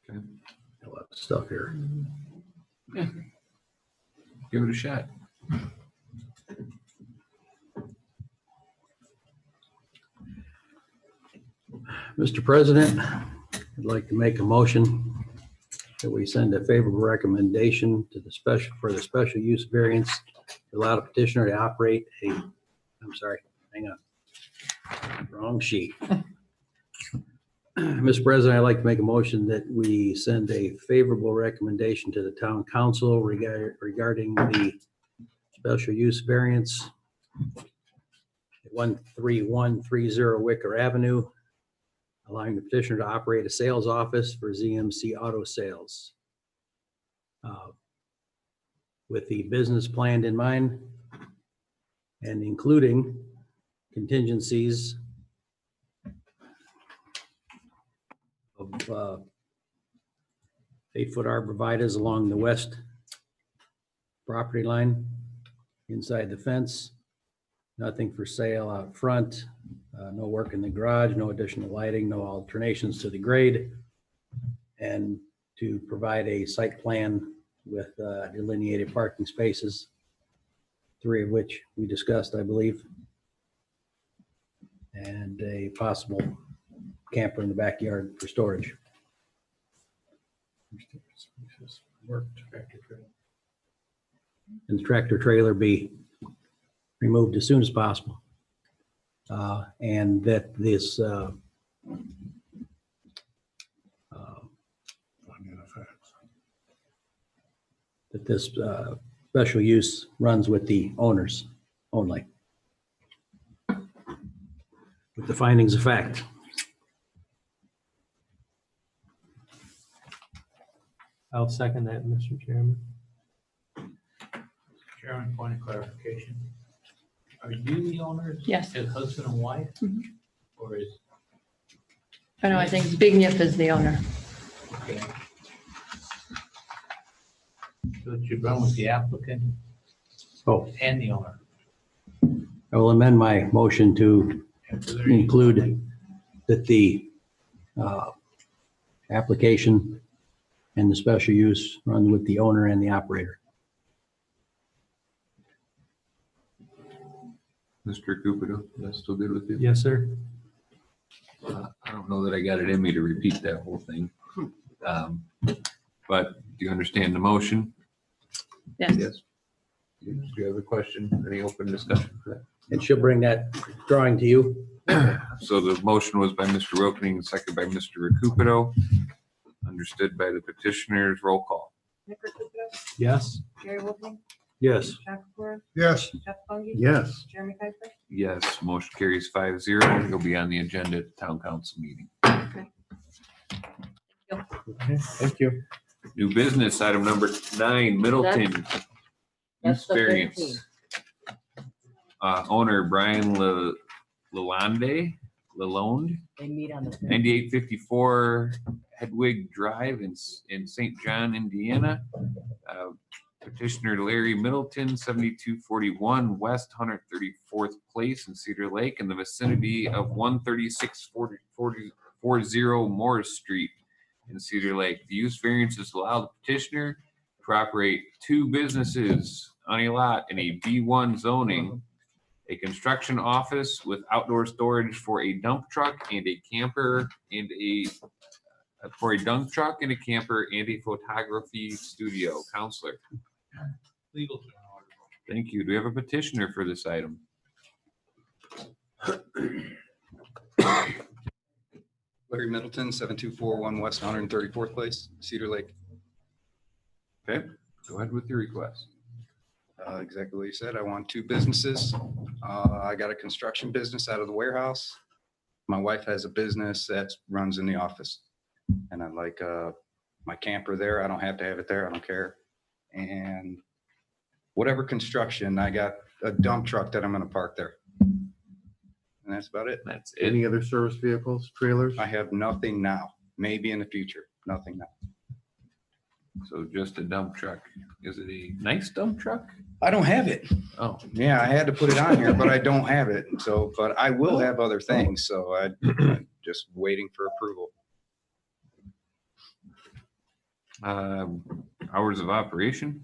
Okay. A lot of stuff here. Yeah. Give it a shot. Mr. President, I'd like to make a motion that we send a favorable recommendation to the for the special use variance to allow the petitioner to operate I'm sorry, hang on. Wrong sheet. Mr. President, I'd like to make a motion that we send a favorable recommendation to the town council regarding the special use variance at 13130 Wicker Avenue, allowing the petitioner to operate a sales office for ZMC Auto Sales. With the business planned in mind and including contingencies of 8-foot arborvitae's along the west property line, inside the fence, nothing for sale out front, no work in the garage, no additional lighting, no alternations to the grade, and to provide a site plan with delineated parking spaces, 3 of which we discussed, I believe, and a possible camper in the backyard for storage. And the tractor trailer be removed as soon as possible. And that this special use runs with the owners only. With the findings of fact. I'll second that, Mr. Chairman. Chairman, point of clarification. Are you the owners? Yes. As husband and wife? Mhm. Or is, I know, I think Zbigniew is the owner. okay. So it should run with the applicant Oh, and the owner. I will amend my motion to include that the application and the special use run with the owner and the operator. Mr. Cupido, that's still good with you? Yes, sir. I don't know that I got it in me to repeat that whole thing. But do you understand the motion? Yes. Yes. Do you have a question? Any open discussion for that? And she'll bring that drawing to you. So the motion was by Mr. Wilkening, seconded by Mr. Recupero. Understood by the petitioners. Roll call. Nick Recupero, Yes. Jerry Wolfing, Yes. Jack Secor, Yes. Jeff Fungy. Yes. Jeremy Kuiper. Yes, motion carries 5-0. You'll be on the agenda at the town council meeting. Okay, thank you. New business, item number 9, Middleton. That's Use the variance. 15. Owner Brian Lalonde, Lalonde, They meet on the. 9854 Hedwig Drive in St. John, Indiana. Petitioner Larry Middleton, 7241 West 134th Place in Cedar Lake in the vicinity of 13640 Morris Street in Cedar Lake. The use variances allow the petitioner to operate 2 businesses on a lot in a B1 zoning, a construction office with outdoor storage for a dump truck and a camper and a camper and a photography studio. Counselor. Legal. Thank you. Do we have a petitioner for this item? Larry Middleton, 7241 West 134th Place, Cedar Lake. Okay, go ahead with your request. Exactly what you said. I want 2 businesses. I got a construction business out of the warehouse. My wife has a business that runs in the office. And I like my camper there. I don't have to have it there. I don't care. And whatever construction, I got a dump truck that I'm going to park there. And that's about it. That's it. Any other service vehicles, trailers? I have nothing now. Maybe in the future. Nothing now. So just a dump truck. Is it a nice dump truck? I don't have it. Oh, Yeah, I had to put it on here, but I don't have it. So, but I will have other things. So I'm just waiting for approval. Hours of operation?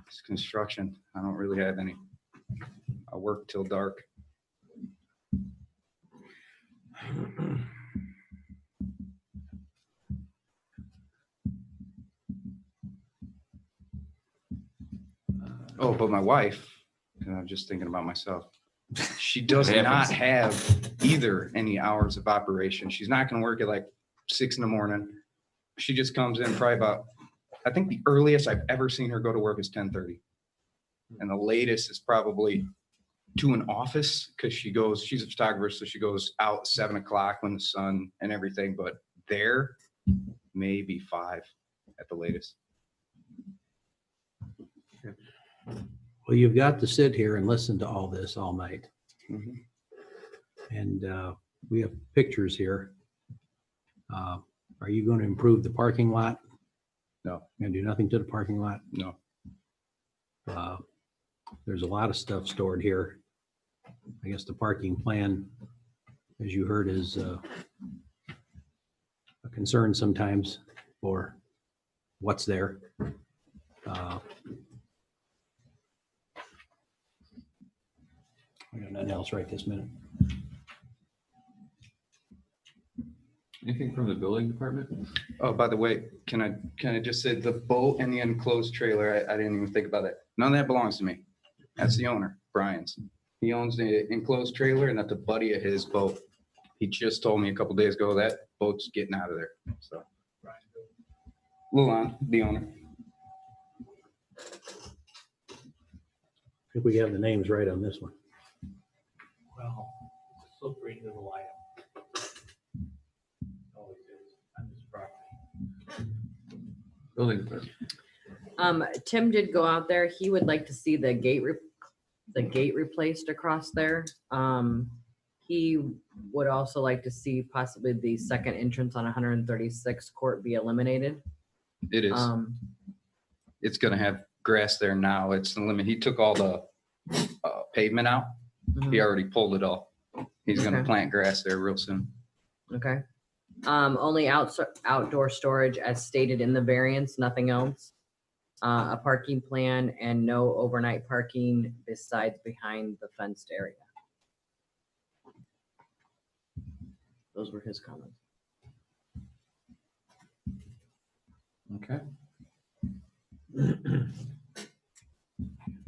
It's construction. I don't really have any. I work till dark. Oh, but my wife, and I'm just thinking about myself. She does It not happens. have either any hours of operation. She's not going to work at like 6 a.m. She just comes in probably about, I think the earliest I've ever seen her go to work is 10:30. And the latest is probably to an office because she's a photographer. So she goes out 7 o'clock when the sun and everything, but there maybe 5 at the latest. Well, you've got to sit here and listen to all this all night. Mhm. And we have pictures here. Are you going to improve the parking lot? No. Going to do nothing to the parking lot? No. There's a lot of stuff stored here. I guess the parking plan, as you heard, is a concern sometimes for what's there. I got nothing else right this minute. Anything from the building department? Oh, by the way, can I just say the boat and the enclosed trailer, I didn't even think about that. None of that belongs to me. That's the owner, Brian's. He owns the enclosed trailer and that's a buddy of his boat. He just told me a couple days ago that boat's getting out of there, so. Luan, the owner. I think we have the names right on this one. Well, it's a slippery little item. Always is on this property. Building department. Tim did go out there. He would like to see the gate replaced across there. He would also like to see possibly the second entrance on 136 Court be eliminated. It is. It's gonna have grass there now. It's the limit. He took all the pavement out. He already pulled it all. He's gonna Okay. plant grass there real soon. Okay. Only outdoor storage as stated in the variance, nothing else. A parking plan and no overnight parking besides behind the fenced area. Those were his comments. Okay.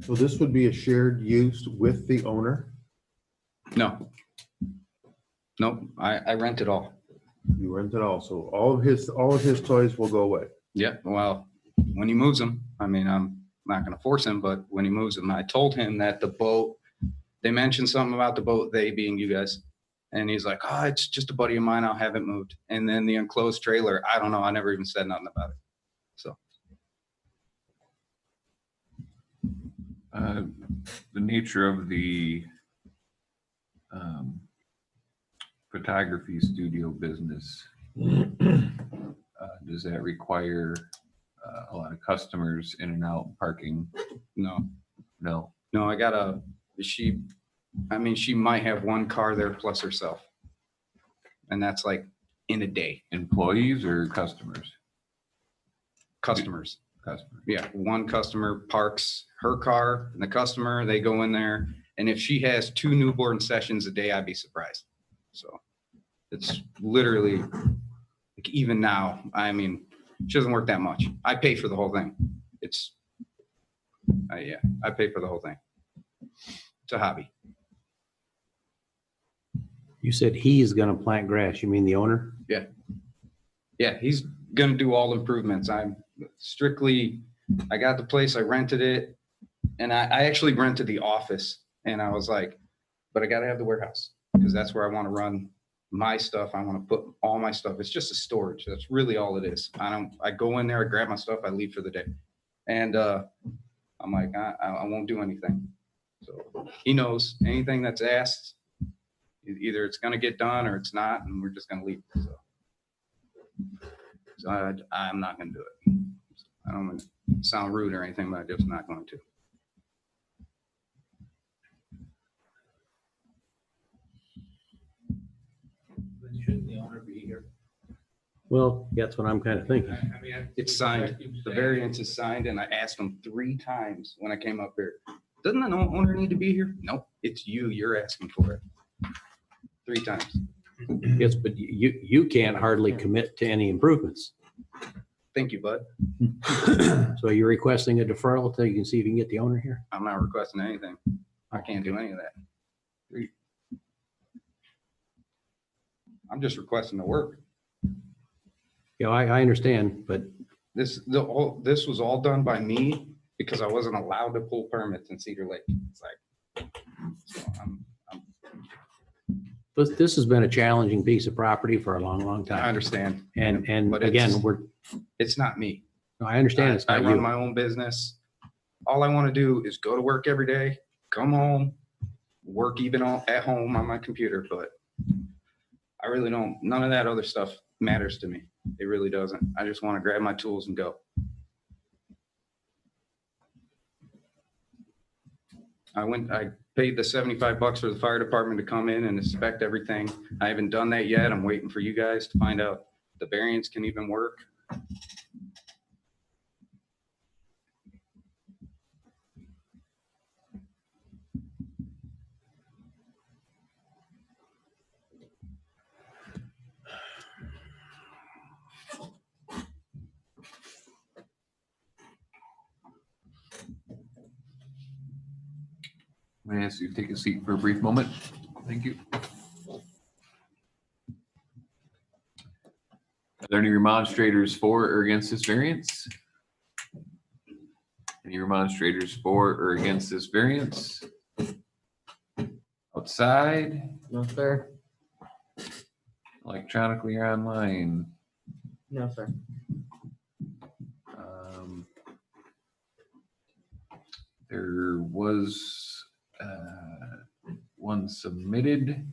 So this would be a shared use with the owner? No. Nope, I rent it all. You rent it all, so all of his toys will go away. Yep, well, when he moves them, I mean, I'm not gonna force him, but when he moves them, I told him that the boat, they mentioned something about the boat, they being you guys. And he's like, oh, it's just a buddy of mine, I'll have it moved. And then the enclosed trailer, I don't know, I never even said nothing about it, so. The nature of the photography studio business, does that require a lot of customers in and out parking? No, No. no, she might have one car there plus herself. And that's like in a day. Employees or customers? Customers. Customers. Yeah, one customer parks her car and the customer, they go in there. And if she has 2 newborn sessions a day, I'd be surprised. So it's literally, like even now, I mean, she doesn't work that much. I pay for the whole thing. I pay for the whole thing. It's a hobby. You said he's gonna plant grass. You mean the owner? Yeah. Yeah, he's gonna do all improvements. I got the place, I rented it, and I actually rented the office, and I was like, but I gotta have the warehouse, because that's where I wanna run my stuff. I wanna put all my stuff. It's just a storage. That's really all it is. I go in there, I grab my stuff, I leave for the day. And I'm like, I won't do anything. So he knows anything that's asked, either it's gonna get done or it's not, and we're just gonna leave. So I'm not gonna do it. I don't want to sound rude or anything, but I'm just not going to. Then shouldn't the owner be here? Well, that's what I'm kind of thinking. I mean, It's signed. The variance is signed, and I asked him 3 times when I came up here. Doesn't the owner need to be here? No, it's you. You're asking for it. 3 times. Yes, but you can't hardly commit to any improvements. Thank you, bud. So you're requesting a deferral till you can see if you can get the owner here? I'm not requesting anything. I can't do any of that. I'm just requesting the work. Yeah, I understand, but This was all done by me because I wasn't allowed to pull permits in Cedar Lake. It's like, so this has been a challenging piece of property for a long, long time. I understand. And But again, it's not me. I understand it's I not run you. my own business. All I want to do is go to work every day, come home, work even at home on my computer, but I really don't, none of that other stuff matters to me. It really doesn't. I just want to grab my tools and go. I paid the $75 for the fire department to come in and inspect everything. I haven't done that yet. I'm waiting for you guys to find out if the variance can even work. I'm going to ask you to take a seat for a brief moment. Thank you. Are there any remonstrators for or against this variance? Any remonstrators for or against this variance? Outside? No, sir. Electronically or online? No, sir. There was one submitted.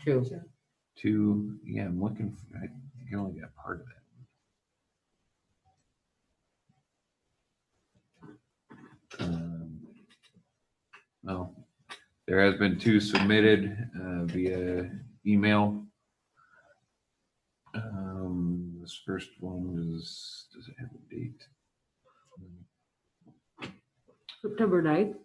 2. Yeah, I'm looking for, I think I only got part of that. No, there has been 2 submitted via email. This first one is, does it have a date? September 9th.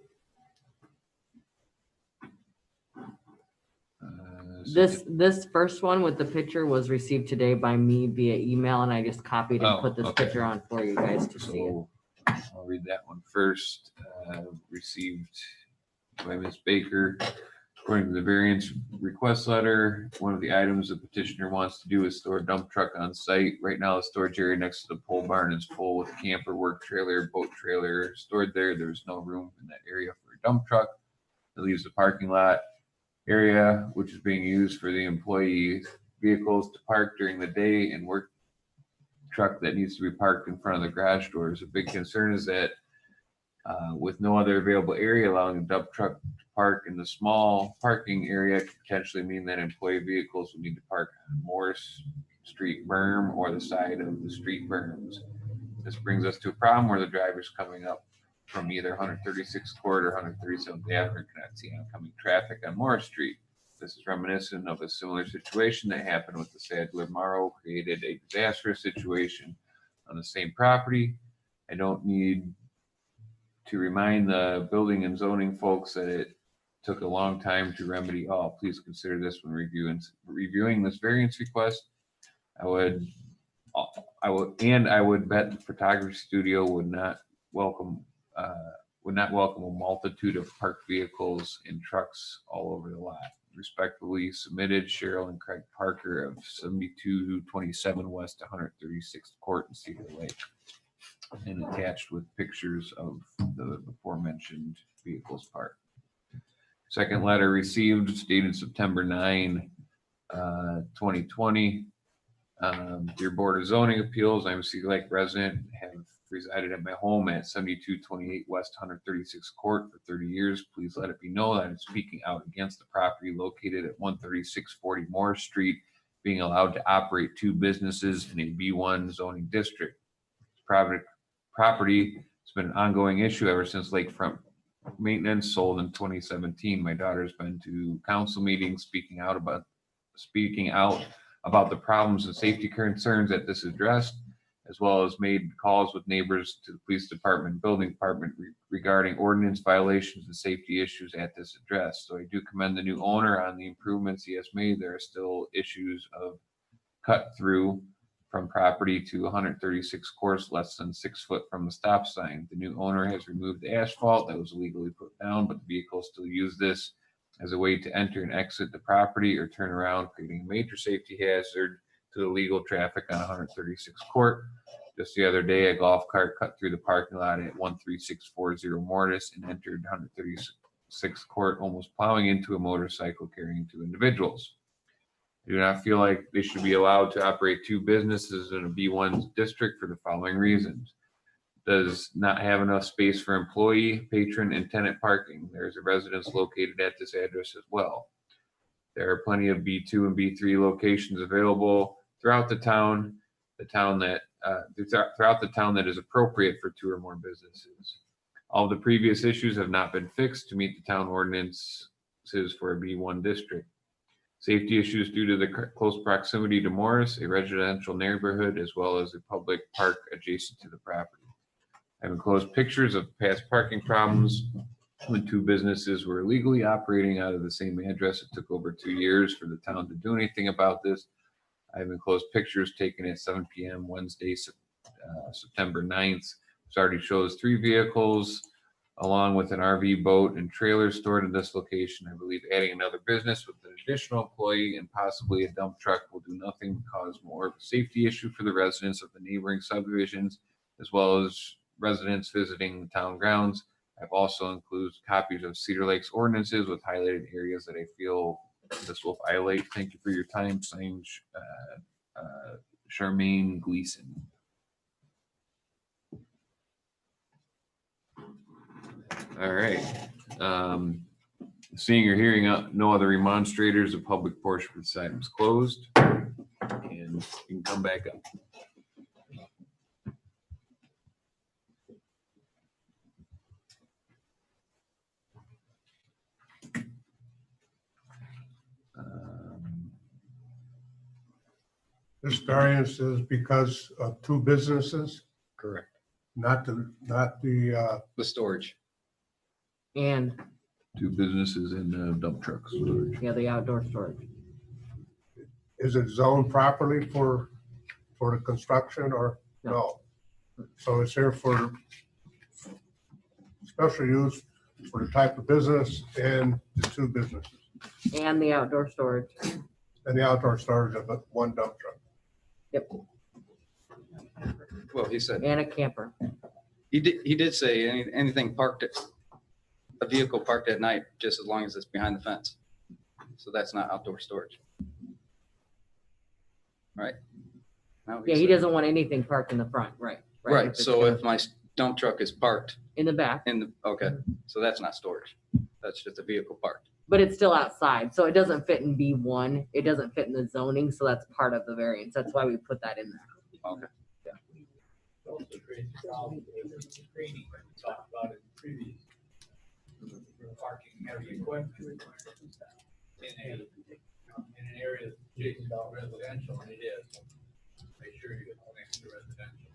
This first one with the picture was received today by me via email, and I just copied and put this picture on for you guys to see it. I'll read that one first. Received by Ms. Baker. According to the variance request letter, one of the items the petitioner wants to do is store a dump truck on site. Right now, the storage area next to the pole barn is full with camper, work trailer, boat trailer stored there. There's no room in that area for a dump truck. It leaves the parking lot area, which is being used for the employee vehicles to park during the day, and work truck that needs to be parked in front of the garage doors. A big concern is that With no other available area, allowing a dump truck to park in the small parking area could potentially mean that employee vehicles will need to park on Morris Street berm or the side of the street berms. This brings us to a problem where the drivers coming up from either 136th Court or 137th Avenue cannot see oncoming traffic on Morris Street. This is reminiscent of a similar situation that happened with the Sadler Morrow, created a disastrous situation on the same property. I don't need to remind the building and zoning folks that it took a long time to remedy all. Please consider this when reviewing this variance request. I would bet the photography studio would not welcome a multitude of parked vehicles and trucks all over the lot. Respectfully submitted, Cheryl and Craig Parker of 7227 West 136th Court in Cedar Lake, and attached with pictures of the aforementioned vehicles parked. Second letter received, dated September 9, 2020. Dear Board of Zoning Appeals, I'm a Cedar Lake resident, have resided at my home at 7228 West 136th Court for 30 years. Please let it be known that I'm speaking out against the property located at 13640 Morris Street being allowed to operate 2 businesses in a B1 zoning district. Property has been an ongoing issue ever since lakefront maintenance sold in 2017. My daughter's been to council meetings speaking out about the problems and safety concerns that this addressed, as well as made calls with neighbors to the police department, building department regarding ordinance violations and safety issues at this address. So I do commend the new owner on the improvements he has made. There are still issues of cut through from property to 136 course, less than 6 foot from the stop sign. The new owner has removed the asphalt that was illegally put down, but the vehicles still use this as a way to enter and exit the property or turn around, creating a major safety hazard to the legal traffic on 136 Court. Just the other day, a golf cart cut through the parking lot at 13640 Mortis and entered 136 Court, almost plowing into a motorcycle carrying 2 individuals. I do not feel like they should be allowed to operate 2 businesses in a B1 district for the following reasons. Does not have enough space for employee, patron, and tenant parking. There is a residence located at this address as well. There are plenty of B2 and B3 locations available throughout the town that is appropriate for 2 or more businesses. All the previous issues have not been fixed to meet the town ordinances for a B1 district. Safety issues due to the close proximity to Morris, a residential neighborhood, as well as a public park adjacent to the property. I have enclosed pictures of past parking problems when 2 businesses were illegally operating out of the same address. It took over 2 years for the town to do anything about this. I have enclosed pictures taken at 7 p.m. Wednesday, September 9th, which already shows 3 vehicles along with an RV boat and trailer stored in this location. I believe adding another business with an additional employee and possibly a dump truck will do nothing but cause more of a safety issue for the residents of the neighboring subdivisions, as well as residents visiting the town grounds. I've also included copies of Cedar Lake's ordinances with highlighted areas that I feel this will violate. Thank you for your time. Signed, Charmaine Gleason. All right. Seeing or hearing no other remonstrators, the public portion of this item is closed, and you can come back up. This variance is because of 2 businesses, Correct. not the The storage. And, 2 businesses and dump trucks. yeah, the outdoor storage. is it zoned properly for the construction or no? So it's here for special use for the type of business and the 2 businesses And the outdoor storage. and the outdoor storage of 1 dump truck. Yep. Well, he said, And a camper. he did say anything parked at, a vehicle parked at night, just as long as it's behind the fence. So that's not outdoor storage. Right? No, Yeah, he said- doesn't want anything parked in the front, right? Right, If it's so gonna- if my dump truck is parked in the back, Okay, so that's not storage. That's just a vehicle parked. but it's still outside. So it doesn't fit in B1. It doesn't fit in the zoning. So that's part of the variance. That's why we put that in there. Okay. Also creates a problem with the screening that we talked about in previous. Parking heavy equipment in an area that's adjacent to residential, and it is. Make sure you get next to residential.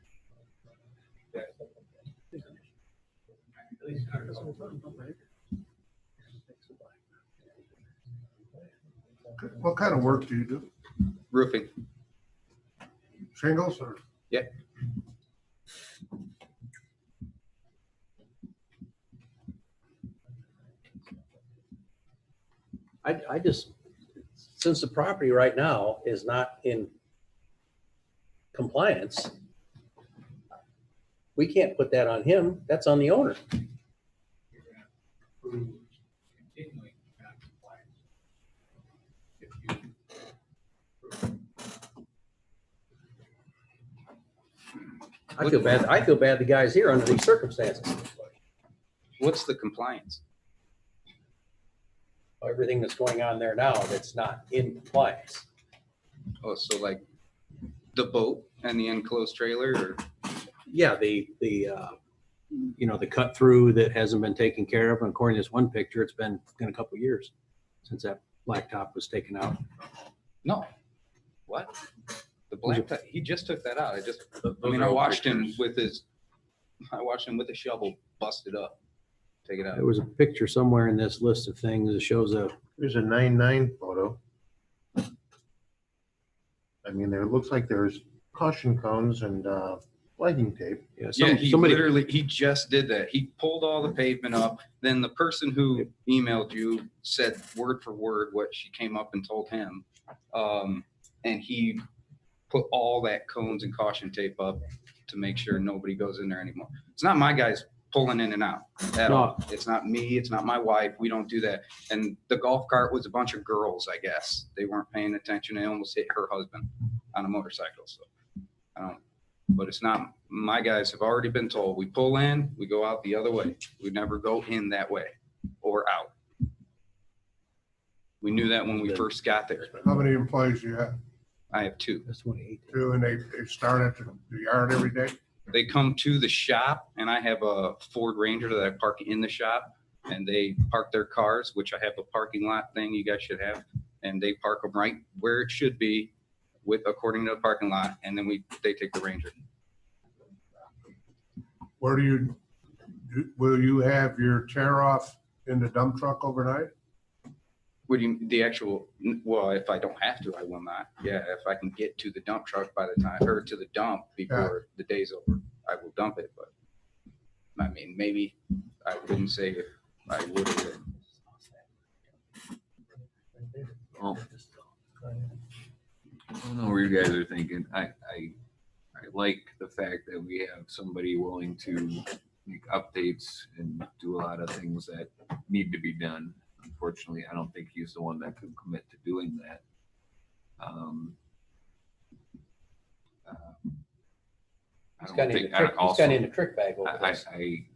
At least What kind of work do you do? Roofing. Shingles or? Yeah. I just, since the property right now is not in compliance, we can't put that on him. That's on the owner. I feel bad. I feel bad the guy's here under these circumstances. What's the compliance? Everything that's going on there now that's not in compliance. Oh, so like the boat and the enclosed trailer, or? Yeah, the cut through that hasn't been taken care of. And according to this one picture, it's been a couple of years since that blacktop was taken out. No. What? The blacktop, he just took that out. I watched him with a shovel busted up. Take it out. There was a picture somewhere in this list of things that shows There's a 9/9 photo. I mean, there looks like there's caution cones and flagging tape. He just did that. He pulled all the pavement up. Then the person who emailed you said word for word what she came up and told him. And he put all that cones and caution tape up to make sure nobody goes in there anymore. It's not my guys pulling in and out at all. It's not me. It's not my wife. We don't do that. And the golf cart was a bunch of girls, I guess. They weren't paying attention. They almost hit her husband on a motorcycle. So but it's not, my guys have already been told, we pull in, we go out the other way. We never go in that way or out. We knew that when we first got there. How many employees do you have? I have two. That's 28. Two, and they start at the yard every day? They come to the shop, and I have a Ford Ranger that I park in the shop, and they park their cars, which I have a parking lot thing you guys should have, and they park them right where it should be according to the parking lot, and then they take the Ranger. Where will you have your tear off in the dump truck overnight? What do you, well, if I don't have to, I will not. Yeah, if I can get to the dump truck by the time, or to the dump before the day's over, I will dump it. But I mean, maybe I wouldn't say if I would have. Oh. I don't know where you guys are thinking. I like the fact that we have somebody willing to make updates and do a lot of things that need to be done. Unfortunately, I don't think he's the one that could commit to doing that. He's got in a trick bag over this. I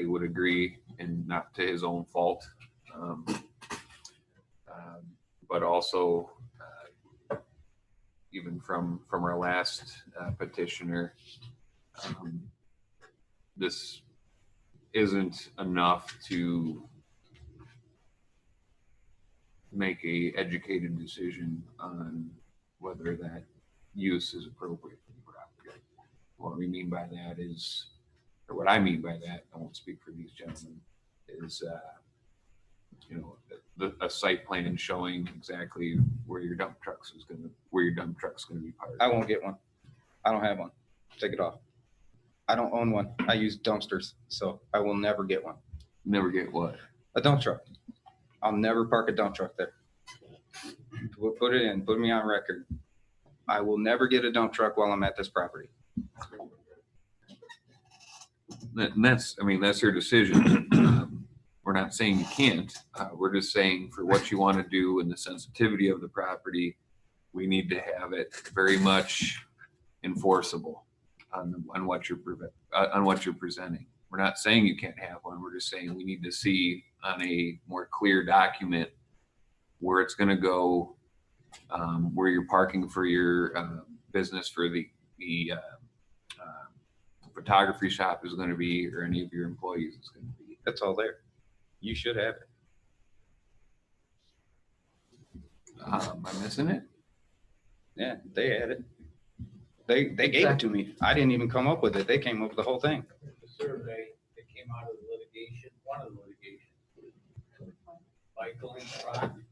would agree, and not to his own fault. But also, even from our last petitioner, this isn't enough to make a educated decision on whether that use is appropriate for the property. What we mean by that is, or what I mean by that, I won't speak for these gentlemen, is a site plan showing exactly where your dump truck's going to be parked. I won't get one. I don't have one. Take it off. I don't own one. I use dumpsters, so I will never get one. Never get what? A dump truck. I'll never park a dump truck there. We'll put it in, put me on record. I will never get a dump truck while I'm at this property. That's her decision. We're not saying you can't. We're just saying for what you want to do and the sensitivity of the property, we need to have it very much enforceable on what you're presenting. We're not saying you can't have one. We're just saying we need to see on a more clear document where it's gonna go, where you're parking for your business, for the photography shop is gonna be, or any of your employees is gonna be. That's all there. You should have it. Am I missing it? Yeah, they had it. They gave it to me. I didn't even come up with it. They came up with the whole thing. The survey that came out of the litigation, one of the litigation. Michael and Ron.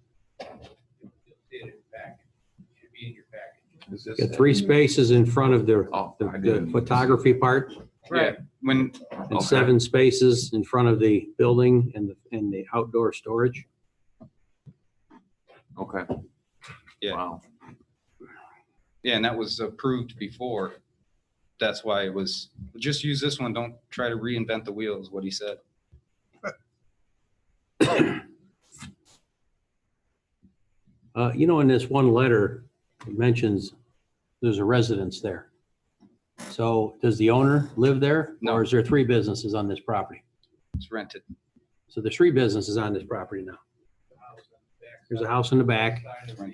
You'll see it in your package. It should be in your package. Is this Got 3 spaces in front of the I didn't photography part, Right. When, and 7 spaces in front of the building and the outdoor storage. Okay. yeah, Wow. yeah, and that was approved before. That's why it was, just use this one. Don't try to reinvent the wheel is what he said. You know, in this one letter, it mentions there's a residence there. So does the owner live there? No. Or is there 3 businesses on this property? It's rented. So there's 3 businesses on this property now. There's a house in the back. Side of the,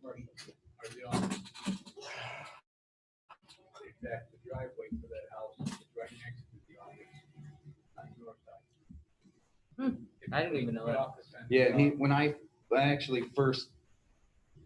commercial, or the office. In fact, the driveway for that house is right next to the office on your side. I didn't even know that. Yeah, when I actually first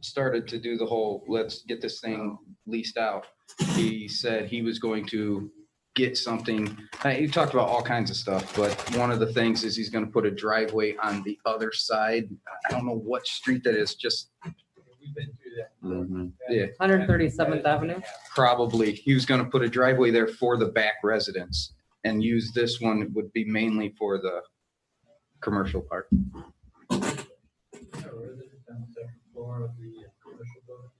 started to do the whole, let's get this thing leased out, he said he was going to get something. He talked about all kinds of stuff, but one of the things is he's going to put a driveway on the other side. I don't know what street that is, just We've been through that. yeah, 137th Avenue. probably. He was going to put a driveway there for the back residence and use this one would be mainly for the commercial part. A resident on the second floor of the commercial building,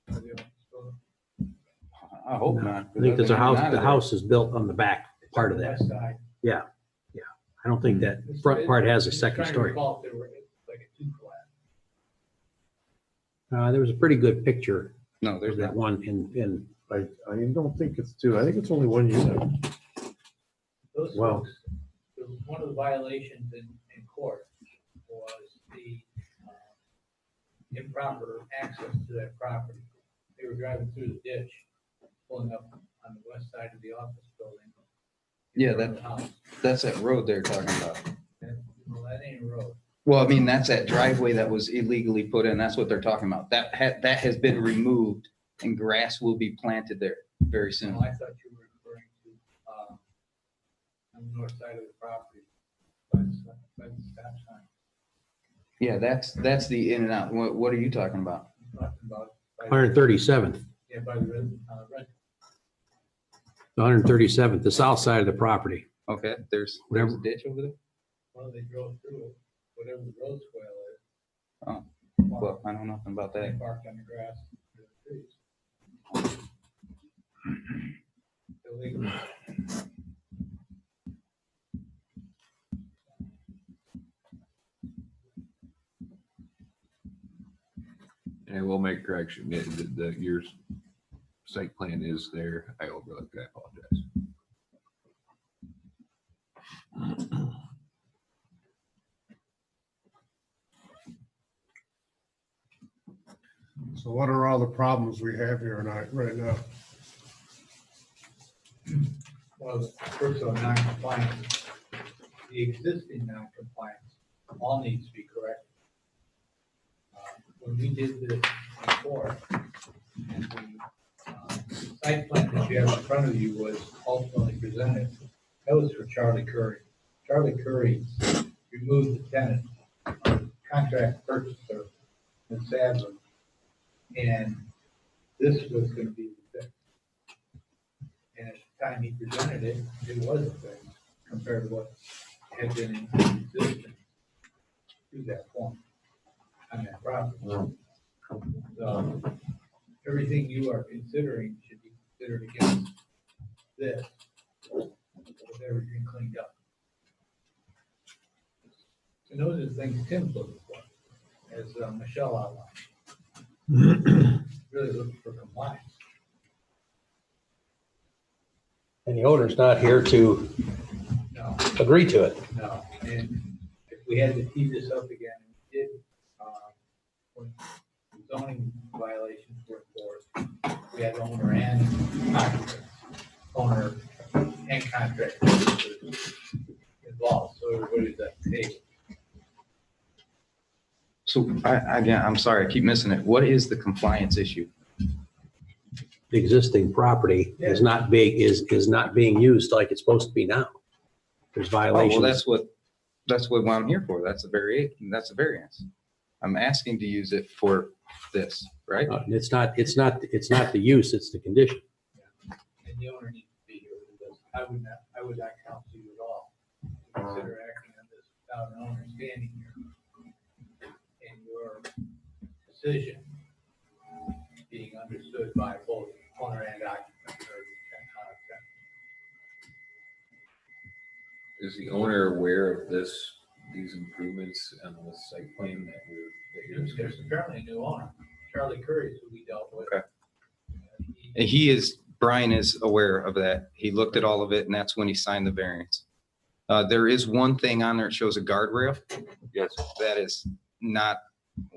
or the office building. I hope not. I think there's a house, the house is built on the back part of that. West side. Yeah, yeah. I don't think that front part has a second Trying to story. recall if there were like a 2 flat. There was a pretty good picture No, of there's that not. one in, I don't think it's 2. I think it's only 1 unit. Those Wow. folks, one of the violations in court was the improper access to that property. They were driving through the ditch, pulling up on the west side of the office building. Yeah, in front of the house. That's that road they're talking about. Well, that ain't a road. Well, I mean, that's that driveway that was illegally put in. That's what they're talking about. That has been removed and grass will be planted there very soon. No, I thought you were referring to, on the north side of the property, by the stop sign. Yeah, that's the in and out. What are you talking about? I'm talking about. by the- 137th, Yeah, by the red. 137th, the south side of the property. Okay, there's a ditch over there? Well, they drove through it, whatever the road swale is. Oh, well, I don't know nothing about They that. parked on the grass. under the trees. Illegal. And I will make correction. Your site plan is there. I overlooked. I apologize. So what are all the problems we have here right now? Well, first of all, non-compliance. The existing non-compliance all needs to be corrected. When we did this before, and the site plan that you have in front of you was ultimately presented, that was for Charlie Curry. Charlie Curry removed the tenant, contract purchaser, and Sadler. And this was going to be the fix. And at the time he presented it, it was a fix compared to what had been in existence to that point on that property. So everything you are considering should be considered against this, with everything cleaned up. And those are the things Tim's looking for, as Michelle outlined. Really looking for compliance. And the owner's not here to No, agree to it. no. And if we had to tee this up again, we did, when zoning violations were enforced, we had owner and occupants, owner and contractor involved, so everybody's at the table. So again, I'm sorry, I keep missing it. What is the compliance issue? The existing property is not being used like it's supposed to be now. There's Oh, well, violations. that's what I'm here for. That's a variance. I'm asking to use it for this, right? It's not the use, it's the condition. And the owner needs to be here because I would not counsel you at all to consider acting on this without an owner standing here. And your decision being understood by both owner and occupant. Is the owner aware of these improvements on the site plan that There's apparently a new owner, Charlie Curry, who we dealt with. Okay. Brian is aware of that. He looked at all of it and that's when he signed the variance. There is one thing on there, it shows a guardrail. Yes. That is not,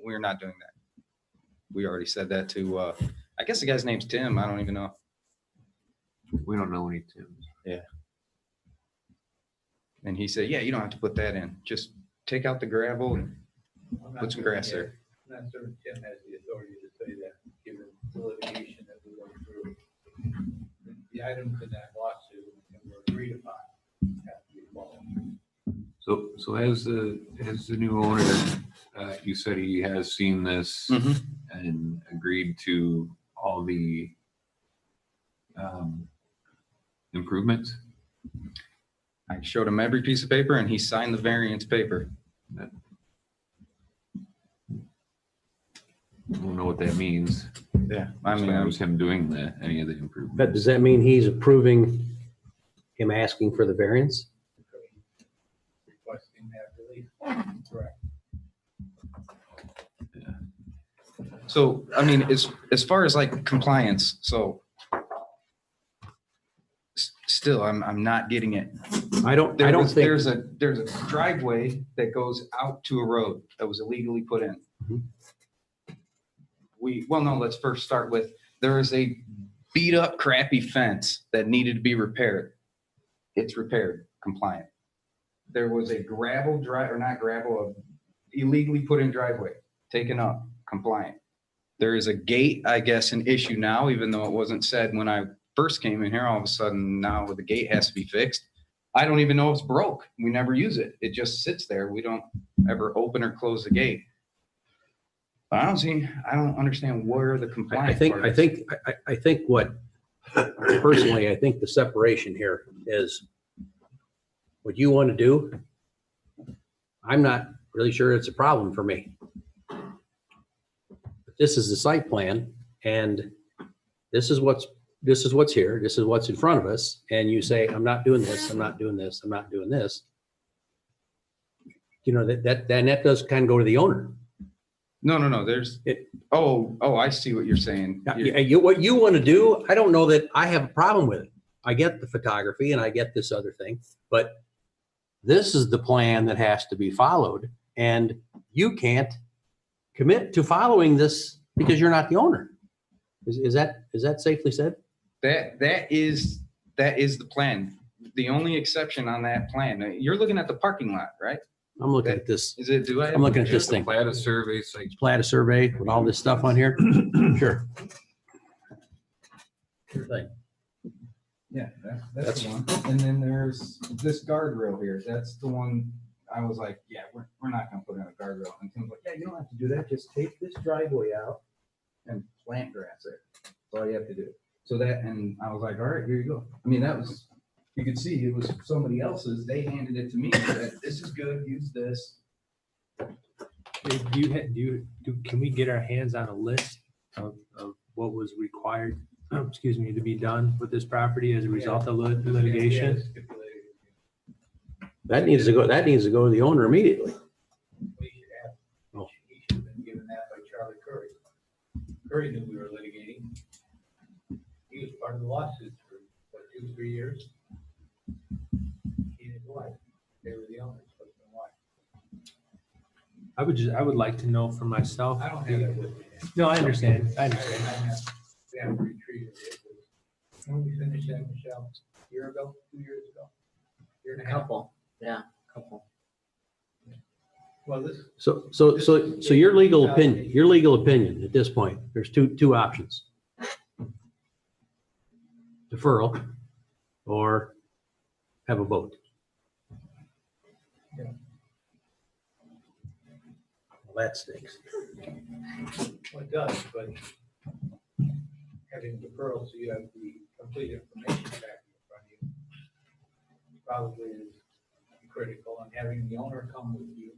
we're not doing that. We already said that to, I guess the guy's name's Tim. I don't even know. We don't know any Tims. Yeah. And he said, yeah, you don't have to put that in. Just take out the gravel and put some grass there. I'm not certain Tim has the authority to say that, given the litigation that we went through. The items in that lawsuit that were agreed upon have to be followed. So as the new owner, you said he has seen this and agreed to all the improvements? I showed him every piece of paper and he signed the variance paper. I don't know what that means. Yeah, I mean, it was him doing any of the improvements. But does that mean he's approving him asking for the variance? Requesting that relief. Correct. So, I mean, as far as like compliance, so still, I'm not getting it. I don't think there's a driveway that goes out to a road that was illegally put in. Let's first start with, there is a beat up crappy fence that needed to be repaired. It's repaired, compliant. There was a gravel drive, or not gravel, a illegally put in driveway, taken up, compliant. There is a gate, I guess, an issue now, even though it wasn't said when I first came in here. All of a sudden now the gate has to be fixed. I don't even know if it's broke. We never use it. It just sits there. We don't ever open or close the gate. But I don't understand where the compliance. I think what, personally, I think the separation here is what you want to do. I'm not really sure it's a problem for me. This is the site plan and this is what's here. This is what's in front of us. And you say, I'm not doing this. I'm not doing this. I'm not doing this. You know, that does kind of go to the owner. No. There's it. Oh, I see what you're saying. What you want to do, I don't know that I have a problem with it. I get the photography and I get this other thing, but this is the plan that has to be followed. And you can't commit to following this because you're not the owner. Is that safely said? That is the plan. The only exception on that plan, you're looking at the parking lot, right? I'm looking at this. Is it? I'm looking at this thing. Plat of survey site. Plat of survey with all this stuff on here. Sure. Sure thing. Yeah, that's the one. And then there's this guardrail here. That's the one I was like, yeah, we're not gonna put in a guardrail. And Tim's like, yeah, you don't have to do that. Just take this driveway out and plant grass there. That's all you have to do. So that, and I was like, all right, here you go. I mean, that was, you could see it was somebody else's. They handed it to me. Said, this is good. Use this. Can we get our hands on a list of what was required, excuse me, to be done with this property as a result of litigation? That needs to go to the owner immediately. He should have been given that by Charlie Curry. Curry knew we were litigating. He was part of the lawsuit for 2-3 3 years. He and his wife, they were the owners, husband and wife. I would like to know for myself. I don't have that with me. No, I understand. I I understand. have, we have retreated it. When we finished that, Michelle, a year ago, 2 years ago? Year and a half? Yeah, couple. Well, this. So your legal opinion at this point, there's two options. Deferral or have a vote. Yeah. Well, that stinks. Well, it does, but having deferral, so you have the complete information back in front of you, probably is critical, and having the owner come with you,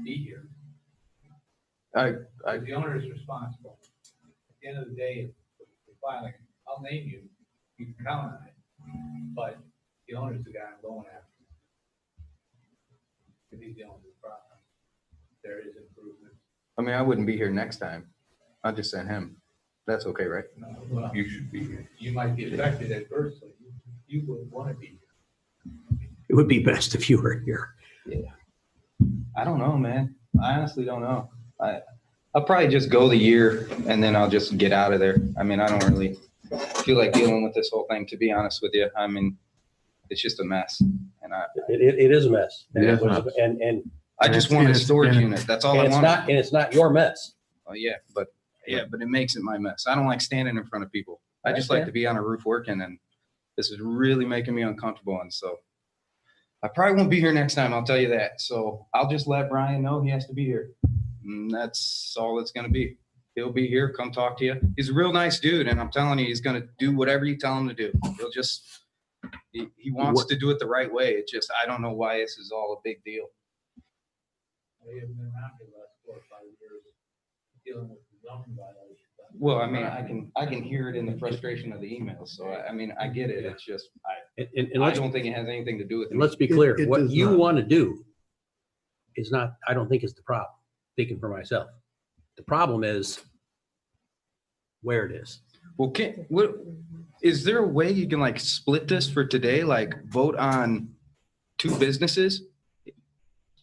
be here. The owner is responsible. At the end of the day, if you're filing, I'll name you, you can count on it, but the owner's the guy I'm going after. If he's the owner of the property, there is improvement. I mean, I wouldn't be here next time. I'll just send him. That's okay, right? No, well, You should be here. you might be affected adversely. You would want to be here. It would be best if you were here. I don't know, man. I honestly don't know. I'll probably just go the year and then I'll just get out of there. I mean, I don't really feel like dealing with this whole thing, to be honest with you. I mean, it's just a mess. And It is a mess. It is a mess. And I just want a storage unit. That's all I want. and it's not your mess. Oh, yeah, but it makes it my mess. I don't like standing in front of people. I just like to be on a roof working, and this is really making me uncomfortable. And so I probably won't be here next time. I'll tell you that. So I'll just let Brian know he has to be here. And that's all it's going to be. He'll be here. Come talk to you. He's a real nice dude. And I'm telling you, he's going to do whatever you tell him to do. He'll just, he wants to do it the right way. It's just, I don't know why this is all a big deal. I haven't been around here the last 4 or 5 years dealing with the zoning violations. Well, I mean, I can hear it in the frustration of the emails. So I mean, I get it. It's just, And I let's, don't think it has anything to do with and me. let's be clear, It what does you not. want to do is not, I don't think is the problem, speaking for myself. The problem is where it is. Well, is there a way you can like split this for today? Like vote on 2 businesses?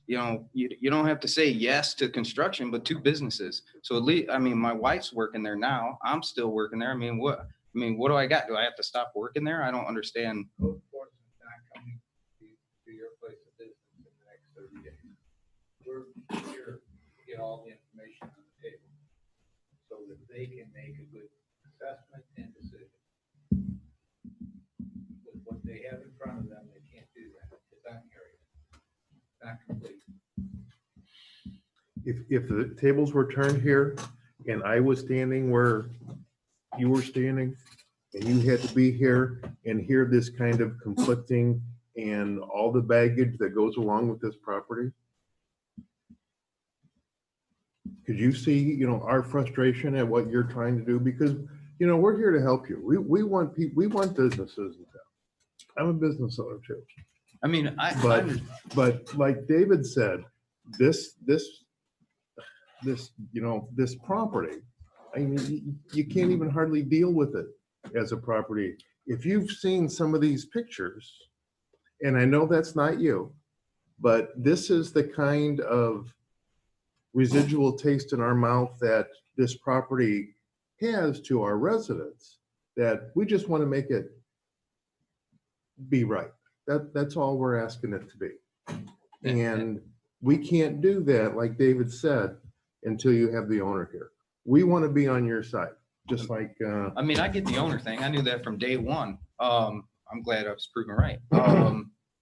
You know, you don't have to say yes to construction, but 2 businesses. So at least, I mean, my wife's working there now. I'm still working there. I mean, what do I got? Do I have to stop working there? I don't understand. Code enforcement's not coming to your place of business in the next 30 days. We're here to get all the information on the table so that they can make a good assessment and decision. With what they have in front of them, they can't do that. It's not here yet. Not complete. If the tables were turned here and I was standing where you were standing and you had to be here and hear this kind of conflicting and all the baggage that goes along with this property, could you see, our frustration at what you're trying to do? Because, we're here to help you. We want people, we want businesses in town. I'm a business owner too. I mean, But like David said, this property, I mean, you can't even hardly deal with it as a property. If you've seen some of these pictures, and I know that's not you, but this is the kind of residual taste in our mouth that this property has to our residents, that we just want to make it be right. That's all we're asking it to be. And we can't do that, like David said, until you have the owner here. We want to be on your side, just like. I mean, I get the owner thing. I knew that from day one. I'm glad I was proven right.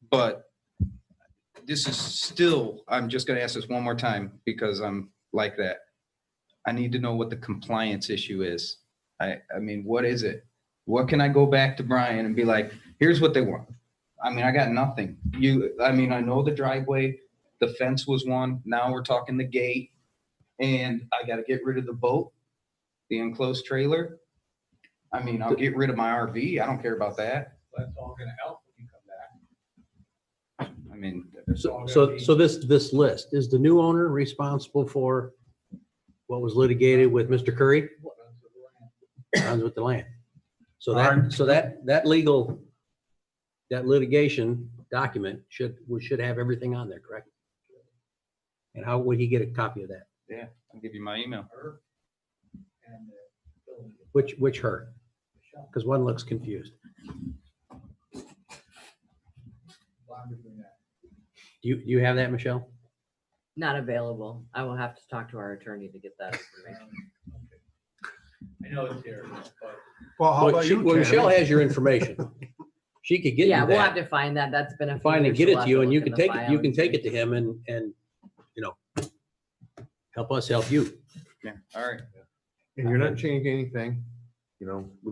But this is still, I'm just going to ask this one more time because I'm like that. I need to know what the compliance issue is. I mean, what is it? What can I go back to Brian and be like, here's what they want. I mean, I got nothing. I know the driveway, the fence was one. Now we're talking the gate, and I got to get rid of the boat, the enclosed trailer. I mean, I'll get rid of my RV. I don't care about that. That's all gonna help when you come back. I mean, So this list, is the new owner responsible for what was litigated with Mr. Curry? Runs with the land. So that legal that litigation document we should have everything on there, correct? And how would he get a copy of that? Yeah, I'll give you my email. Which her? Because one looks confused. Do you have that, Michelle? Not available. I will have to talk to our attorney to get that information. I know it's here, but Well, how about you, Tammy? Michelle has your information. She could get Yeah, you we'll have that. to find that. That's been a few Find and years, get so it we'll to you, have and you look can in the take it. file You can and take see. it to him, and help us help you. Yeah, all right. And you're not changing anything,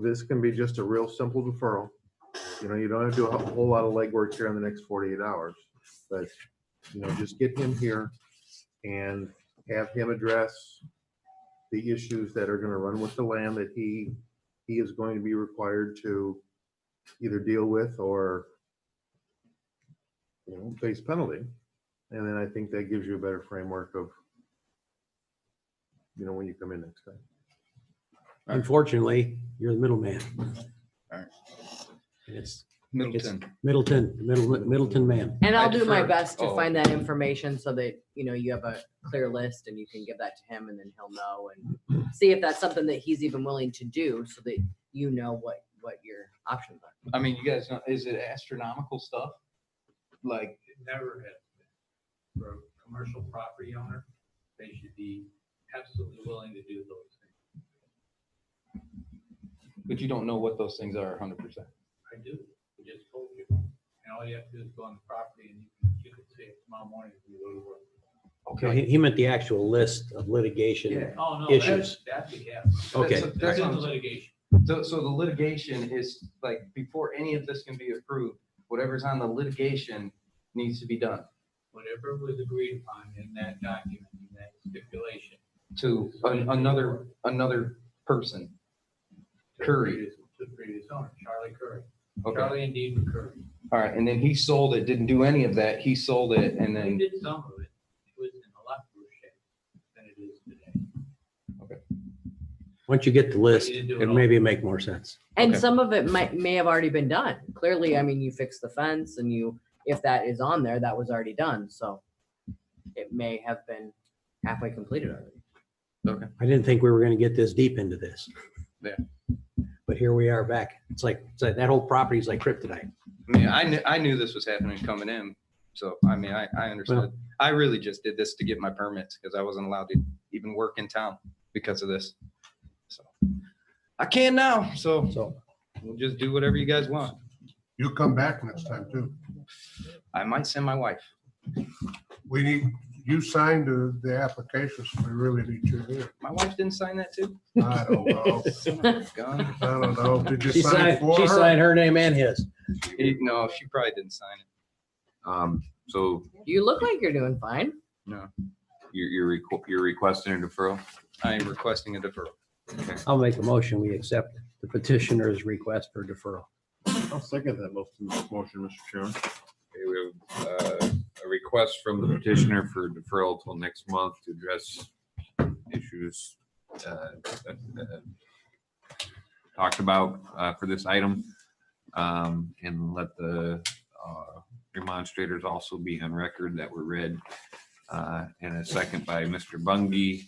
this can be just a real simple deferral. You don't have to do a whole lot of legwork here in the next 48 hours, but, just get him here and have him address the issues that are gonna run with the land that he is going to be required to either deal with or, face penalty. And then I think that gives you a better framework of, when you come in next time. Unfortunately, you're the middleman. All right. It's Middleton. Middleton man. And I'll do my defer. best to Oh, find that information so that, you have a clear list and you can give that to him and then he'll know and see if that's something that he's even willing to do so that you know what your options are. I mean, you guys know, is it astronomical stuff? Like, it never has been. For a commercial property owner, they should be absolutely willing to do those things. but you don't know what those things are 100%. I do, I just told you. And all you have to do is go on the property and you can see it tomorrow morning when you go to work. No, he meant the actual list of litigation Oh, no, issues. that's the cap. Okay. That's That's in what the I'm saying. litigation. So the litigation is like, before any of this can be approved, whatever's on the litigation needs to be done Whatever was agreed upon in that document, in that stipulation. to another person. Curry. To the previous owner, Charlie Curry. Okay. Charlie and Dean Curry. All right, and then he sold it, didn't do any of that. He sold it and He then, did some of it. It was in a lot worse shape than it is today. Once you get the list, You didn't do it it all. maybe make more sense. And Okay. some of it may have already been done. Clearly, I mean, you fixed the fence and if that is on there, that was already done. So it may have been halfway completed already. I didn't think we were gonna get this deep into this. Yeah. But here we are back. It's like that whole property is like kryptonite. I mean, I knew this was happening coming in. So, I mean, I understood. I really just did this to get my permits because I wasn't allowed to even work in town because of this. So I can now. So we'll just do whatever you guys want. You come back next time too. I might send my wife. You signed the application, so we really need you here. My wife didn't sign that too? I don't know. Son of a gun. I don't know. Did you She sign for her? signed her name and his. No, she probably didn't sign it. So You look like you're doing fine. No, you're requesting a deferral? I am requesting a deferral. I'll make a motion. We accept the petitioner's request for deferral. I'll second that motion, Mr. Chairman. Okay, we have a request from the petitioner for deferral till next month to address issues talked about for this item, and let the demonstrators also be on record that were read, and a second by Mr. Bungie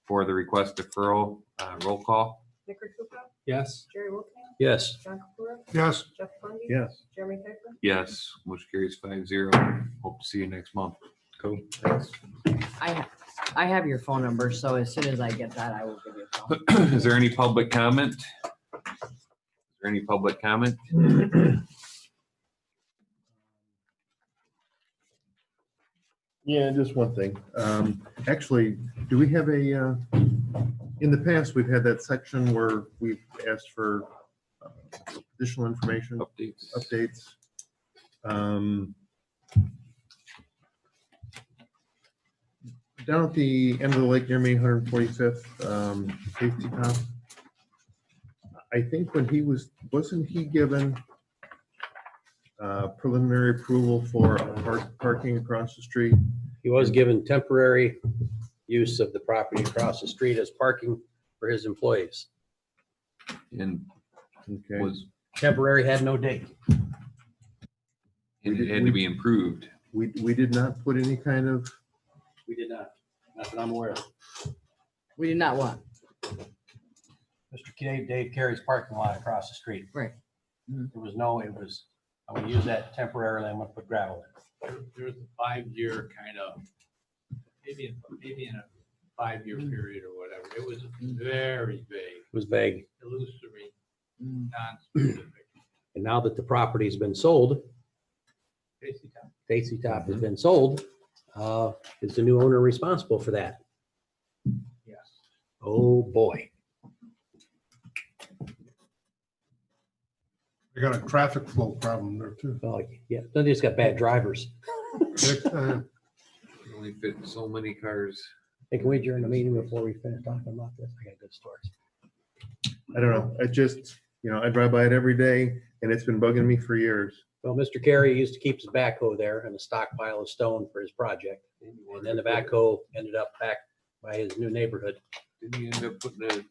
for the request deferral. Roll call. Nick Rotuka, Yes. Jerry Wilkie, Yes. John Kapura, Yes. Jeff Bundy. Yes. Jeremy Piper. Yes, motion carries 5-0. Hope to see you next month. Cool. Thanks. I have your phone number, so as soon as I get that, I will give you a call. Is there any public comment? Yeah, just one thing. Actually, do we have in the past, we've had that section where we've asked for additional information, updates. Down at the end of the lake near me, 145th, safety top. I think when wasn't he given preliminary approval for parking across the street? He was given temporary use of the property across the street as parking for his employees. And Okay. temporary had no date. It had to be improved. We did not put any kind of, We did not, not that I'm aware of. We did not want. Mr. Dave Carey's parking lot across the street. Right. There was no, it was, I'm gonna use that temporarily, I'm gonna put gravel in. There's a 5-year kind of, maybe in a 5-year period or whatever. It was very vague, It was vague. illusory, non-specific. And now that the property's been sold, Basically, Stacy Top has been sold, is the new owner responsible for that? yes. Oh, boy. They got a traffic flow problem there too. Oh, yeah, they just got bad drivers. Big time. Only fit so many cars. Hey, can we adjourn the meeting before we finish talking about this? I got good stories. I don't know, I just, I drive by it every day and it's been bugging me for years. Well, Mr. Carey used to keep his backhoe there in a stockpile of stone for his project. And then the backhoe ended up back by his new neighborhood. Didn't he end up putting a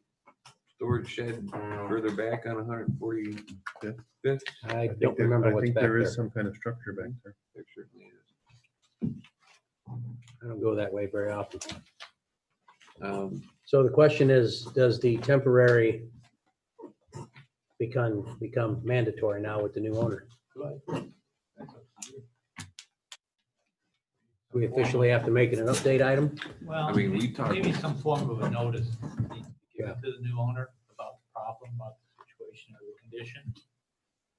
storage shed further back on 145th? I don't remember I what's think back there is there. some kind of structure back there. There certainly is. I don't go that way very often. Um, So the question is, does the temporary become mandatory now with the new owner? We officially have to make it an update item? Well, I mean, we talked- maybe some form of a notice needs to be Yeah. given to the new owner about the problem, about the situation or the condition,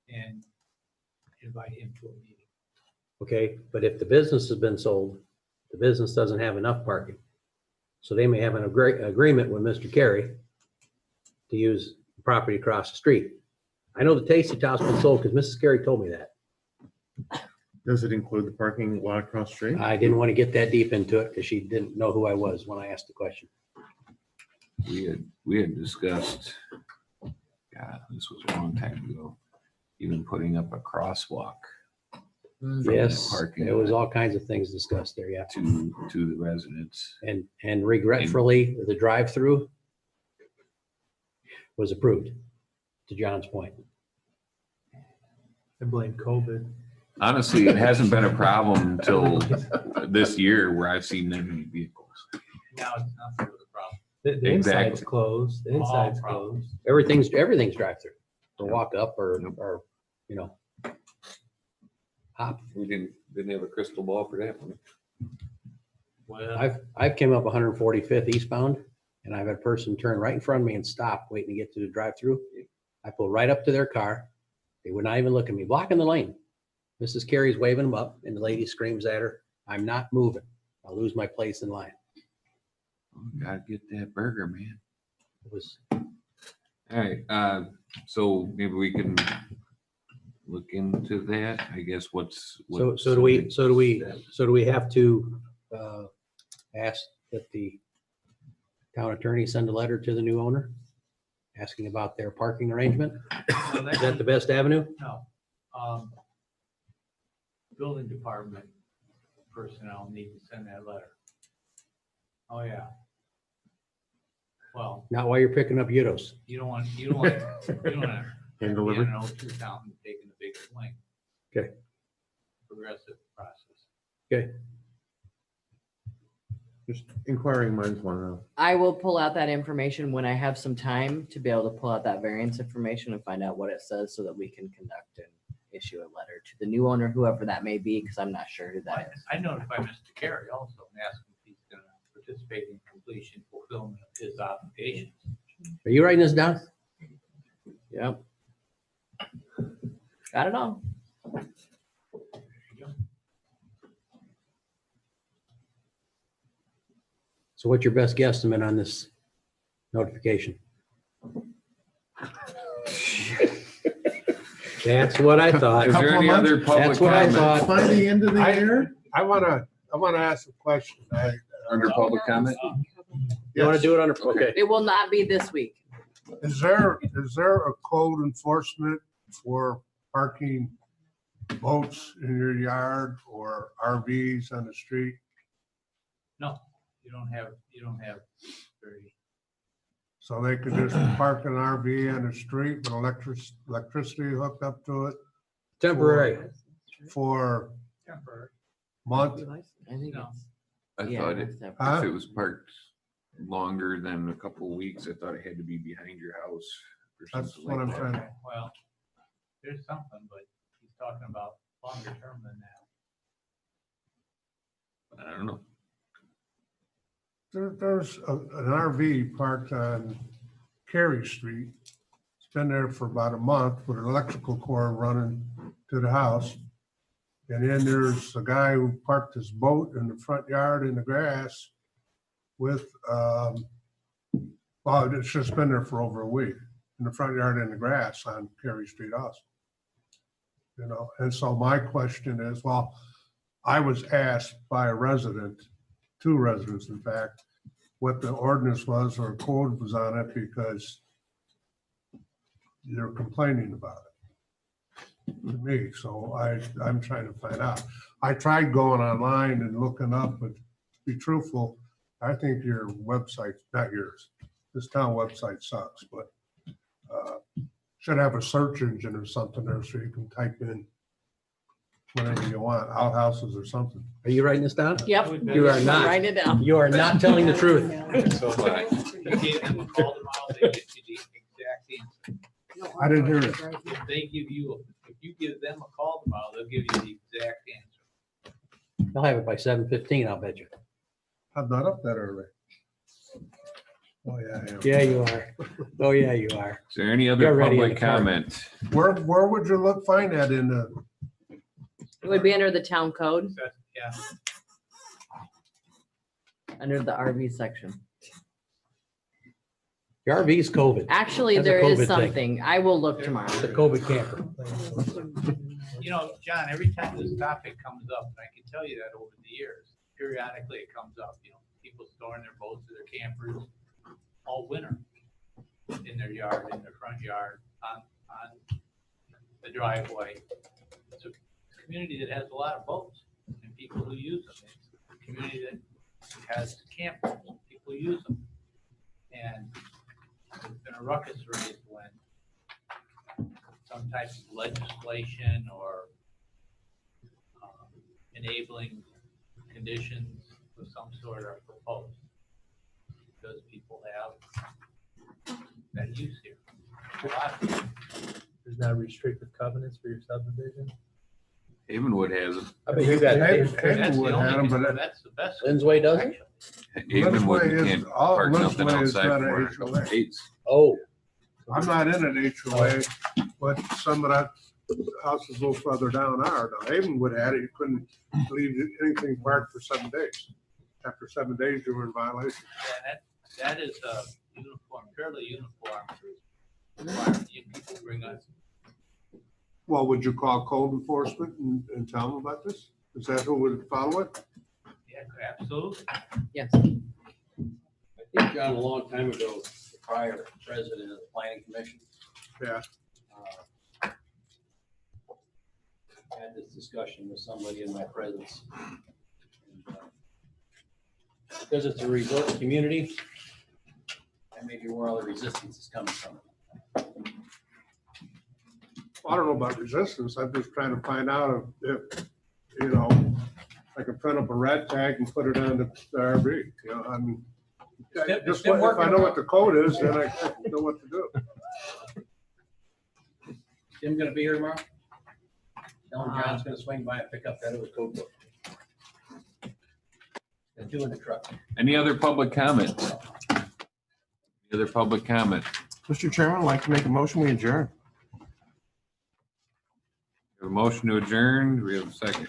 and invite him to a meeting. Okay, but if the business has been sold, the business doesn't have enough parking. So they may have an agreement with Mr. Carey to use the property across the street. I know the Tasty Top's been sold because Mrs. Carey told me that. Does it include the parking lot across the street? I didn't want to get that deep into it because she didn't know who I was when I asked the question. we had discussed, God, this was a long time ago, even putting up a crosswalk from the Yes, parking there was lot all kinds of things discussed there, yeah. to the residents. And regretfully, the drive-through was approved, to John's point. I blame COVID. Honestly, it hasn't been a problem until this year where I've seen that many vehicles. Now it's not the problem. The inside's Exactly. closed. The inside's problem. closed. Everything's drive-through, or walk up, or, hop. We didn't have a crystal ball for that one. Well, I've came up 145th eastbound, and I've had a person turn right in front of me and stop, waiting to get to the drive-through. I pull right up to their car. They would not even look at me, blocking the lane. Mrs. Carey's waving them up, and the lady screams at her, "I'm not moving. I'll lose my place in line." Gotta get that burger, man. It was, All right, so maybe we can look into that, I guess. so do we have to ask that the town attorney send a letter to the new owner asking about their parking arrangement? Is that the best avenue? No. Building department personnel need to send that letter. Oh, yeah. Well, Not while you're picking up Euros. you don't want to Hand delivered? an old 2000 taking a big swing. Okay. Progressive process. Okay. Just inquiring minds want to know. I will pull out that information when I have some time to be able to pull out that variance information and find out what it says so that we can conduct and issue a letter to the new owner, whoever that may be, because I'm not sure who that is. I notify Mr. Carey also and ask him if he's going to participate in completion, fulfillment of his obligations. Are you writing this down? Yep. Got it all. So what's your best guesstimate on this notification? That's what I thought. Is there any other public That's what I comment? thought. By the end of the year? I wanna ask a question. Under public comment? You want to do it under, okay. It will not be this week. Is there a code enforcement for parking boats in your yard or RVs on the street? No, you don't have very, So they could just park an RV on the street with electricity hooked up to it Temporary. for Temporary. month. I think No. it's. I Yeah, thought that's if Huh? it was parked longer than a couple of weeks, I thought it had to be behind your house or That's something what like I'm that. trying to, Well, there's something, but he's talking about longer term than that. I don't know. there's an RV parked on Cary Street. It's been there for about a month with an electrical cord running to the house. And then there's a guy who parked his boat in the front yard in the grass with, well, it's just been there for over a week in the front yard in the grass on Cary Street also. You know, and so my question is, well, I was asked by a resident, two residents in fact, what the ordinance was or code was on it because they're complaining about it to me. So I'm trying to find out. I tried going online and looking up, but to be truthful, I think your website, not yours, this town website sucks, but should have a search engine or something there so you can type in whatever you want, outhouses or something. Are you writing this down? Yep. You are not. Write it down. You are not telling the truth. So you gave them a call tomorrow, they get you the exact answer. I didn't hear it. If they give you, if you give them a call tomorrow, they'll give you the exact answer. They'll have it by 7:15, I'll bet you. I'm not up that early. Oh, yeah, I am. Yeah, you are. Oh, yeah, you are. Is there any You're other ready in public the car. comment? Where would you look, find that in the, It would be under the town code, That's, yeah, under the RV section. Your RV is COVID. Actually, That's a there is COVID thing. something. I will look tomorrow. The COVID camper. you know, John, every time this topic comes up, and I can tell you that over the years, periodically it comes up, you know, people storing their boats or their campers all winter in their yard, in their front yard, on the driveway. It's a community that has a lot of boats and people who use them. It's a community that has campers, people use them. And there's been a ruckus raised when some type of legislation or enabling conditions of some sort are proposed. Because people have that use here. A lot of people. There's not restrictive covenants for your subdivision. Havenwood has it. I bet you got That's the Havenwood had them, only, but that's the best. Lynn's Way doesn't? Havenwood, you Lynn's Way can't is- park Lynn's nothing Way is outside not for an a couple HOA. of days. Oh, I'm not in an HOA, but some of that houses a little further down are. Now, Havenwood had it, you couldn't leave anything parked for 7 days. After 7 days, you were in violation. Yeah, that is uniform, fairly uniform requirement. You people bring us, Well, would you call code enforcement and tell them about this? Is that who would follow it? yeah, absolutely. Yes. I think John, a long time ago, the prior president of the planning commission. Yeah. Had this discussion with somebody in my presence. And, because it's a resort community, that may be where all the resistance is coming from. I don't know about resistance. I'm just trying to find out if, you know, I can print up a red tag and put it on the RV, you know, I mean. Just if I know what the code is, then I know what to do. Tim gonna be here tomorrow? Tell him John's gonna swing by and pick up that other code book. And two in the truck. Any other public comment? Any other public comment? Mr. Chairman, I'd like to make a motion, we adjourn. We have a motion to adjourn. Do we have a second?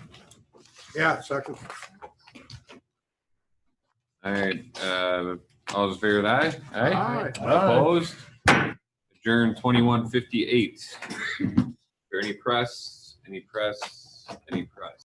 Yeah, second. All right, all those in favor, aye? Aye. Opposed? Adjourn 21:58. Is there any press? Any press? Any press?